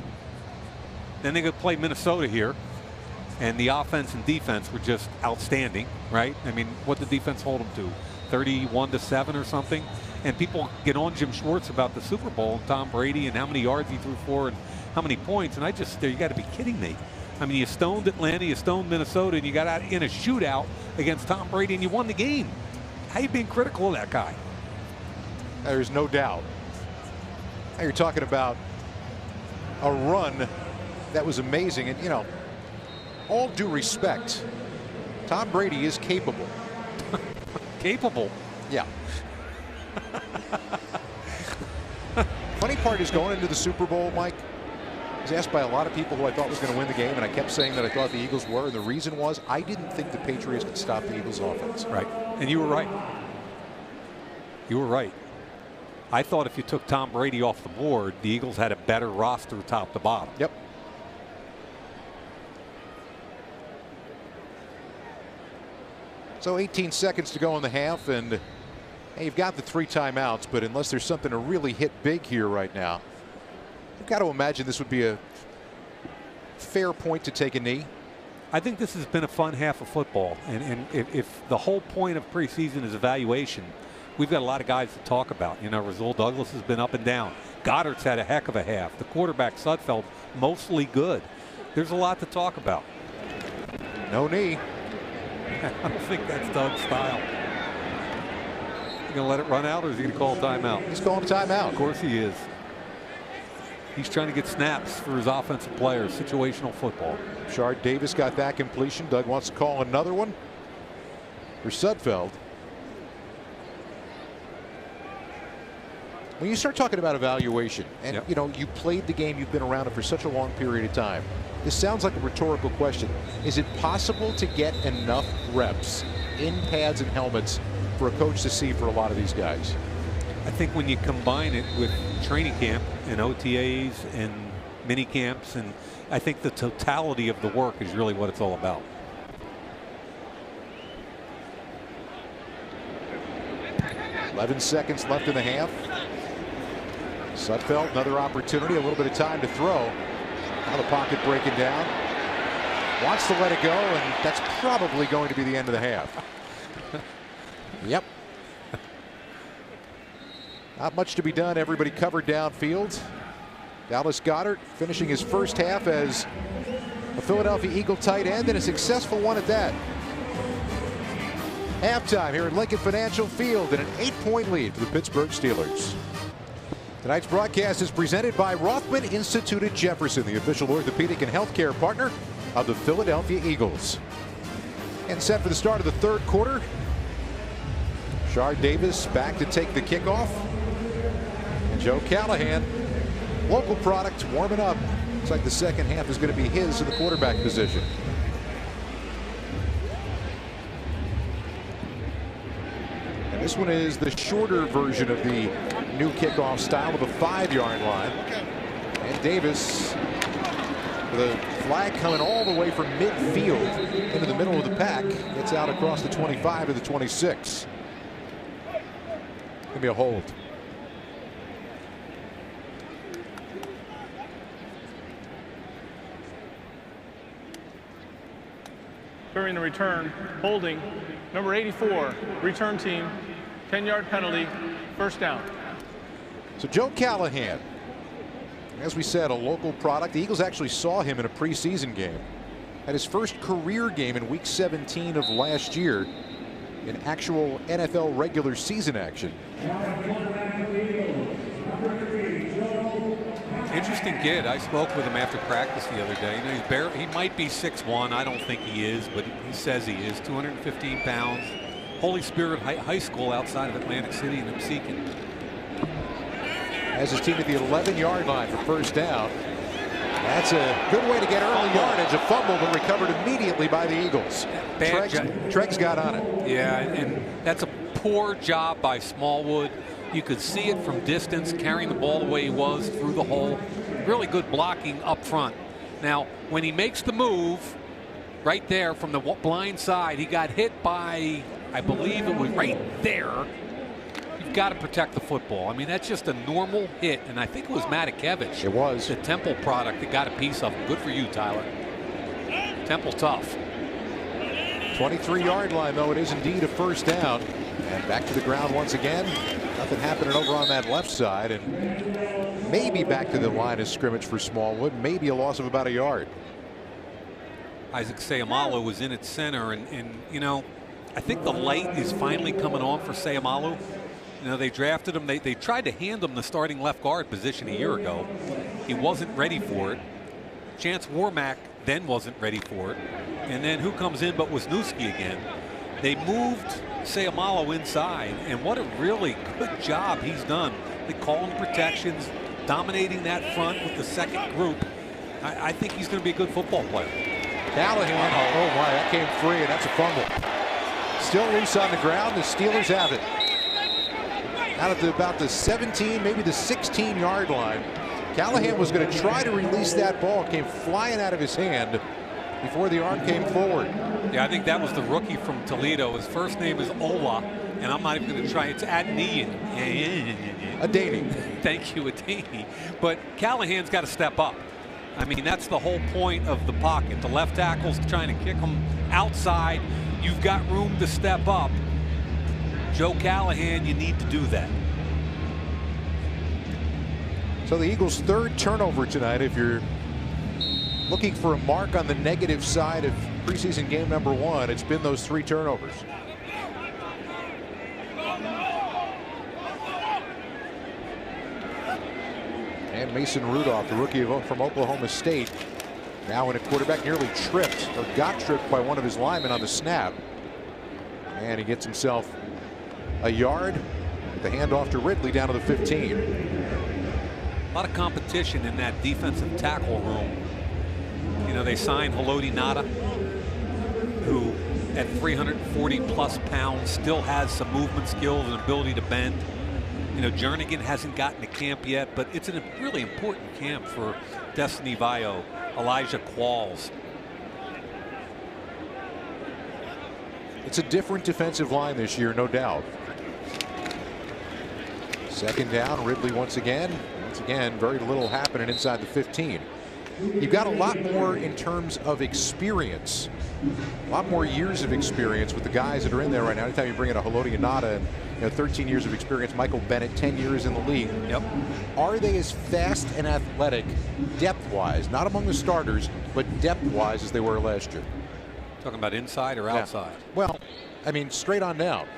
Then they go play Minnesota here. And the offense and defense were just outstanding, right? I mean, what did the defense hold them to? 31-7 or something? And people get on Jim Schwartz about the Super Bowl and Tom Brady and how many yards he threw for and how many points. And I just, you got to be kidding me. I mean, you stoned Atlanta, you stoned Minnesota, and you got out in a shootout against Tom Brady and you won the game. How you being critical of that guy? There's no doubt. Now you're talking about a run that was amazing. And, you know, all due respect, Tom Brady is capable. Capable? Yeah. Funny part is going into the Super Bowl, Mike, I was asked by a lot of people who I thought was going to win the game, and I kept saying that I thought the Eagles were, and the reason was I didn't think the Patriots could stop the Eagles' offense. Right. And you were right. You were right. I thought if you took Tom Brady off the board, the Eagles had a better roster top to bottom. Yep. So 18 seconds to go in the half, and hey, you've got the 3 timeouts, but unless there's something to really hit big here right now, you've got to imagine this would be a fair point to take a knee. I think this has been a fun half of football, and if the whole point of preseason is evaluation, we've got a lot of guys to talk about. You know, Rasul Douglas has been up and down. Goedert's had a heck of a half. The quarterback Sudfeld mostly good. There's a lot to talk about. No knee. I don't think that's Doug's style. You gonna let it run out, or is he gonna call a timeout? He's calling a timeout. Of course he is. He's trying to get snaps for his offensive players. Situational football. Shard Davis got that completion. Doug wants to call another one for Sudfeld. When you start talking about evaluation, and you know, you played the game, you've been around it for such a long period of time, this sounds like a rhetorical question. Is it possible to get enough reps in pads and helmets for a coach to see for a lot of these guys? I think when you combine it with training camp and OTAs and mini camps, and I think the totality of the work is really what it's all about. .11 seconds left in the half. Sudfeld, another opportunity, a little bit of time to throw. Now the pocket breaking down. Wants to let it go, and that's probably going to be the end of the half. Yep. Not much to be done. Everybody covered downfield. Dallas Goedert finishing his first half as a Philadelphia Eagle tight end, and a successful one at that. Halftime here at Lincoln Financial Field, and an 8-point lead for the Pittsburgh Steelers. Tonight's broadcast is presented by Rothman Institute at Jefferson, the official orthopedic and healthcare partner of the Philadelphia Eagles. And set for the start of the third quarter. Shard Davis back to take the kickoff. And Joe Callahan, local product, warming up. Looks like the second half is going to be his in the quarterback position. And this one is the shorter version of the new kickoff style of a 5-yard line. And Davis with a flag coming all the way from midfield into the middle of the pack. Gets out across the 25 to the 26. Gonna be a hold. During the return, holding, number 84, return team, 10-yard penalty, first down. So Joe Callahan, as we said, a local product. The Eagles actually saw him in a preseason game. Had his first career game in week 17 of last year in actual NFL regular season action. Interesting kid. I spoke with him after practice the other day. You know, he might be 6'1". I don't think he is, but he says he is. 215 pounds. Holy Spirit High School outside of Atlantic City in Muskegon. Has his team at the 11-yard line for first down. That's a good way to get early yardage. A fumble, but recovered immediately by the Eagles. Treg's got on it. Yeah, and that's a poor job by Smallwood. You could see it from distance, carrying the ball the way he was through the hole. Really good blocking up front. Now, when he makes the move right there from the blind side, he got hit by, I believe it was right there. You've got to protect the football. I mean, that's just a normal hit, and I think it was Matakevich. It was. The Temple product that got a piece of it. Good for you, Tyler. Temple tough. 23-yard line, though. It is indeed a first down. And back to the ground once again. Nothing happening over on that left side, and maybe back to the line of scrimmage for Smallwood. Maybe a loss of about a yard. Isaac Seumalo was in at center, and you know, I think the light is finally coming on for Seumalo. You know, they drafted him. They tried to hand him the starting left guard position a year ago. He wasn't ready for it. Chance Warmack then wasn't ready for it. And then who comes in but Wisniewski again. They moved Sayamalo inside, and what a really good job he's done. They call him protections, dominating that front with the second group. I think he's going to be a good football player. Callahan, oh my, that came free, and that's a fumble. Still loose on the ground. The Steelers have it. Out at about the 17, maybe the 16-yard line. Callahan was going to try to release that ball. It came flying out of his hand before the arm came forward. Yeah, I think that was the rookie from Toledo. His first name is Ola, and I'm not even going to try. It's Adeniyi. Adeniyi. Thank you, Adeniyi. But Callahan's got to step up. I mean, that's the whole point of the pocket. The left tackle's trying to kick him outside. You've got room to step up. Joe Callahan, you need to do that. So the Eagles' third turnover tonight. If you're looking for a mark on the negative side of preseason game number 1, it's been those 3 turnovers. And Mason Rudolph, the rookie from Oklahoma State, now in a quarterback, nearly tripped or got tripped by one of his linemen on the snap. And he gets himself a yard with the handoff to Ridley down to the 15. A lot of competition in that defensive tackle room. You know, they signed Haloti Ngata, who at 340+ pounds still has some movement skills and ability to bend. You know, Jernigan hasn't gotten to camp yet, but it's a really important camp for Destiny Vio, Elijah Qualls. It's a different defensive line this year, no doubt. Second down, Ridley once again. Once again, very little happening inside the 15. You've got a lot more in terms of experience. A lot more years of experience with the guys that are in there right now. Anytime you bring in a Haloti Ngata, you know, 13 years of experience. Michael Bennett, 10 years in the league. Yep. Are they as fast and athletic, depth-wise, not among the starters, but depth-wise as they were last year? Talking about inside or outside? Yeah. Well, I mean, straight on down.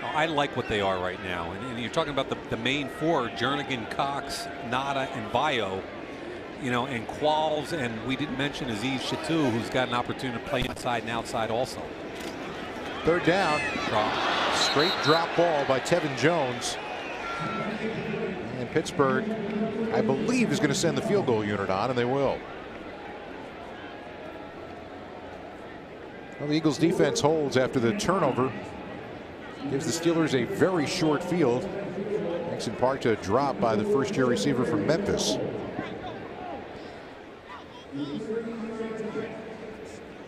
I like what they are right now. And you're talking about the main 4, Jernigan, Cox, Ngata, and Vio. You know, and Qualls, and we didn't mention Aziz Chatou, who's got an opportunity to play inside and outside also. Third down. Straight drop ball by Tevin Jones. And Pittsburgh, I believe, is going to send the field goal unit on, and they will. Well, the Eagles defense holds after the turnover. Gives the Steelers a very short field. Thanks in part to a drop by the first-year receiver from Memphis.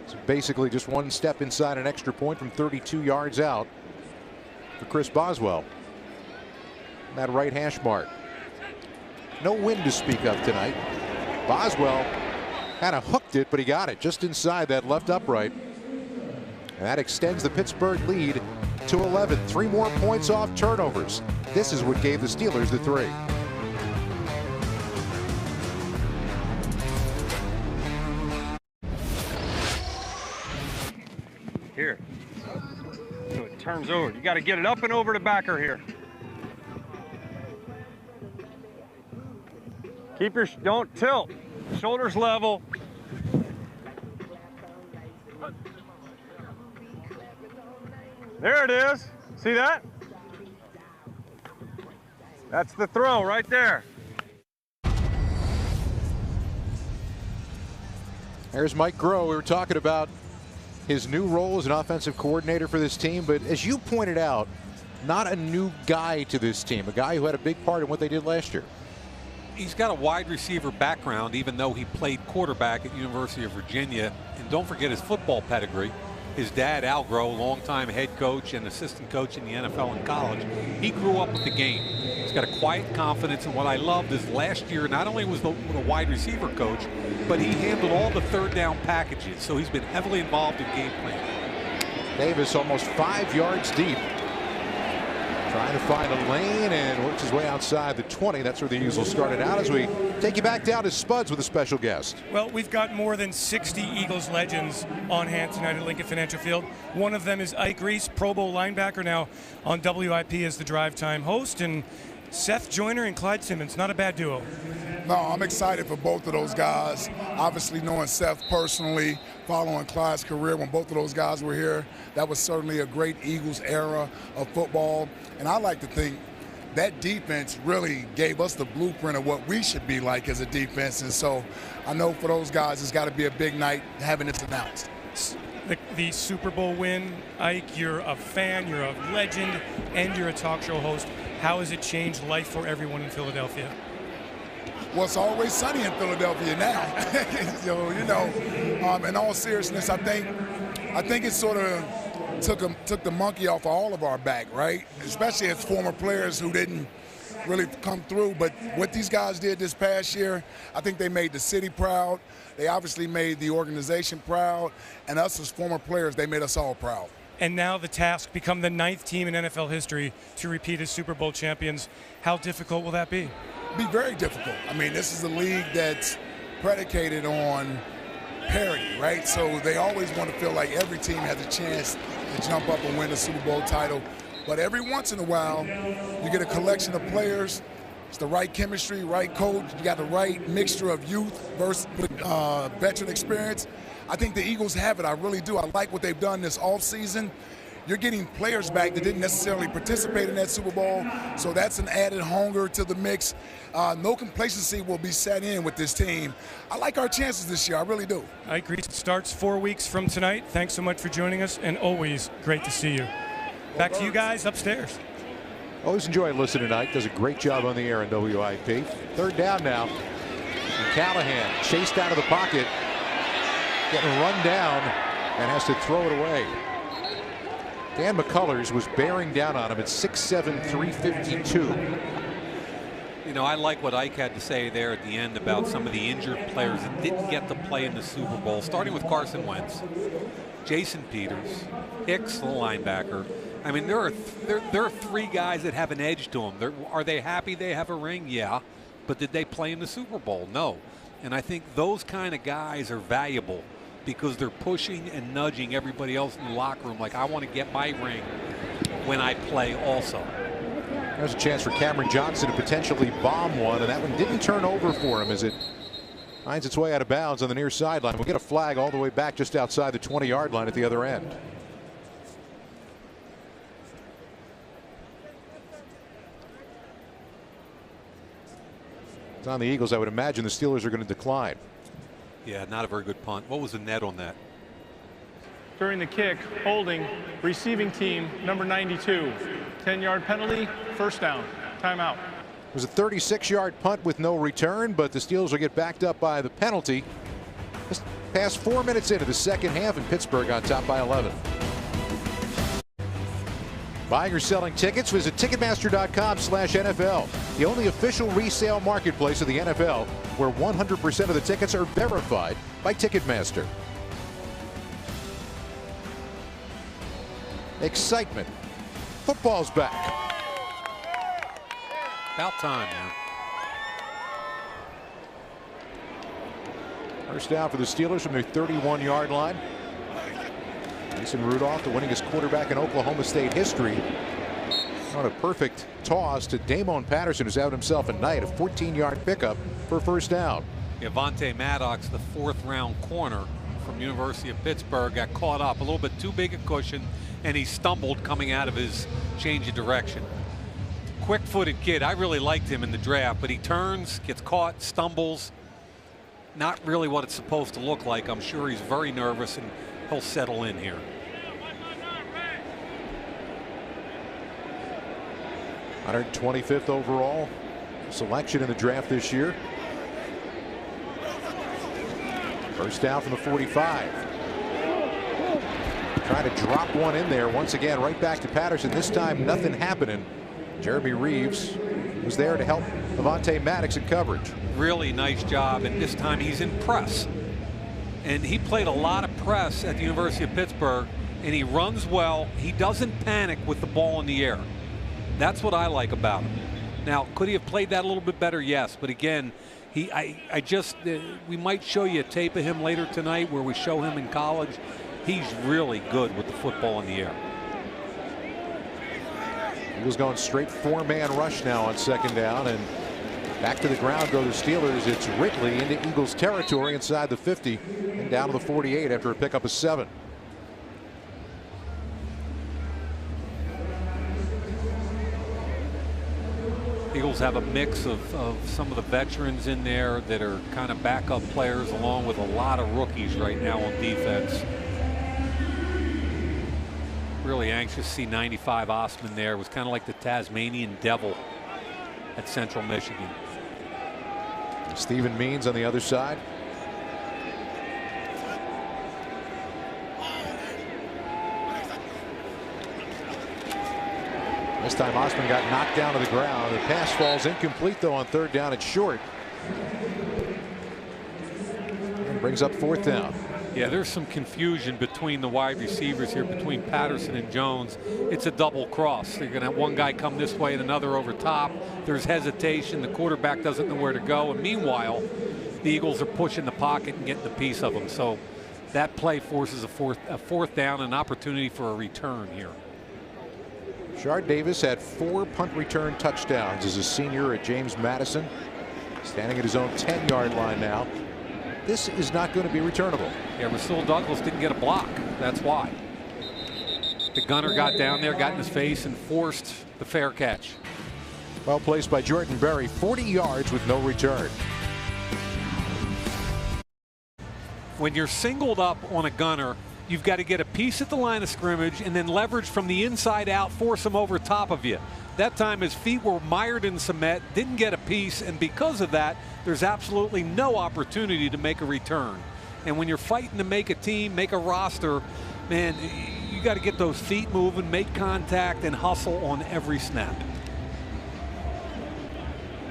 So basically just one step inside an extra point from 32 yards out for Chris Boswell. That right hash mark. No wind to speak of tonight. Boswell kind of hooked it, but he got it just inside that left upright. And that extends the Pittsburgh lead to 11. 3 more points off turnovers. This is what gave the Steelers the 3. Here. So it turns over. You got to get it up and over to backer here. Keep your, don't tilt. Shoulders level. There it is. See that? That's the throw right there. There's Mike Groh. We were talking about his new role as an offensive coordinator for this team, but as you pointed out, not a new guy to this team, a guy who had a big part in what they did last year. He's got a wide receiver background, even though he played quarterback at University of Virginia. And don't forget his football pedigree. His dad, Al Groh, longtime head coach and assistant coach in the NFL and college. He grew up with the game. He's got a quiet confidence, and what I loved is last year, not only was the wide receiver coach, but he handled all the third down packages, so he's been heavily involved in game planning. Davis almost 5 yards deep. Trying to find a lane and works his way outside the 20. That's where the Eagles will start it out as we take you back down to Spuds with a special guest. Well, we've got more than 60 Eagles legends on hand tonight at Lincoln Financial Field. One of them is Ike Reese, Pro Bowl linebacker, now on WIP as the drive time host. And Seth Joyner and Clyde Simmons, not a bad duo. No, I'm excited for both of those guys. Obviously, knowing Seth personally, following Clyde's career when both of those guys were here, that was certainly a great Eagles era of football. And I like to think that defense really gave us the blueprint of what we should be like as a defense. And so I know for those guys, it's got to be a big night having this announced. The Super Bowl win, Ike, you're a fan, you're a legend, and you're a talk show host. How has it changed life for everyone in Philadelphia? Well, it's always sunny in Philadelphia now. So, you know, in all seriousness, I think it sort of took the monkey off of all of our back, right? Especially as former players who didn't really come through. But what these guys did this past year, I think they made the city proud. They obviously made the organization proud. And us as former players, they made us all proud. And now the task, become the 9th team in NFL history to repeat as Super Bowl champions. How difficult will that be? Be very difficult. I mean, this is a league that's predicated on parity, right? So they always want to feel like every team has a chance to jump up and win a Super Bowl title. But every once in a while, you get a collection of players. It's the right chemistry, right coach. You got the right mixture of youth versus veteran experience. I think the Eagles have it. I really do. I like what they've done this offseason. You're getting players back that didn't necessarily participate in that Super Bowl, so that's an added hunger to the mix. No complacency will be set in with this team. I like our chances this year. I really do. I agree. It starts 4 weeks from tonight. Thanks so much for joining us, and always great to see you. Back to you guys upstairs. Always enjoy listening tonight. Does a great job on the air in WIP. Third down now. And Callahan chased out of the pocket, getting run down, and has to throw it away. Dan McCullers was bearing down on him at 6'7", 352. You know, I like what Ike had to say there at the end about some of the injured players that didn't get to play in the Super Bowl, starting with Carson Wentz, Jason Peters, Hicks, the linebacker. I mean, there are 3 guys that have an edge to them. Are they happy they have a ring? Yeah. But did they play in the Super Bowl? No. And I think those kind of guys are valuable because they're pushing and nudging everybody else in the locker room like, I want to get my ring when I play also. There's a chance for Cameron Johnson to potentially bomb one, and that one didn't turn over for him as it finds its way out of bounds on the near sideline. We'll get a flag all the way back just outside the 20-yard line at the other end. It's on the Eagles. I would imagine the Steelers are going to decline. Yeah, not a very good punt. What was the net on that? During the kick, holding, receiving team, number 92. 10-yard penalty, first down, timeout. It was a 36-yard punt with no return, but the Steelers will get backed up by the penalty. Just past 4 minutes into the second half, and Pittsburgh on top by 11. Buying or selling tickets, visit Ticketmaster.com/NFL, the only official resale marketplace of the NFL, where 100% of the tickets are verified by Ticketmaster. Excitement. Football's back. About time now. First down for the Steelers from their 31-yard line. Mason Rudolph, the winningest quarterback in Oklahoma State history, on a perfect toss to Damon Patterson, who's having himself a night, a 14-yard pickup for first down. Avonte Maddox, the 4th-round corner from University of Pittsburgh, got caught up a little bit too big a cushion, and he stumbled coming out of his change of direction. Quick-footed kid. I really liked him in the draft, but he turns, gets caught, stumbles. Not really what it's supposed to look like. I'm sure he's very nervous, and he'll settle in here. $125th overall selection in the draft this year. First down from the 45. Trying to drop one in there once again, right back to Patterson. This time nothing happening. Jeremy Reeves was there to help Avonte Maddox in coverage. Really nice job, and this time he's in press. And he played a lot of press at the University of Pittsburgh, and he runs well. He doesn't panic with the ball in the air. That's what I like about him. Now, could he have played that a little bit better? Yes, but again, we might show you a tape of him later tonight where we show him in college. He's really good with the football in the air. Eagles going straight 4-man rush now on 2nd down, and back to the ground go the Steelers. It's Ridley into Eagles territory inside the 50 and down to the 48 after a pickup of 7. Eagles have a mix of some of the veterans in there that are kind of backup players, along with a lot of rookies right now on defense. Really anxious to see 95 Osman there. It was kind of like the Tasmanian Devil at Central Michigan. Stephen Means on the other side. This time Osman got knocked down to the ground. The pass falls incomplete though on 3rd down and short. And brings up 4th down. Yeah, there's some confusion between the wide receivers here, between Patterson and Jones. It's a double cross. You're going to have one guy come this way and another over top. There's hesitation. The quarterback doesn't know where to go. And meanwhile, the Eagles are pushing the pocket and getting a piece of them. So that play forces a fourth down, an opportunity for a return here. Shard Davis had 4 punt return touchdowns as a senior at James Madison. Standing at his own 10-yard line now. This is not going to be returnable. Yeah, Rasul Douglas didn't get a block. That's why. The gunner got down there, got in his face, and forced the fair catch. Well placed by Jordan Berry. 40 yards with no return. When you're singled up on a gunner, you've got to get a piece at the line of scrimmage and then leverage from the inside out, force him over top of you. That time his feet were mired in cement, didn't get a piece, and because of that, there's absolutely no opportunity to make a return. And when you're fighting to make a team, make a roster, man, you got to get those feet moving, make contact, and hustle on every snap.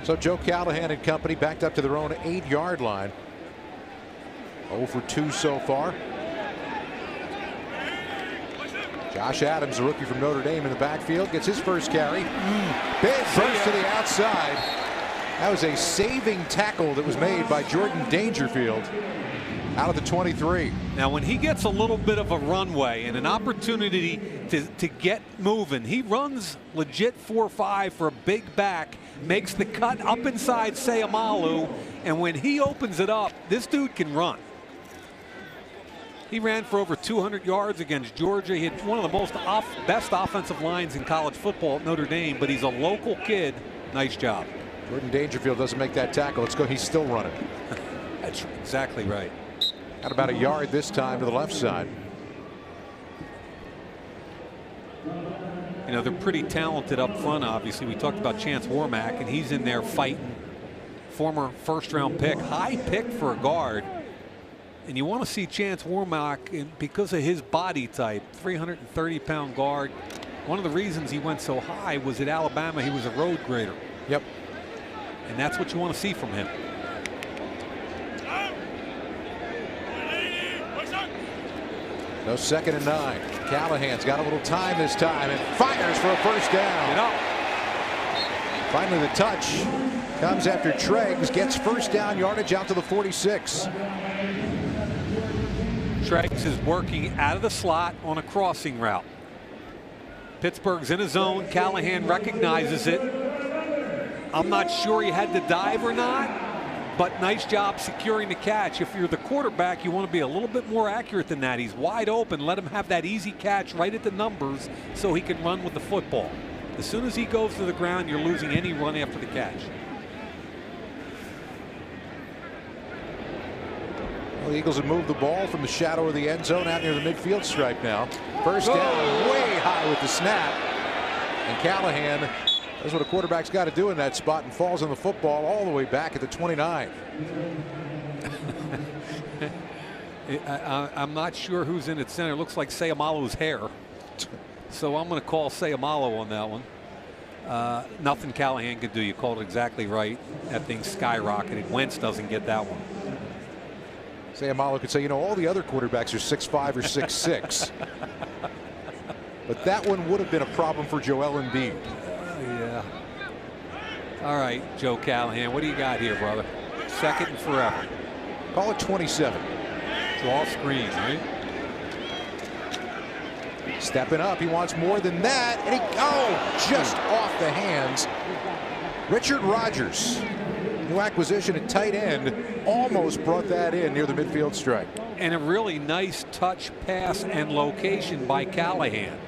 So Joe Callahan and company backed up to their own 8-yard line. 0 for 2 so far. Josh Adams, a rookie from Notre Dame, in the backfield, gets his first carry. Big burst to the outside. That was a saving tackle that was made by Jordan Dangerfield out of the 23. Now, when he gets a little bit of a runway and an opportunity to get moving, he runs legit 4.5 for a big back, makes the cut up inside Sayamalu, and when he opens it up, this dude can run. He ran for over 200 yards against Georgia. He had one of the best offensive lines in college football at Notre Dame, but he's a local kid. Nice job. Jordan Dangerfield doesn't make that tackle. Let's go. He's still running. That's exactly right. Got about a yard this time to the left side. You know, they're pretty talented up front, obviously. We talked about Chance Warmack, and he's in there fighting. Former first-round pick, high pick for a guard. And you want to see Chance Warmack, because of his body type, 330-pound guard. One of the reasons he went so high was at Alabama, he was a road grader. Yep. And that's what you want to see from him. No 2nd and 9. Callahan's got a little time this time and fires for a first down. You know, finally the touch comes after Treggs gets first down yardage out to the 46. Treggs is working out of the slot on a crossing route. Pittsburgh's in a zone. Callahan recognizes it. I'm not sure he had to dive or not, but nice job securing the catch. If you're the quarterback, you want to be a little bit more accurate than that. He's wide open. Let him have that easy catch right at the numbers so he can run with the football. As soon as he goes to the ground, you're losing any run after the catch. Well, the Eagles have moved the ball from the shadow of the end zone out near the midfield stripe now. First down, way high with the snap. And Callahan does what a quarterback's got to do in that spot and falls on the football all the way back at the 29. I'm not sure who's in its center. It looks like Sayamalu's hair. So I'm going to call Sayamalu on that one. Nothing Callahan could do. You called it exactly right. That thing skyrocketed. Wentz doesn't get that one. Sayamalu could say, you know, all the other quarterbacks are 6'5" or 6'6". But that one would have been a problem for Joel Embiid. Yeah. All right, Joe Callahan, what do you got here, brother? 2nd and forever. Call it 27. Draw screen, right? Stepping up, he wants more than that, and just off the hands. Richard Rodgers, new acquisition at tight end, almost brought that in near the midfield stripe. And a really nice touch, pass, and location by Callahan.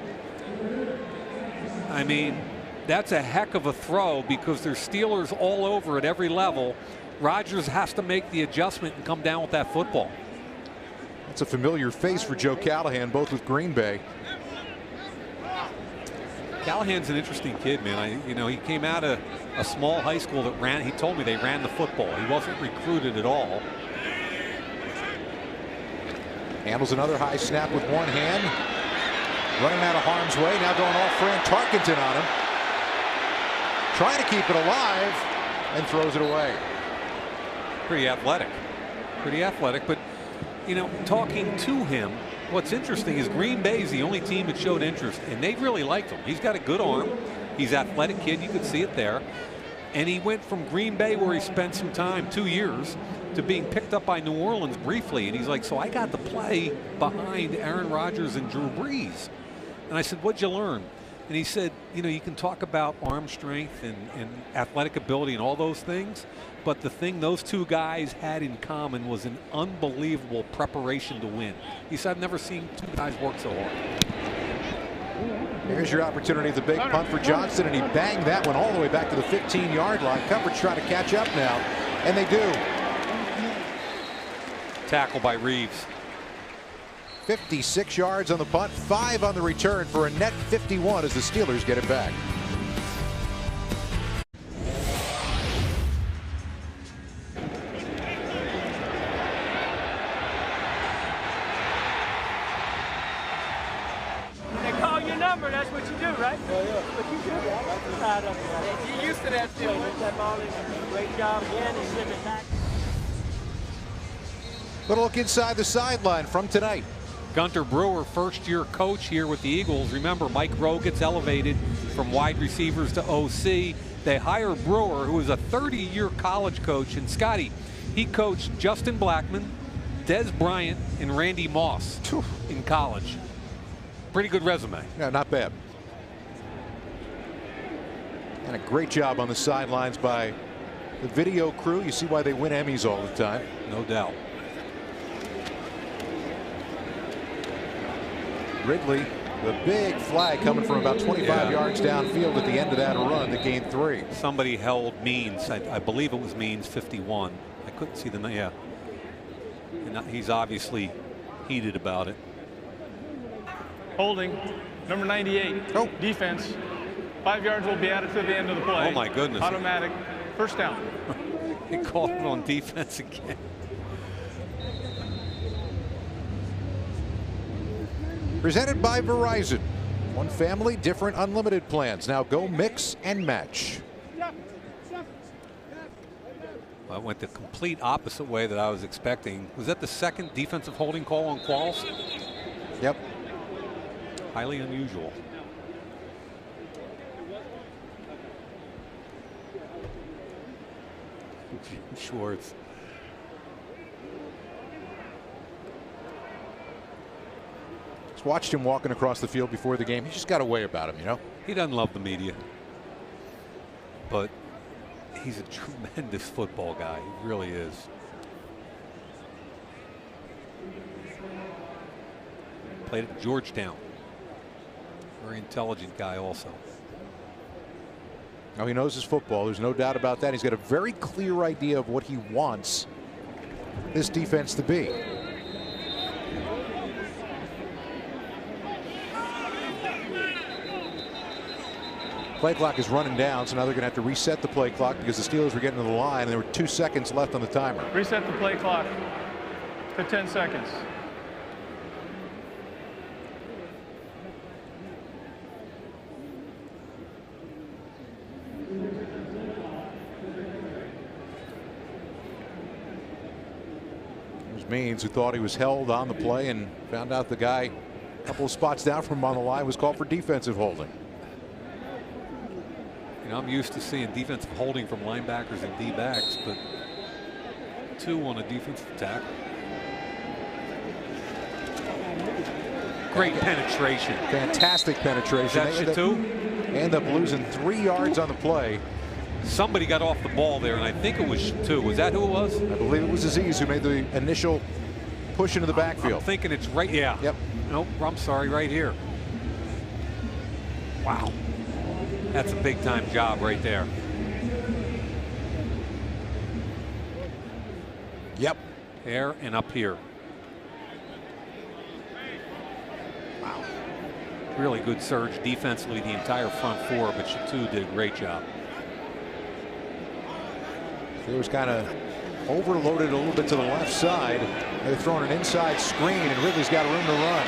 I mean, that's a heck of a throw because there's Steelers all over at every level. Rodgers has to make the adjustment and come down with that football. That's a familiar face for Joe Callahan, both with Green Bay. Callahan's an interesting kid, man. He came out of a small high school that ran. He told me they ran the football. He wasn't recruited at all. Handles another high snap with one hand. Running out of harm's way. Now going off Fran Tarkenton on him. Trying to keep it alive and throws it away. Pretty athletic. Pretty athletic. But, talking to him, what's interesting is Green Bay is the only team that showed interest, and they really liked him. He's got a good arm. He's an athletic kid. You could see it there. And he went from Green Bay, where he spent some time, 2 years, to being picked up by New Orleans briefly. And he's like, so I got to play behind Aaron Rodgers and Drew Brees. And I said, what'd you learn? And he said, you can talk about arm strength and athletic ability and all those things, but the thing those two guys had in common was an unbelievable preparation to win. He said, I've never seen two guys work so hard. Here's your opportunity, the big punt for Johnson, and he banged that one all the way back to the 15-yard line. Coverage trying to catch up now, and they do. Tackle by Reeves. 56 yards on the punt, 5 on the return for a net 51 as the Steelers get it back. They call your number, that's what you do, right? Yeah. But you do that. You're used to that still. That ball is a great job again and send it back. Little look inside the sideline from tonight. Gunter Brewer, first-year coach here with the Eagles. Remember, Mike Rowe gets elevated from wide receivers to OC. They hire Brewer, who is a 30-year college coach. And Scotty, he coached Justin Blackmon, Des Bryant, and Randy Moss in college. Pretty good resume. Yeah, not bad. And a great job on the sidelines by the video crew. You see why they win Emmys all the time. No doubt. Ridley, the big flag coming from about 25 yards downfield at the end of that run that gained 3. Somebody held Means. I believe it was Means 51. I couldn't see the name. Yeah. And he's obviously heated about it. Holding, number 98. Defense. 5 yards will be added to the end of the play. Oh my goodness. Automatic. First down. He called it on defense again. Presented by Verizon. One family, different unlimited plans. Now go mix and match. I went the complete opposite way that I was expecting. Was that the second defensive holding call on Qualls? Yep. Highly unusual. Schwartz. Just watched him walking across the field before the game. He's just got a way about him, you know. He doesn't love the media, but he's a tremendous football guy. He really is. Played at Georgetown. Very intelligent guy also. Now he knows his football. There's no doubt about that. He's got a very clear idea of what he wants this defense to be. Play clock is running down, so now they're going to have to reset the play clock because the Steelers were getting to the line and there were 2 seconds left on the timer. Reset the play clock to 10 seconds. There's Means, who thought he was held on the play and found out the guy a couple of spots down from him on the line was called for defensive holding. You know, I'm used to seeing defensive holding from linebackers and D-backs, but 2 on a defensive tackle. Great penetration. Fantastic penetration. Is that Shatu? End up losing 3 yards on the play. Somebody got off the ball there, and I think it was Shatu. Was that who it was? I believe it was Aziz who made the initial push into the backfield. I'm thinking it's right. Yeah. Yep. Nope. I'm sorry. Right here. Wow. That's a big time job right there. Yep. There and up here. Wow. Really good surge defensively, the entire front four, but Shatu did a great job. He was kind of overloaded a little bit to the left side. They're throwing an inside screen, and Ridley's got room to run.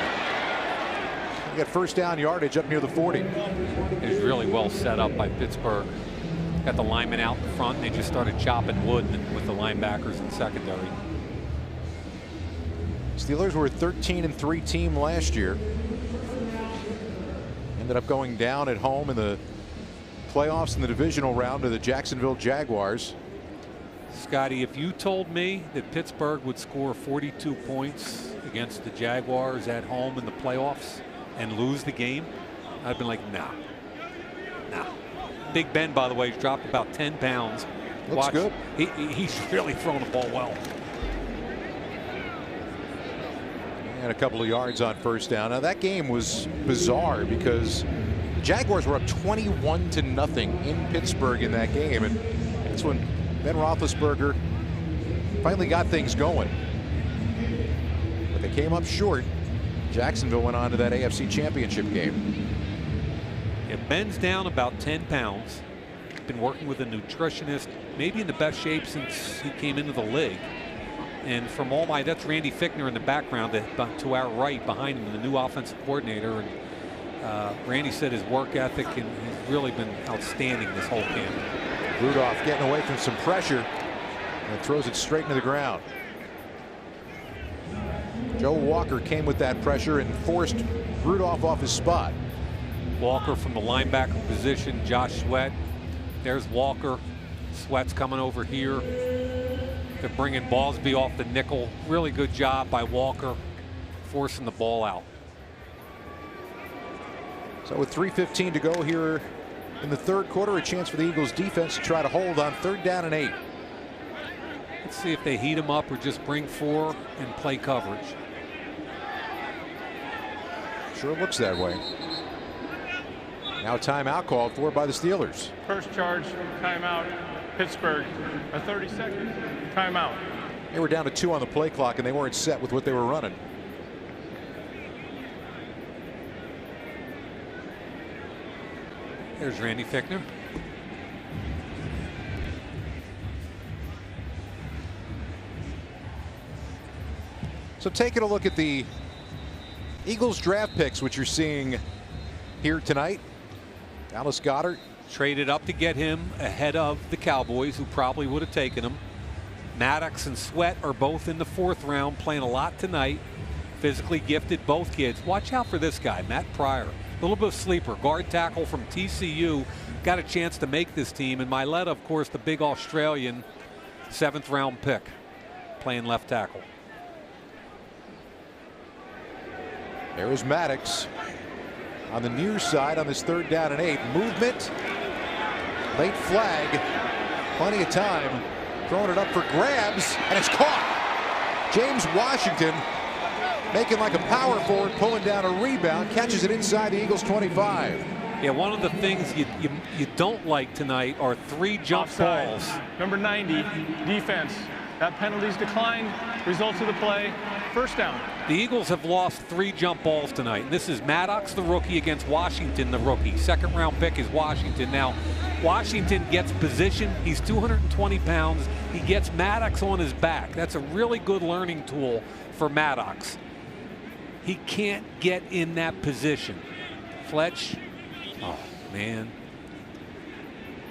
They got first down yardage up near the 40. It was really well set up by Pittsburgh. Got the linemen out in front, and they just started chopping wood with the linebackers in secondary. Steelers were a 13-3 team last year. Ended up going down at home in the playoffs in the divisional round to the Jacksonville Jaguars. Scotty, if you told me that Pittsburgh would score 42 points against the Jaguars at home in the playoffs and lose the game, I'd been like, nah. Big Ben, by the way, has dropped about 10 pounds. Looks good. He's really throwing the ball well. And a couple of yards on first down. Now that game was bizarre because the Jaguars were up 21-0 in Pittsburgh in that game, and that's when Ben Roethlisberger finally got things going. But they came up short. Jacksonville went on to that AFC Championship game. Yeah, Ben's down about 10 pounds. Been working with a nutritionist, maybe in the best shape since he came into the league. And from all my, that's Randy Fichtner in the background, to our right behind him, the new offensive coordinator. And Randy said his work ethic, and he's really been outstanding this whole camp. Rudolph getting away from some pressure and throws it straight into the ground. Joe Walker came with that pressure and forced Rudolph off his spot. Walker from the linebacker position, Josh Sweat. There's Walker. Sweat's coming over here. They're bringing Ballsby off the nickel. Really good job by Walker forcing the ball out. So with 3:15 to go here in the third quarter, a chance for the Eagles defense to try to hold on 3rd down and 8. Let's see if they heat them up or just bring 4 and play coverage. Sure looks that way. Now timeout called for by the Steelers. First charge, timeout, Pittsburgh. A 30-second timeout. They were down to 2 on the play clock, and they weren't set with what they were running. There's Randy Fichtner. So taking a look at the Eagles draft picks, which you're seeing here tonight. Dallas Goedert. Traded up to get him ahead of the Cowboys, who probably would have taken him. Maddox and Sweat are both in the 4th round, playing a lot tonight. Physically gifted, both kids. Watch out for this guy, Matt Pryor. A little bit of sleeper, guard tackle from TCU. Got a chance to make this team. And Myletta, of course, the big Australian 7th round pick, playing left tackle. There is Maddox on the near side on this 3rd down and 8. Movement. Late flag. Plenty of time. Throwing it up for grabs, and it's caught. James Washington making like a power forward, pulling down a rebound, catches it inside the Eagles 25. Yeah, one of the things you don't like tonight are 3 jump Offside. balls. Number 90, defense. That penalty's declined. Results of the play, first down. The Eagles have lost 3 jump balls tonight. This is Maddox, the rookie, against Washington, the rookie. 2nd round pick is Washington. Now, Washington gets position. He's 220 pounds. He gets Maddox on his back. That's a really good learning tool for Maddox. He can't get in that position. Fletch, oh man.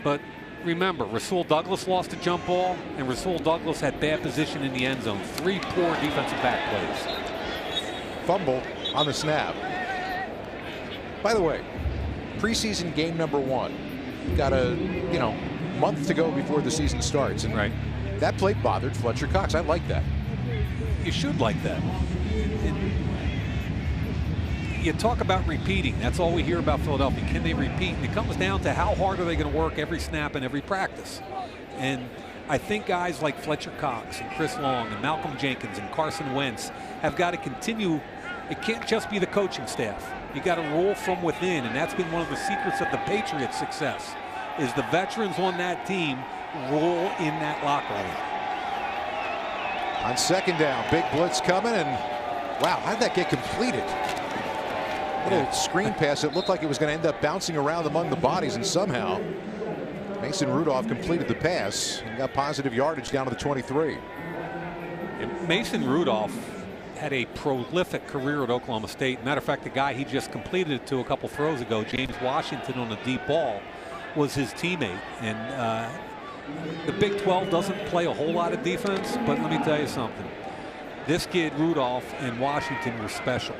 But remember, Rasul Douglas lost a jump ball, and Rasul Douglas had bad position in the end zone. 3 poor defensive back plays. Fumble on the snap. By the way, preseason game number 1. Got a month to go before the season starts, and right, that play bothered Fletcher Cox. I like that. You should like that. you talk about repeating. That's all we hear about Philadelphia. Can they repeat? And it comes down to how hard are they going to work every snap and every practice. And I think guys like Fletcher Cox and Chris Long and Malcolm Jenkins and Carson Wentz have got to continue. It can't just be the coaching staff. You got to roll from within, and that's been one of the secrets of the Patriots' success, is the veterans on that team roll in that locker room. On second down, big blitz coming, and wow, how did that get completed? Little screen pass. It looked like it was going to end up bouncing around among the bodies, and somehow Mason Rudolph completed the pass and got positive yardage down to the 23. And Mason Rudolph had a prolific career at Oklahoma State. Matter of fact, the guy he just completed it to a couple throws ago, James Washington, on a deep ball, was his teammate. And the Big 12 doesn't play a whole lot of defense, but let me tell you something. This kid, Rudolph, and Washington were special.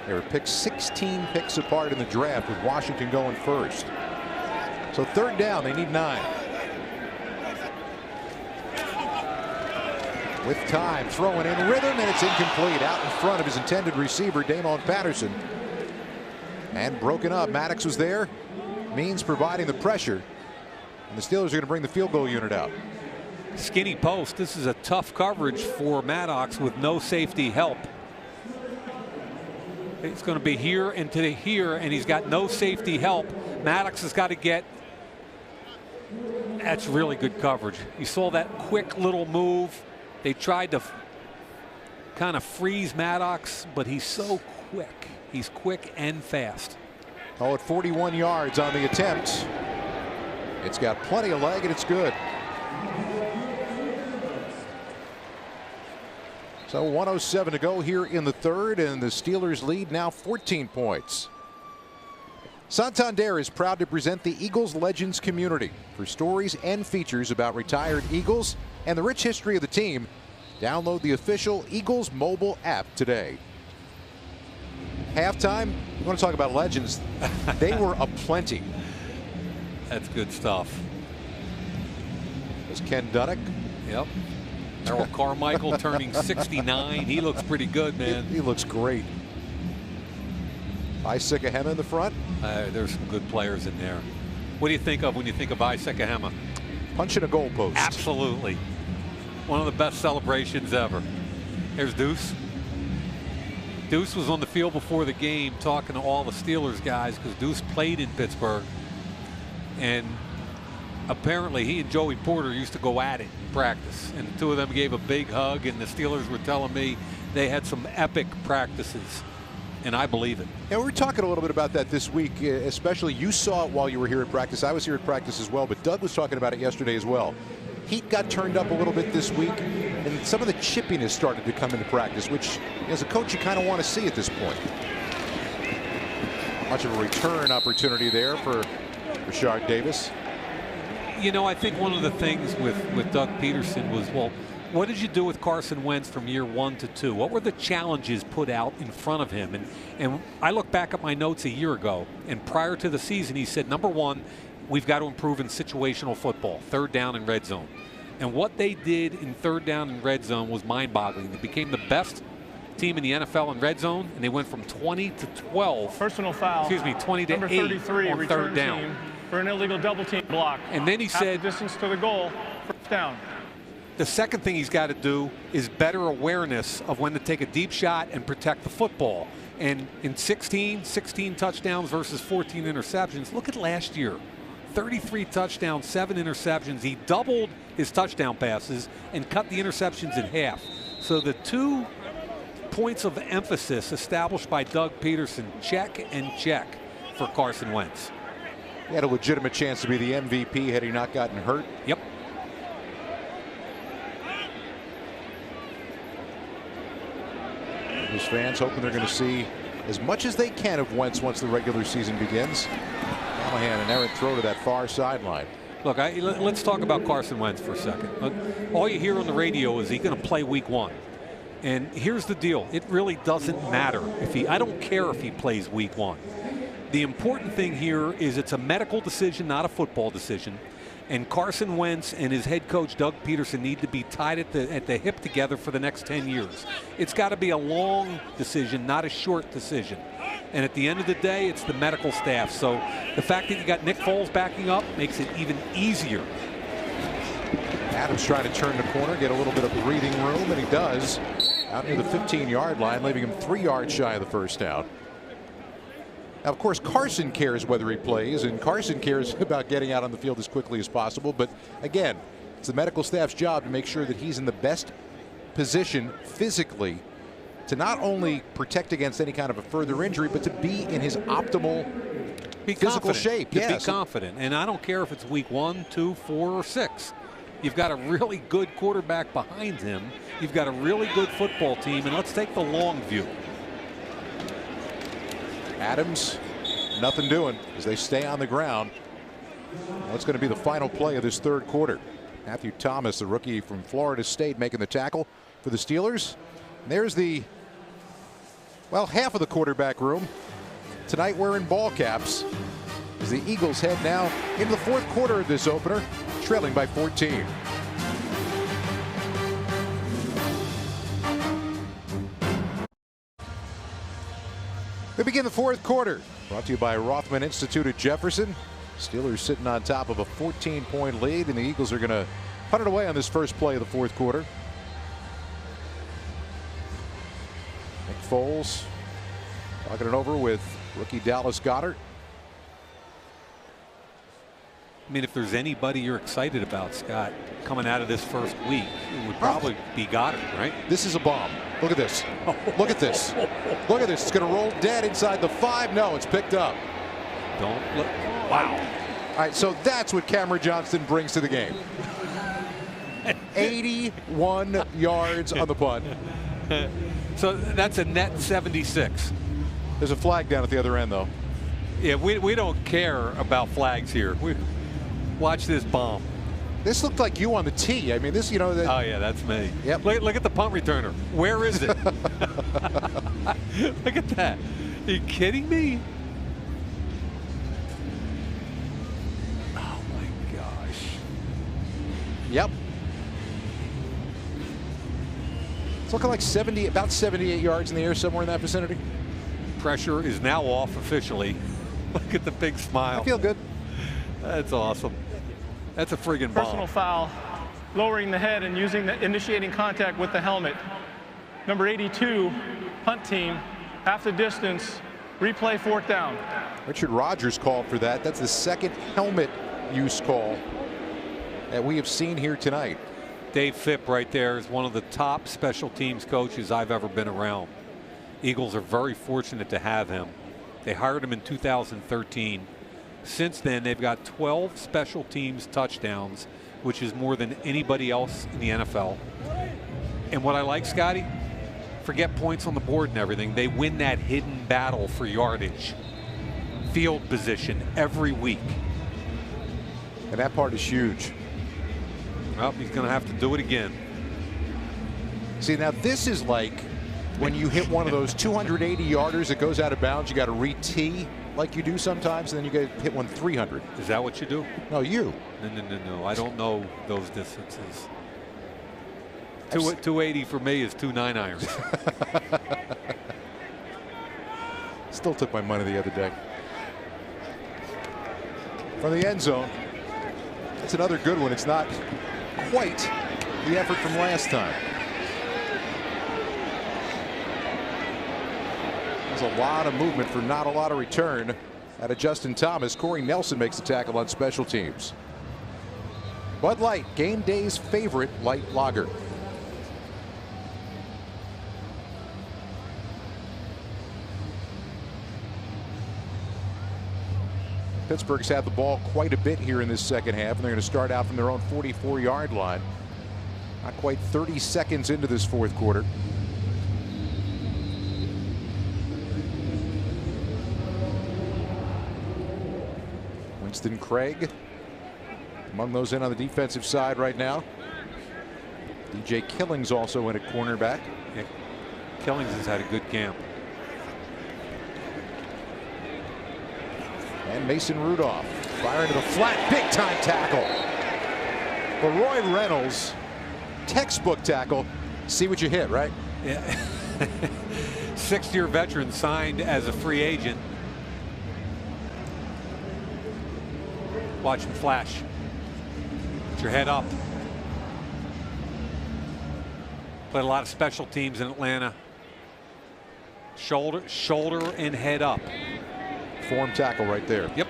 They were picked 16 picks apart in the draft, with Washington going first. So third down, they need 9. With time, throwing in rhythm, and it's incomplete. Out in front of his intended receiver, Damon Patterson. And broken up. Maddox was there. Means providing the pressure. And the Steelers are going to bring the field goal unit out. Skinny post. This is a tough coverage for Maddox with no safety help. It's going to be here and to here, and he's got no safety help. Maddox has got to get. That's really good coverage. You saw that quick little move. They tried to kind of freeze Maddox, but he's so quick. He's quick and fast. Oh, at 41 yards on the attempt. It's got plenty of leg, and it's good. So 1:07 to go here in the third, and the Steelers lead now 14 points. Santander is proud to present the Eagles Legends community. For stories and features about retired Eagles and the rich history of the team, download the official Eagles mobile app today. Halftime, you want to talk about legends? They were aplenty. That's good stuff. There's Ken Duddick. Yep. Errol Carmichael turning 69. He looks pretty good, man. He looks great. Isekahema in the front. There's some good players in there. What do you think of when you think of Isekahema? Punching a goalpost. Absolutely. One of the best celebrations ever. Here's Deuce. Deuce was on the field before the game talking to all the Steelers guys, because Deuce played in Pittsburgh. And apparently he and Joey Porter used to go at it in practice. And the two of them gave a big hug, and the Steelers were telling me they had some epic practices. And I believe it. Yeah, we were talking a little bit about that this week, especially you saw it while you were here at practice. I was here at practice as well, but Doug was talking about it yesterday as well. Heat got turned up a little bit this week, and some of the chippiness started to come into practice, which as a coach you kind of want to see at this point. Much of a return opportunity there for Rashard Davis. You know, I think one of the things with Doug Peterson was, well, what did you do with Carson Wentz from year 1 to 2? What were the challenges put out in front of him? And I look back at my notes a year ago, and prior to the season, he said, number 1, we've got to improve in situational football, third down and red zone. And what they did in third down and red zone was mind-boggling. They became the best team in the NFL in red zone, and they went from 20 to 12. Personal foul. Excuse me, 20 to number 8 33, on third down. For an illegal double team block. And then he said, distance to the goal, first down. The second thing he's got to do is better awareness of when to take a deep shot and protect the football. And in 16 touchdowns versus 14 interceptions. Look at last year. 33 touchdowns, 7 interceptions. He doubled his touchdown passes and cut the interceptions in half. So the 2 points of emphasis established by Doug Peterson, check and check for Carson Wentz. He had a legitimate chance to be the MVP had he not gotten hurt. Yep. His fans hoping they're going to see as much as they can of Wentz once the regular season begins. Callahan, an errant throw to that far sideline. Look, let's talk about Carson Wentz for a second. Look, all you hear on the radio is he's going to play week 1. And here's the deal. It really doesn't matter if I don't care if he plays week 1. The important thing here is it's a medical decision, not a football decision. And Carson Wentz and his head coach, Doug Peterson, need to be tied at the hip together for the next 10 years. It's got to be a long decision, not a short decision. And at the end of the day, it's the medical staff. So the fact that you got Nick Foles backing up makes it even easier. Adams trying to turn the corner, get a little bit of breathing room, and he does. Out near the 15-yard line, leaving him 3 yards shy of the first down. Now, of course, Carson cares whether he plays, and Carson cares about getting out on the field as quickly as possible. But again, it's the medical staff's job to make sure that he's in the best position physically to not only protect against any kind of a further injury, but to be in his optimal physical shape. Be confident. And I don't care if it's week 1, 2, 4, or 6. You've got a really good quarterback behind him. You've got a really good football team, and let's take the long view. Adams, nothing doing as they stay on the ground. What's going to be the final play of this third quarter? Matthew Thomas, the rookie from Florida State, making the tackle for the Steelers. And there's the, well, half of the quarterback room tonight wearing ball caps as the Eagles head now into the fourth quarter of this opener, trailing by 14. We begin the fourth quarter. Brought to you by Rothman Institute at Jefferson. Steelers sitting on top of a 14-point lead, and the Eagles are going to punt it away on this first play of the fourth quarter. Nick Foles talking it over with rookie Dallas Goedert. I mean, if there's anybody you're excited about, Scott, coming out of this first week, it would probably be Goedert, right? This is a bomb. Look at this. Look at this. Look at this. It's going to roll dead inside the 5. No, it's picked up. Don't look. Wow. All right, so that's what Cameron Johnston brings to the game. 81 yards on the punt. So that's a net 76. There's a flag down at the other end, though. Yeah, we don't care about flags here. Watch this bomb. This looked like you on the tee. I mean, this, you know. Oh, yeah, that's me. Yep. Look at the punt returner. Where is it? Look at that. Are you kidding me? Oh, my gosh. Yep. It's looking like about 78 yards in the air, somewhere in that vicinity. Pressure is now off officially. Look at the big smile. I feel good. That's awesome. That's a friggin' bomb. Personal foul, lowering the head and initiating contact with the helmet. Number 82, punt team, half the distance, replay, fourth down. Richard Rodgers called for that. That's the second helmet use call that we have seen here tonight. Dave Phipp right there is one of the top special teams coaches I've ever been around. Eagles are very fortunate to have him. They hired him in 2013. Since then, they've got 12 special teams touchdowns, which is more than anybody else in the NFL. And what I like, Scotty, forget points on the board and everything. They win that hidden battle for yardage, field position every week. And that part is huge. Well, he's going to have to do it again. See, now this is like when you hit one of those 280-yarders that goes out of bounds, you got to re-tee like you do sometimes, and then you get hit one 300. Is that what you do? No, you. No. I don't know those distances. 280 for me is 2 9-irons. Still took my money the other day. From the end zone. It's another good one. It's not quite the effort from last time. There's a lot of movement for not a lot of return out of Justin Thomas. Corey Nelson makes the tackle on special teams. Bud Light, game day's favorite light lager. Pittsburgh's had the ball quite a bit here in this second half, and they're going to start out from their own 44-yard line. Not quite 30 seconds into this fourth quarter. Winston Craig among those in on the defensive side right now. DJ Killings also in at cornerback. Yeah. Killings has had a good camp. And Mason Rudolph firing to the flat, big time tackle. Leroy Reynolds, textbook tackle. See what you hit, right? Yeah. 6th-year veteran signed as a free agent. Watch him flash. Put your head up. Played a lot of special teams in Atlanta. Shoulder and head up. Form tackle right there. Yep.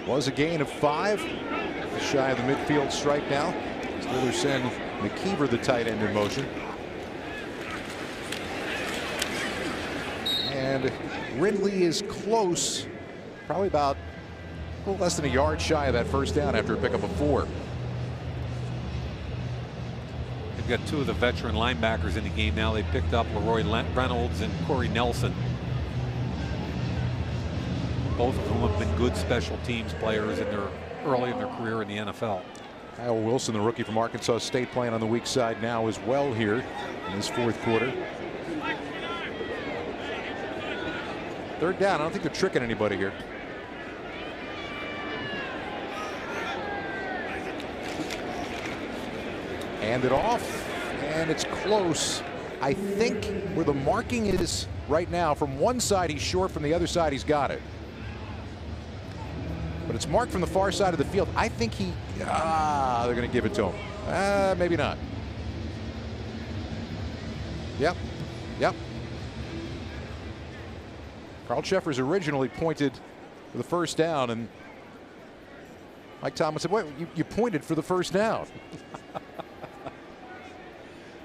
Was a gain of 5. Just shy of the midfield stripe now. Steelers send McKeever, the tight end, in motion. And Ridley is close. Probably about a little less than a yard shy of that first down after a pickup of 4. They've got 2 of the veteran linebackers in the game now. They picked up Leroy Reynolds and Corey Nelson. Both of whom have been good special teams players early in their career in the NFL. Kyle Wilson, the rookie from Arkansas State, playing on the weak side now as well here in his 4th quarter. 3rd down. I don't think they're tricking anybody here. Hand it off, and it's close. I think where the marking is right now, from one side he's short, from the other side he's got it. But it's marked from the far side of the field. I think they're going to give it to him. Maybe not. Yep. Carl Cheffers originally pointed for the first down, and Mike Thomas said, wait, you pointed for the first down.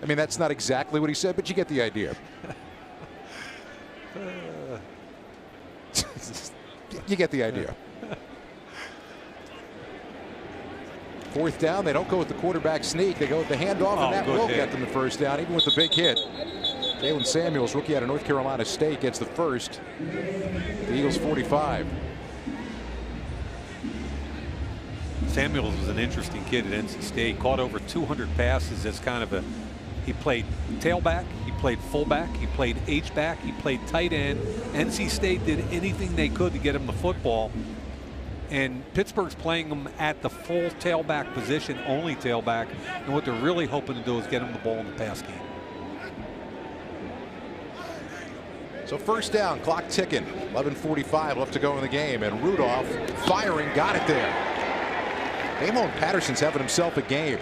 I mean, that's not exactly what he said, but you get the idea. You get the idea. 4th down, they don't go with the quarterback sneak. They go with the handoff, and that will get them the first down, even with the big hit. Jalen Samuels, rookie out of North Carolina State, gets the first. The Eagles 45. Samuels was an interesting kid at NC State. Caught over 200 passes as kind of he played tailback, he played fullback, he played H-back, he played tight end. NC State did anything they could to get him the football. And Pittsburgh's playing him at the full tailback position, only tailback. And what they're really hoping to do is get him the ball in the pass game. So first down, clock ticking, 11:45 left to go in the game, and Rudolph firing, got it there. Damon Patterson's having himself a game.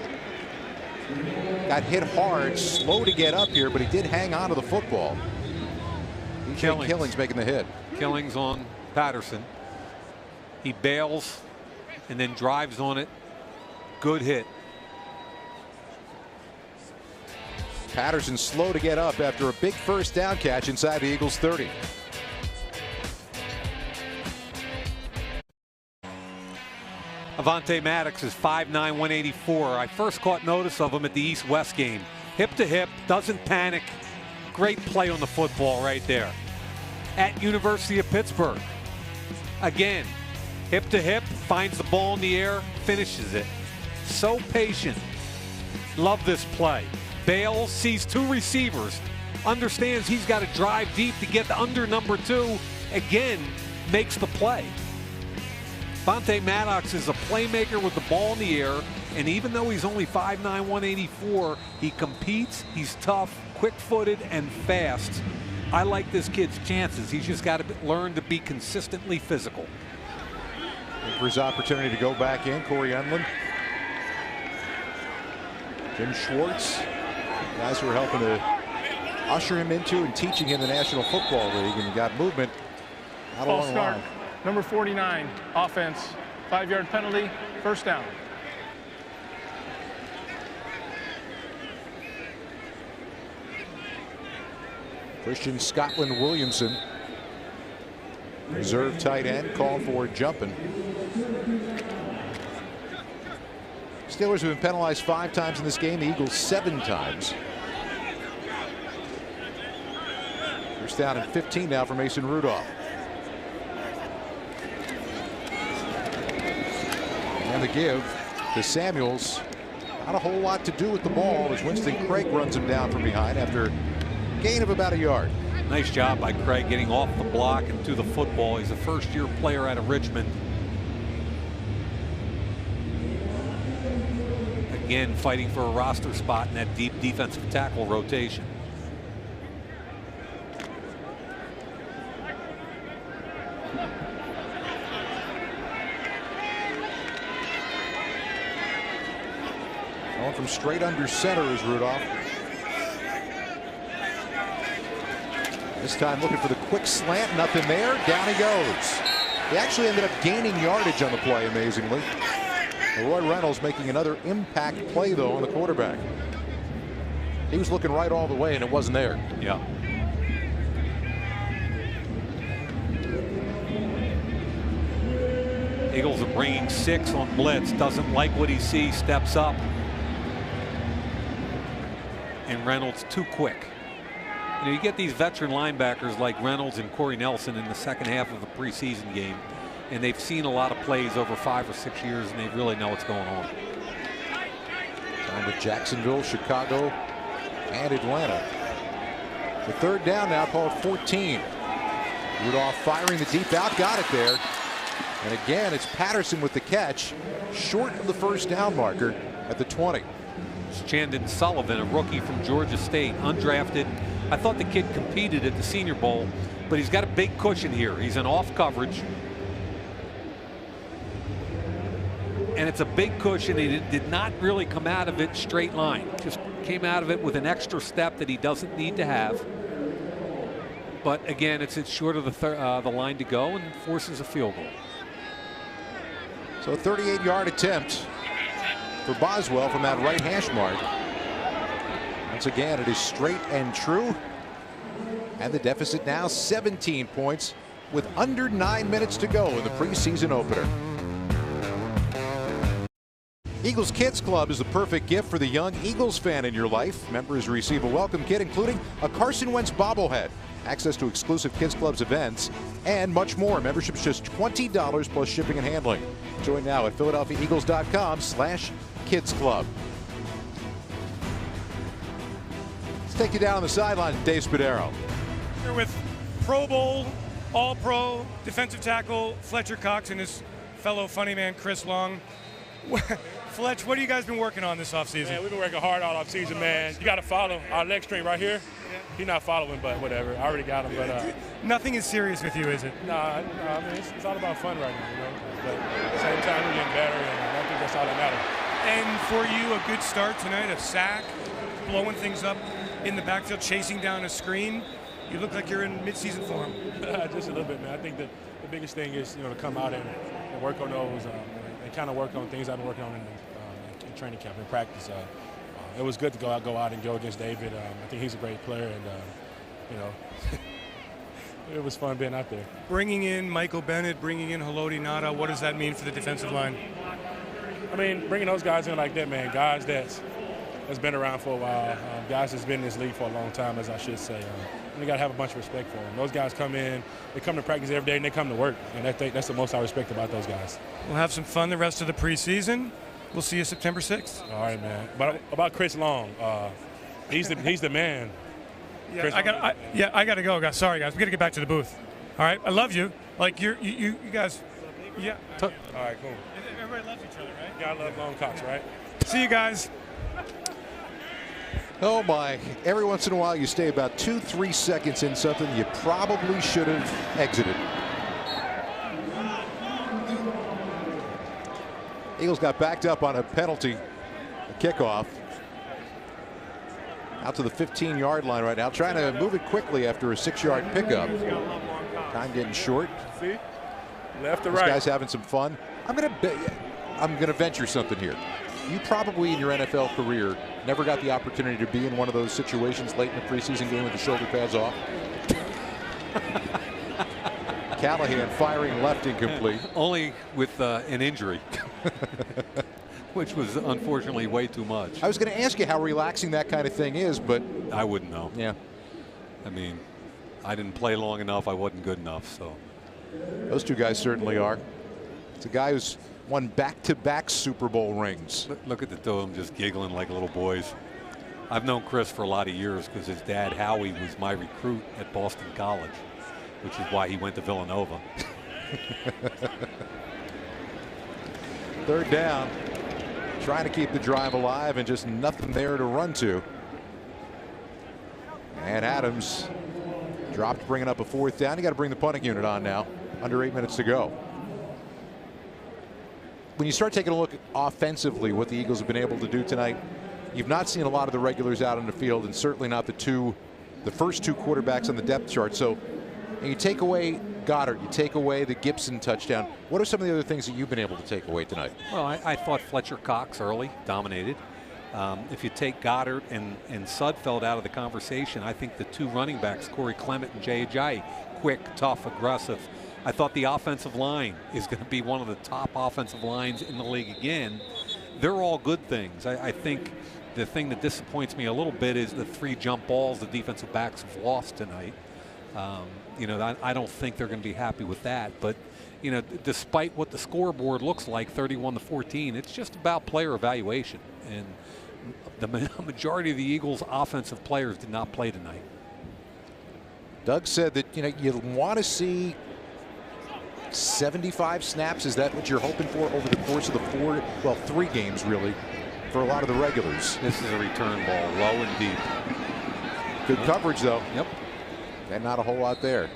Got hit hard, slow to get up here, but he did hang on to the football. Killings making the hit. Killings on Patterson. He bails and then drives on it. Good hit. Patterson slow to get up after a big first down catch inside the Eagles 30. Avonte Maddox is 5'9", 184. I first caught notice of him at the East-West game. Hip to hip, doesn't panic. Great play on the football right there. At University of Pittsburgh. Again, hip to hip, finds the ball in the air, finishes it. So patient. Love this play. Bales sees 2 receivers, understands he's got to drive deep to get under number 2. Again, makes the play. Avonte Maddox is a playmaker with the ball in the air, and even though he's only 5'9", 184, he competes, he's tough, quick-footed, and fast. I like this kid's chances. He's just got to learn to be consistently physical. For his opportunity to go back in, Corey Unlin. Jim Schwartz, guys who are helping to usher him into and teaching him the National Football League, and got movement out along the line. Number 49, offense, 5-yard penalty, first down. Christian Scotland Williamson, reserve tight end, called for jumping. Steelers have been penalized 5 times in this game, the Eagles 7 times. First down and 15 now for Mason Rudolph. And the give to Samuels. Not a whole lot to do with the ball as Winston Craig runs him down from behind after a gain of about a yard. Nice job by Craig getting off the block and to the football. He's a first-year player out of Richmond. again, fighting for a roster spot in that deep defensive tackle rotation. Going from straight under center is Rudolph. This time looking for the quick slant, nothing there. Down he goes. He actually ended up gaining yardage on the play, amazingly. Roy Reynolds making another impact play, though, on the quarterback. He was looking right all the way, and it wasn't there. Yeah. Eagles are bringing 6 on blitz. Doesn't like what he sees. Steps up. And Reynolds too quick. You know, you get these veteran linebackers like Reynolds and Corey Nelson in the second half of a preseason game, and they've seen a lot of plays over 5 or 6 years, and they really know what's going on. Down with Jacksonville, Chicago, and Atlanta. The third down now, called 14. Rudolph firing the deep out, got it there. And again, it's Patterson with the catch, short of the first down marker at the 20. It's Chandon Sullivan, a rookie from Georgia State, undrafted. I thought the kid competed at the Senior Bowl, but he's got a big cushion here. He's in off coverage. And it's a big cushion. He did not really come out of it straight line. Just came out of it with an extra step that he doesn't need to have. But again, it's short of the line to go and forces a field goal. So a 38-yard attempt for Boswell from that right hash mark. Once again, it is straight and true. And the deficit now 17 points with under 9 minutes to go in the preseason opener. Eagles Kids Club is the perfect gift for the young Eagles fan in your life. Members receive a welcome kit including a Carson Wentz bobblehead, access to exclusive Kids Club's events, and much more. Membership's just $20 plus shipping and handling. Join now at PhiladelphiaEagles.com/Kids Club. Let's take you down on the sideline, Dave Spadaro. Here with Pro Bowl, All-Pro, defensive tackle Fletcher Cox and his fellow funny man Chris Long. Fletch, what have you guys been working on this offseason? Man, we've been working hard all offseason, man. You got to follow our leg string right here. He's not following, but whatever. I already got him. But nothing is serious with you, is it? Nah, I mean, it's all about fun right now, you know. But at the same time, we're getting better, and I think that's all that matters. And for you, a good start tonight, a sack, blowing things up in the backfield, chasing down a screen. You look like you're in midseason form. Just a little bit, man. I think that the biggest thing is, you know, to come out and work on those and kind of work on things I've been working on in training camp and practice. It was good to go out and go against David. I think he's a great player, and you know, it was fun being out there. Bringing in Michael Bennett, bringing in Haloti Ngata, what does that mean for the defensive line? I mean, bringing those guys in like that, man, guys that's been around for a while, guys that's been in this league for a long time, as I should say. You got to have a bunch of respect for them. Those guys come in, they come to practice every day, and they come to work, and that's the most I respect about those guys. We'll have some fun the rest of the preseason. We'll see you September 6th. All right, man. But about Chris Long, he's the man. Yeah, I got to go, guys. Sorry, guys. We got to get back to the booth. All right? I love you. Like, you guys. Yeah. All right, cool. Everybody loves each other, right? You gotta love Long Cox, right? See you guys. Oh, my. Every once in a while, you stay about 2-3 seconds in something you probably should have exited. Eagles got backed up on a penalty, a kickoff. Out to the 15-yard line right now, trying to move it quickly after a 6-yard pickup. Time getting short. See? Left to This right. guy's having some fun. I'm gonna venture something here. You probably in your NFL career never got the opportunity to be in one of those situations late in the preseason game with the shoulder pads off. Callahan firing left incomplete. Only with an injury, which was unfortunately way too much. I was going to ask you how relaxing that kind of thing is, but I wouldn't know. Yeah. I mean, I didn't play long enough. I wasn't good enough. So those two guys certainly are. It's a guy who's won back-to-back Super Bowl rings. Look at the two of them just giggling like little boys. I've known Chris for a lot of years because his dad, Howie, was my recruit at Boston College, which is why he went to Villanova. Third down. trying to keep the drive alive and just nothing there to run to. And Adams dropped, bringing up a 4th down. You got to bring the punting unit on now. Under 8 minutes to go. When you start taking a look offensively, what the Eagles have been able to do tonight, you've not seen a lot of the regulars out on the field, and certainly not the first two quarterbacks on the depth chart. So you take away Goedert, you take away the Gibson touchdown. What are some of the other things that you've been able to take away tonight? Well, I thought Fletcher Cox early dominated. If you take Goedert and Sudfeld out of the conversation, I think the two running backs, Corey Clement and Jay Ajayi, quick, tough, aggressive. I thought the offensive line is going to be one of the top offensive lines in the league again. They're all good things. I think the thing that disappoints me a little bit is the 3 jump balls the defensive backs have lost tonight. You know, I don't think they're going to be happy with that. But, you know, despite what the scoreboard looks like, 31-14, it's just about player evaluation. And the majority of the Eagles' offensive players did not play tonight. Doug said that, you know, you want to see 75 snaps. Is that what you're hoping for over the course of the 3 games, really, for a lot of the regulars? This is a return ball, low and deep. Good coverage, though. Yep. And not a whole lot there.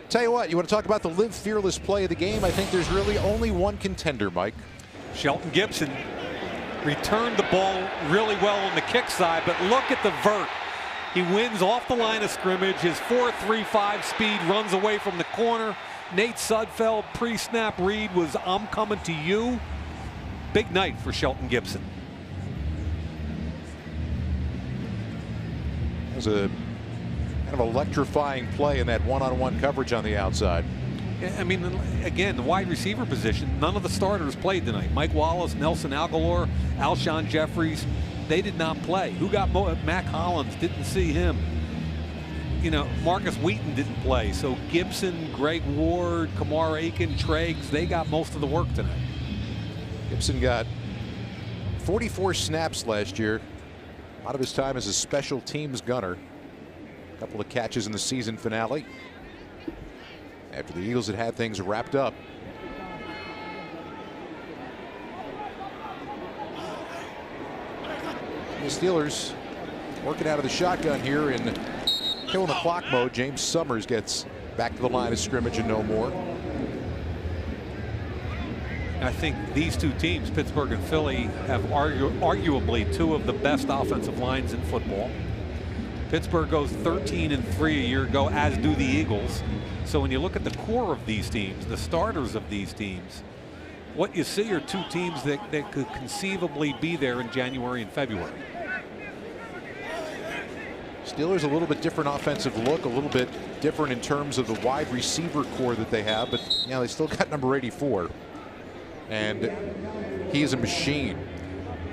Tell you what, you want to talk about the live fearless play of the game? I think there's really only one contender, Mike. Shelton Gibson returned the ball really well on the kick side, but look at the vert. He wins off the line of scrimmage. His 4.35 speed runs away from the corner. Nate Sudfeld pre-snap read was, "I'm coming to you." Big night for Shelton Gibson. It was a kind of electrifying play in that one-on-one coverage on the outside. I mean, again, the wide receiver position, none of the starters played tonight. Mike Wallace, Nelson Aguilar, Alshon Jeffries, they did not play. Who got Mac Hollins? Didn't see him. You know, Marcus Wheaton didn't play. So Gibson, Greg Ward, Kamar Aiken, Treggs, they got most of the work tonight. Gibson got 44 snaps last year. A lot of his time as a special teams gunner. A couple of catches in the season finale after the Eagles had things wrapped up. The Steelers working out of the shotgun here in killing the clock mode. James Summers gets back to the line of scrimmage and no more. I think these two teams, Pittsburgh and Philly, have arguably 2 of the best offensive lines in football. Pittsburgh goes 13-3 a year ago, as do the Eagles. So when you look at the core of these teams, the starters of these teams, what you see are 2 teams that could conceivably be there in January and February. Steelers a little bit different offensive look, a little bit different in terms of the wide receiver core that they have, but you know, they still got number 84, and he is a machine.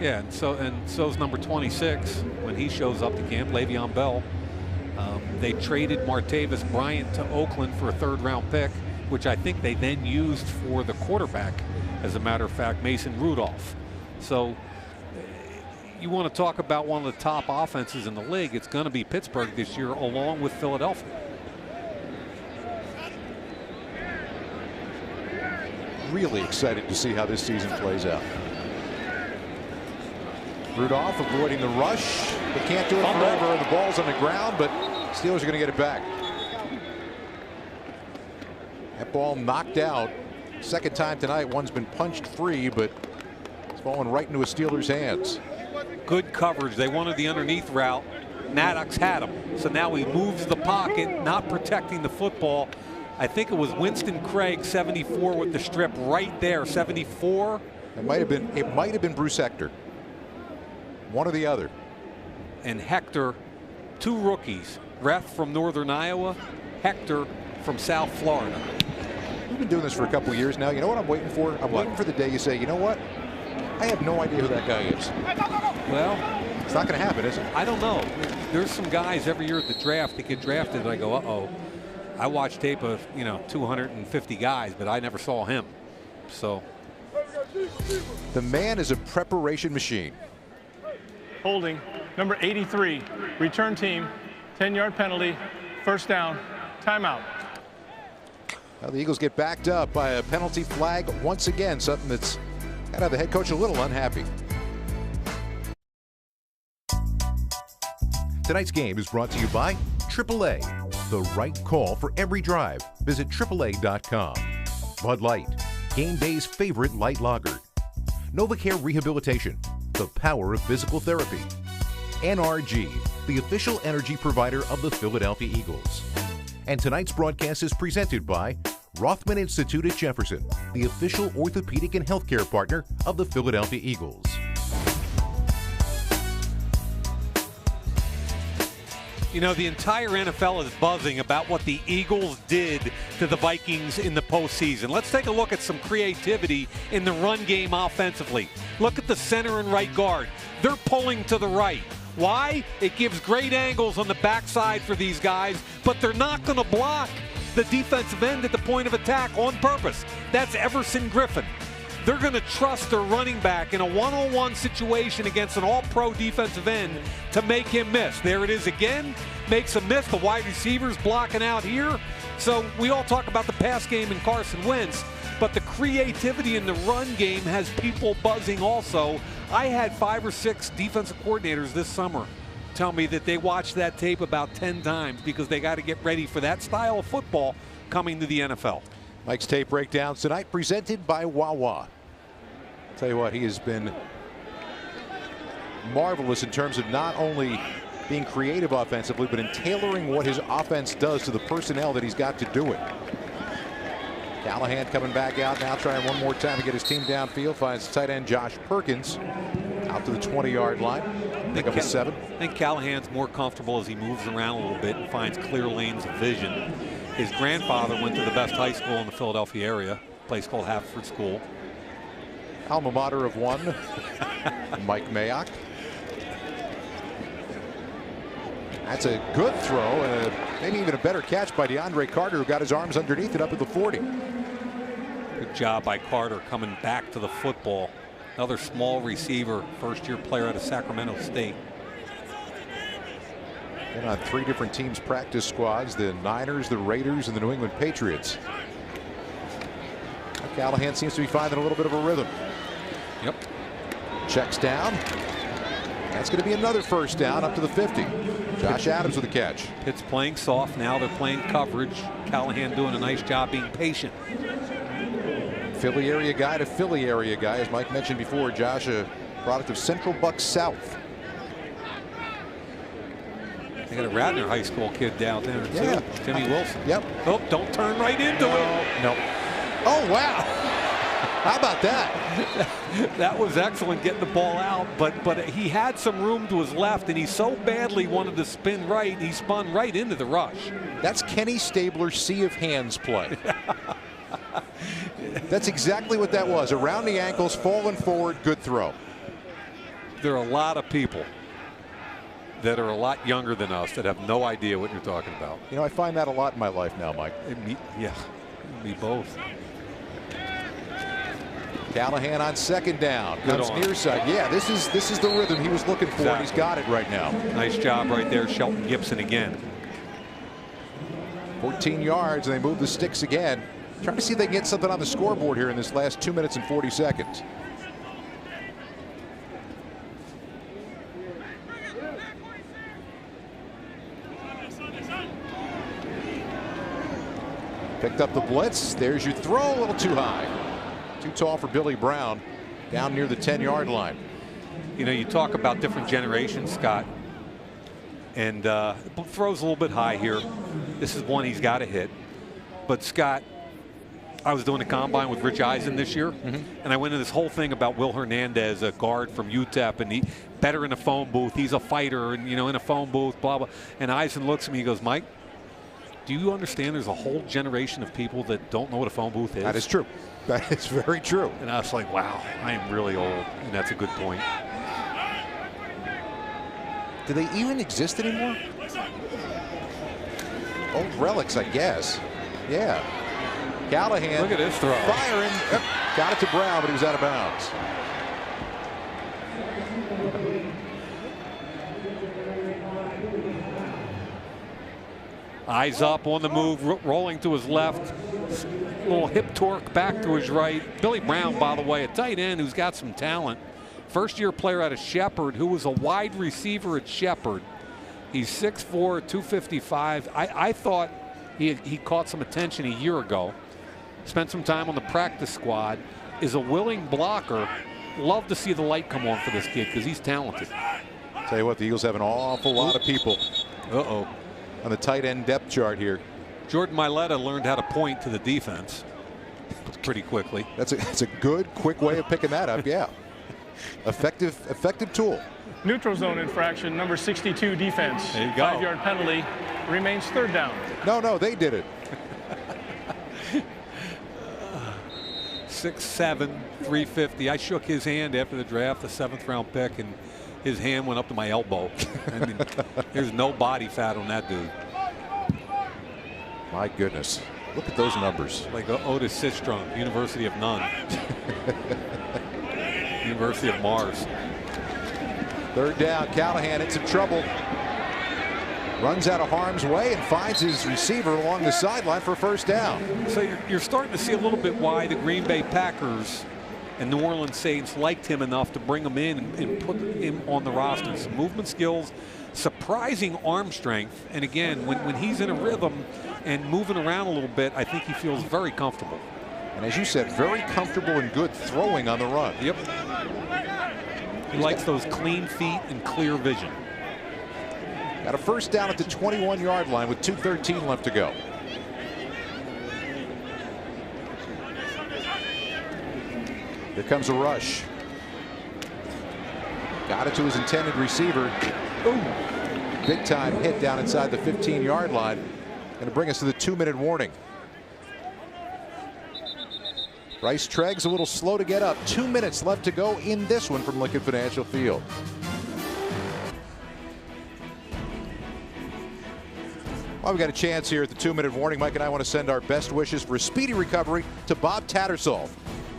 Yeah, and so's number 26 when he shows up to camp, Le'Veon Bell. They traded Martavis Bryant to Oakland for a 3rd-round pick, which I think they then used for the quarterback, as a matter of fact, Mason Rudolph. So you want to talk about one of the top offenses in the league, it's going to be Pittsburgh this year, along with Philadelphia. Really excited to see how this season plays out. Rudolph avoiding the rush, but can't do it forever. The ball's on the ground, but Steelers are going to get it back. That ball knocked out. 2nd time tonight. One's been punched free, but it's falling right into a Steelers' hands. Good coverage. They wanted the underneath route. Maddox had him. So now he moves the pocket, not protecting the football. I think it was Winston Craig, 74, with the strip right there. 74. It might have been Bruce Hector. One or the other. And Hector, 2 rookies. Ref from Northern Iowa, Hector from South Florida. We've been doing this for a couple of years now. You know what I'm waiting for? I'm waiting for the day you say, you know what? I have no idea who that guy is. Well, it's not going to happen, is it? I don't know. There's some guys every year at the draft that get drafted and I go, uh-oh. I watch tape of, 250 guys, but I never saw him. So the man is a preparation machine. Holding, number 83, return team, 10-yard penalty, 1st down, timeout. Now the Eagles get backed up by a penalty flag once again, something that's And the head coach a little unhappy. Tonight's game is brought to you by AAA, the right call for every drive. Visit AAA.com. Bud Light, game day's favorite light lager. NovaCare Rehabilitation, the power of physical therapy. NRG, the official energy provider of the Philadelphia Eagles. And tonight's broadcast is presented by Rothman Institute at Jefferson, the official orthopedic and healthcare partner of the Philadelphia Eagles. You know, the entire NFL is buzzing about what the Eagles did to the Vikings in the postseason. Let's take a look at some creativity in the run game offensively. Look at the center and right guard. They're pulling to the right. Why? It gives great angles on the backside for these guys, but they're not going to block the defensive end at the point of attack on purpose. That's Everson Griffin. They're going to trust their running back in a one-on-one situation against an all-pro defensive end to make him miss. There it is again. Makes a miss. The wide receiver's blocking out here. So we all talk about the pass game and Carson Wentz, but the creativity in the run game has people buzzing also. I had 5 or 6 defensive coordinators this summer tell me that they watched that tape about 10 times because they got to get ready for that style of football coming to the NFL. Mike's tape breakdowns tonight presented by Wawa. Tell you what, he has been marvelous in terms of not only being creative offensively, but in tailoring what his offense does to the personnel that he's got to do it. Callahan coming back out now, trying one more time to get his team downfield. Finds tight end Josh Perkins out to the 20-yard line. Pick up a 7. I think Callahan's more comfortable as he moves around a little bit and finds clear lanes of vision. His grandfather went to the best high school in the Philadelphia area, a place called Haverford School. Alma mater of one, Mike Mayock. That's a good throw and maybe even a better catch by DeAndre Carter, who got his arms underneath it up at the 40. Good job by Carter coming back to the football. Another small receiver, first-year player out of Sacramento State. Been on 3 different teams' practice squads, the Niners, the Raiders, and the New England Patriots. Callahan seems to be finding a little bit of a rhythm. Yep. Checks down. That's going to be another first down up to the 50. Josh Adams with a catch. Pitt's playing soft. Now they're playing coverage. Callahan doing a nice job being patient. Philly area guy to Philly area guy. As Mike mentioned before, Josh, a product of Central Bucks South. They got a Radnor High School kid down there, too. Timmy Wilson. Yep. Oh, don't turn right into it. No. Oh, wow. How about that? That was excellent getting the ball out, but he had some room to his left, and he so badly wanted to spin right, he spun right into the rush. That's Kenny Stabler's sea of hands play. That's exactly what that was. Around the ankles, falling forward, good throw. There are a lot of people that are a lot younger than us that have no idea what you're talking about. You know, I find that a lot in my life now, Mike. Yeah, me both. Callahan on second down. Comes near side. Yeah, this is the rhythm he was looking for. Exactly. And he's got it right now. Nice job right there, Shelton Gibson again. 14 yards, and they move the sticks again. Trying to see if they can get something on the scoreboard here in this last 2 minutes and 40 seconds. Picked up the blitz. There's your throw, a little too high. Too tall for Billy Brown, down near the 10-yard line. You know, you talk about different generations, Scott, and throws a little bit high here. This is one he's got to hit. But Scott, I was doing a combine with Rich Eisen this year, and I went into this whole thing about Will Hernandez, a guard from UTEP, and he better in a phone booth. He's a fighter, and in a phone booth, blah blah. And Eisen looks at me, he goes, "Mike, do you understand there's a whole generation of people that don't know what a phone booth is?" That is true. That is very true. And I was like, wow, I am really old. And that's a good point. Do they even exist anymore? Old relics, I guess. Yeah. Callahan. Look at this throw. Firing. Got it to Brown, but he was out of bounds. Eyes up on the move, rolling to his left. little hip torque back to his right. Billy Brown, by the way, a tight end who's got some talent. First-year player out of Shepherd, who was a wide receiver at Shepherd. He's 6'4", 255. I thought he caught some attention a year ago. Spent some time on the practice squad. Is a willing blocker. Love to see the light come on for this kid because he's talented. Tell you what, the Eagles have an awful lot of people. Uh-oh. On the tight end depth chart here. Jordan Mailata learned how to point to the defense pretty quickly. That's a good, quick way of picking that up. Yeah. Effective tool. Neutral zone infraction, number 62 defense. There you go. 5-yard penalty, remains third down. No, they did it. 6'7", 350. I shook his hand after the draft, the 7th-round pick, and his hand went up to my elbow. I mean, there's no body fat on that dude. My goodness. Look at those numbers. Like Otis Sistrunk, University of None. University of Mars. Third down, Callahan in some trouble. Runs out of harm's way and finds his receiver along the sideline for a first down. So you're starting to see a little bit why the Green Bay Packers and New Orleans Saints liked him enough to bring him in and put him on the roster. Some movement skills, surprising arm strength, and again, when he's in a rhythm and moving around a little bit, I think he feels very comfortable. And as you said, very comfortable and good throwing on the run. Yep. He likes those clean feet and clear vision. Got a first down at the 21-yard line with 2:13 left to go. Here comes a rush. Got it to his intended receiver. Ooh. Big time hit down inside the 15-yard line. Going to bring us to the 2-minute warning. Bryce Tregg's a little slow to get up. 2 minutes left to go in this one from Lincoln Financial Field. Well, we got a chance here at the 2-minute warning. Mike and I want to send our best wishes for a speedy recovery to Bob Tattersall,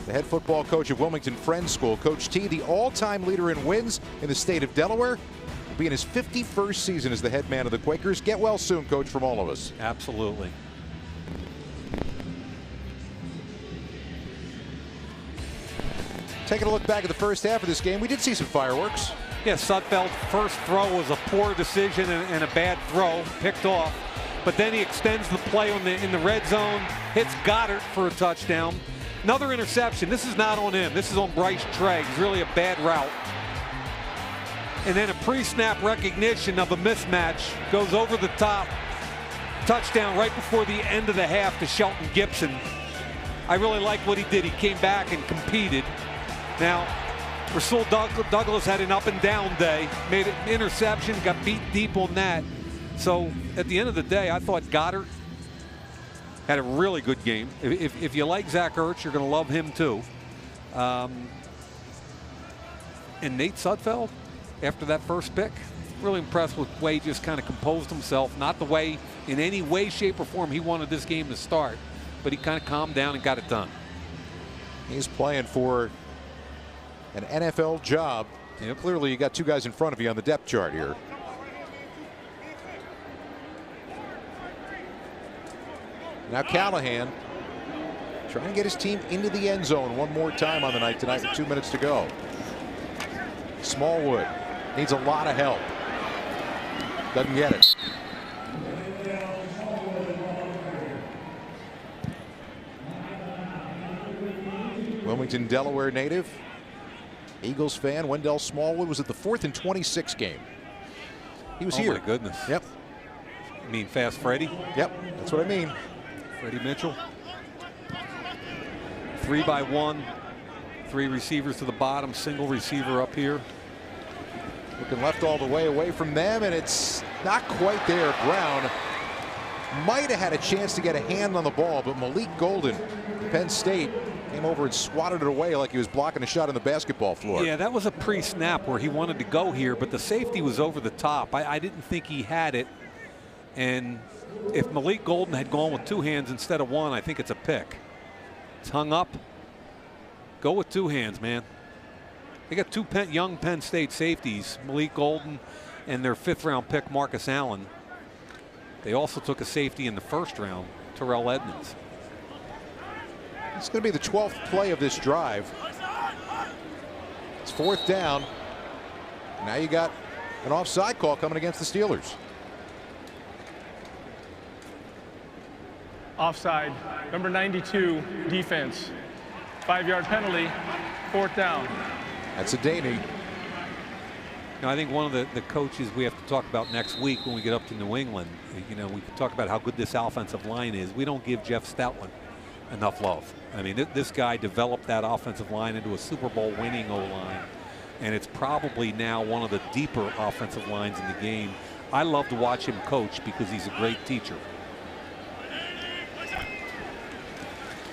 the head football coach of Wilmington Friends School. Coach T, the all-time leader in wins in the state of Delaware, will be in his 51st season as the head man of the Quakers. Get well soon, Coach, from all of us. Absolutely. Taking a look back at the first half of this game, we did see some fireworks. Yeah, Sudfeld's first throw was a poor decision and a bad throw, picked off. But then he extends the play in the red zone, hits Goedert for a touchdown. Another interception. This is not on him. This is on Bryce Tregg. It's really a bad route. And then a pre-snap recognition of a mismatch. Goes over the top. Touchdown right before the end of the half to Shelton Gibson. I really like what he did. He came back and competed. Now, Rasul Douglas had an up and down day. Made an interception, got beat deep on that. So at the end of the day, I thought Goedert had a really good game. If you like Zach Ertz, you're going to love him too. And Nate Sudfeld, after that first pick, really impressed with the way he just kind of composed himself. Not the way, in any way, shape, or form he wanted this game to start, but he kind of calmed down and got it done. He's playing for an NFL job. Yep. Clearly, you got two guys in front of you on the depth chart here. Now Callahan trying to get his team into the end zone one more time on the night tonight with 2 minutes to go. Smallwood needs a lot of help. Doesn't get it. Wilmington, Delaware native. Eagles fan. Wendell Smallwood was at the 4th and 26 game. He was here. Oh my goodness. Yep. You mean Fast Freddie? Yep, that's what I mean. Freddie Mitchell. 3-by-1. 3 receivers to the bottom. Single receiver up here. Looking left all the way away from them, and it's not quite there. Brown might have had a chance to get a hand on the ball, but Malik Golden, Penn State, came over and swatted it away like he was blocking a shot on the basketball floor. Yeah, that was a pre-snap where he wanted to go here, but the safety was over the top. I didn't think he had it. And if Malik Golden had gone with 2 hands instead of 1, I think it's a pick. It's hung up. Go with 2 hands, man. They got 2 young Penn State safeties, Malik Golden and their 5th-round pick, Marcus Allen. They also took a safety in the 1st round, Terrell Edmunds. It's going to be the 12th play of this drive. It's 4th down. Now you got an offside call coming against the Steelers. Offside, number 92, defense. 5-yard penalty, 4th down. That's a Daney. Now, I think one of the coaches we have to talk about next week when we get up to New England, you know, we can talk about how good this offensive line is. We don't give Jeff Stoutland enough love. I mean, this guy developed that offensive line into a Super Bowl winning O-line, and it's probably now one of the deeper offensive lines in the game. I love to watch him coach because he's a great teacher.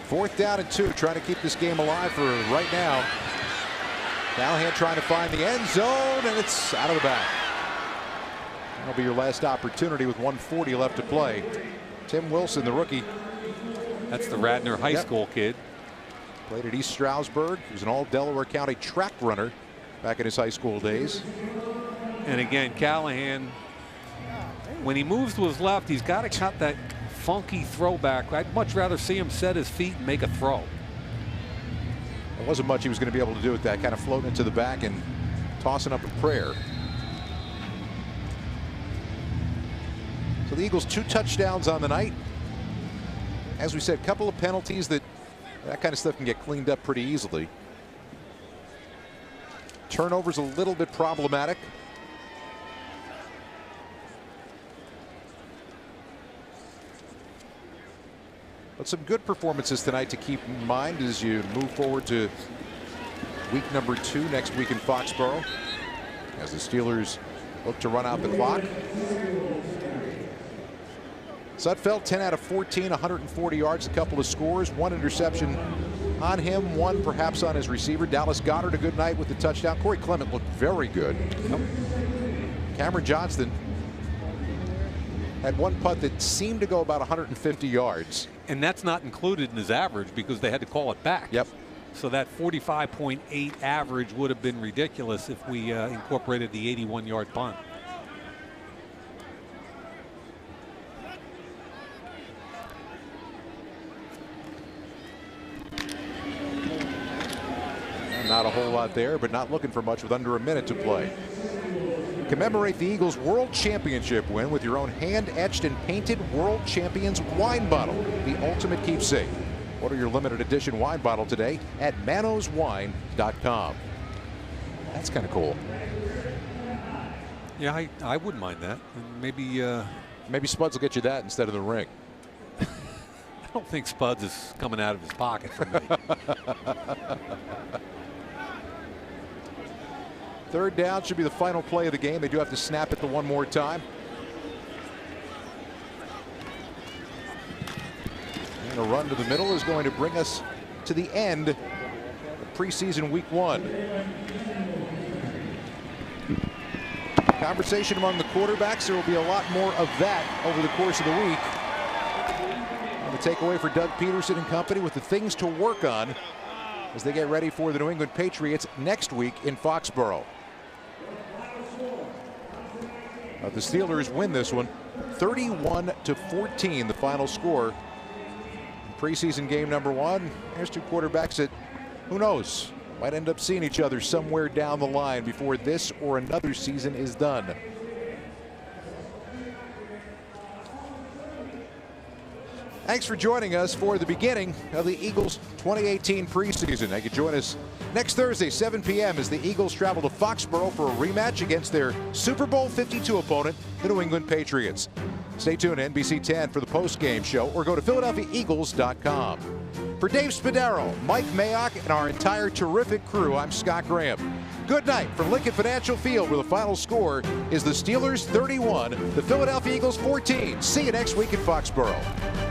4th down and 2, trying to keep this game alive for right now. Callahan trying to find the end zone, and it's out of the bag. That'll be your last opportunity with 1:40 left to play. Tim Wilson, the rookie. That's the Radnor High School kid. Played at East Stroudsburg. He was an all-Delaware County track runner back in his high school days. And again, Callahan, when he moves to his left, he's got to cut that funky throwback. I'd much rather see him set his feet and make a throw. There wasn't much he was going to be able to do with that, kind of floating into the back and tossing up a prayer. So the Eagles 2 touchdowns on the night. As we said, a couple of penalties that kind of stuff can get cleaned up pretty easily. Turnovers a little bit problematic. But some good performances tonight to keep in mind as you move forward to week number 2 next week in Foxborough, as the Steelers look to run out the clock. Sudfeld 10 out of 14, 140 yards, a couple of scores, 1 interception on him, 1 perhaps on his receiver. Dallas Goedert a good night with the touchdown. Corey Clement looked very good. Cameron Johnston had 1 putt that seemed to go about 150 yards. And that's not included in his average because they had to call it back. Yep. So that 45.8 average would have been ridiculous if we incorporated the 81-yard punt. Not a whole lot there, but not looking for much with under a minute to play. Commemorate the Eagles' World Championship win with your own hand-etched and painted World Champions wine bottle, the ultimate keepsake. Order your limited edition wine bottle today at manoswine.com. That's kind of cool. Yeah, I wouldn't mind that. And maybe Spuds will get you that instead of the ring. I don't think Spuds is coming out of his pocket for me. 3rd down should be the final play of the game. They do have to snap it the 1 more time. And a run to the middle is going to bring us to the end of preseason week 1. Conversation among the quarterbacks. There will be a lot more of that over the course of the week. And the takeaway for Doug Peterson and company with the things to work on as they get ready for the New England Patriots next week in Foxborough. The Steelers win this one 31-14, the final score. Preseason game number 1. There's 2 quarterbacks that, who knows, might end up seeing each other somewhere down the line before this or another season is done. Thanks for joining us for the beginning of the Eagles 2018 preseason. They can join us next Thursday, 7 p.m. as the Eagles travel to Foxborough for a rematch against their Super Bowl 52 opponent, the New England Patriots. Stay tuned to NBC 10 for the post-game show or go to PhiladelphiaEagles.com. For Dave Spadaro, Mike Mayock, and our entire terrific crew, I'm Scott Graham. Good night from Lincoln Financial Field, where the final score is the Steelers 31, the Philadelphia Eagles 14. See you next week in Foxborough.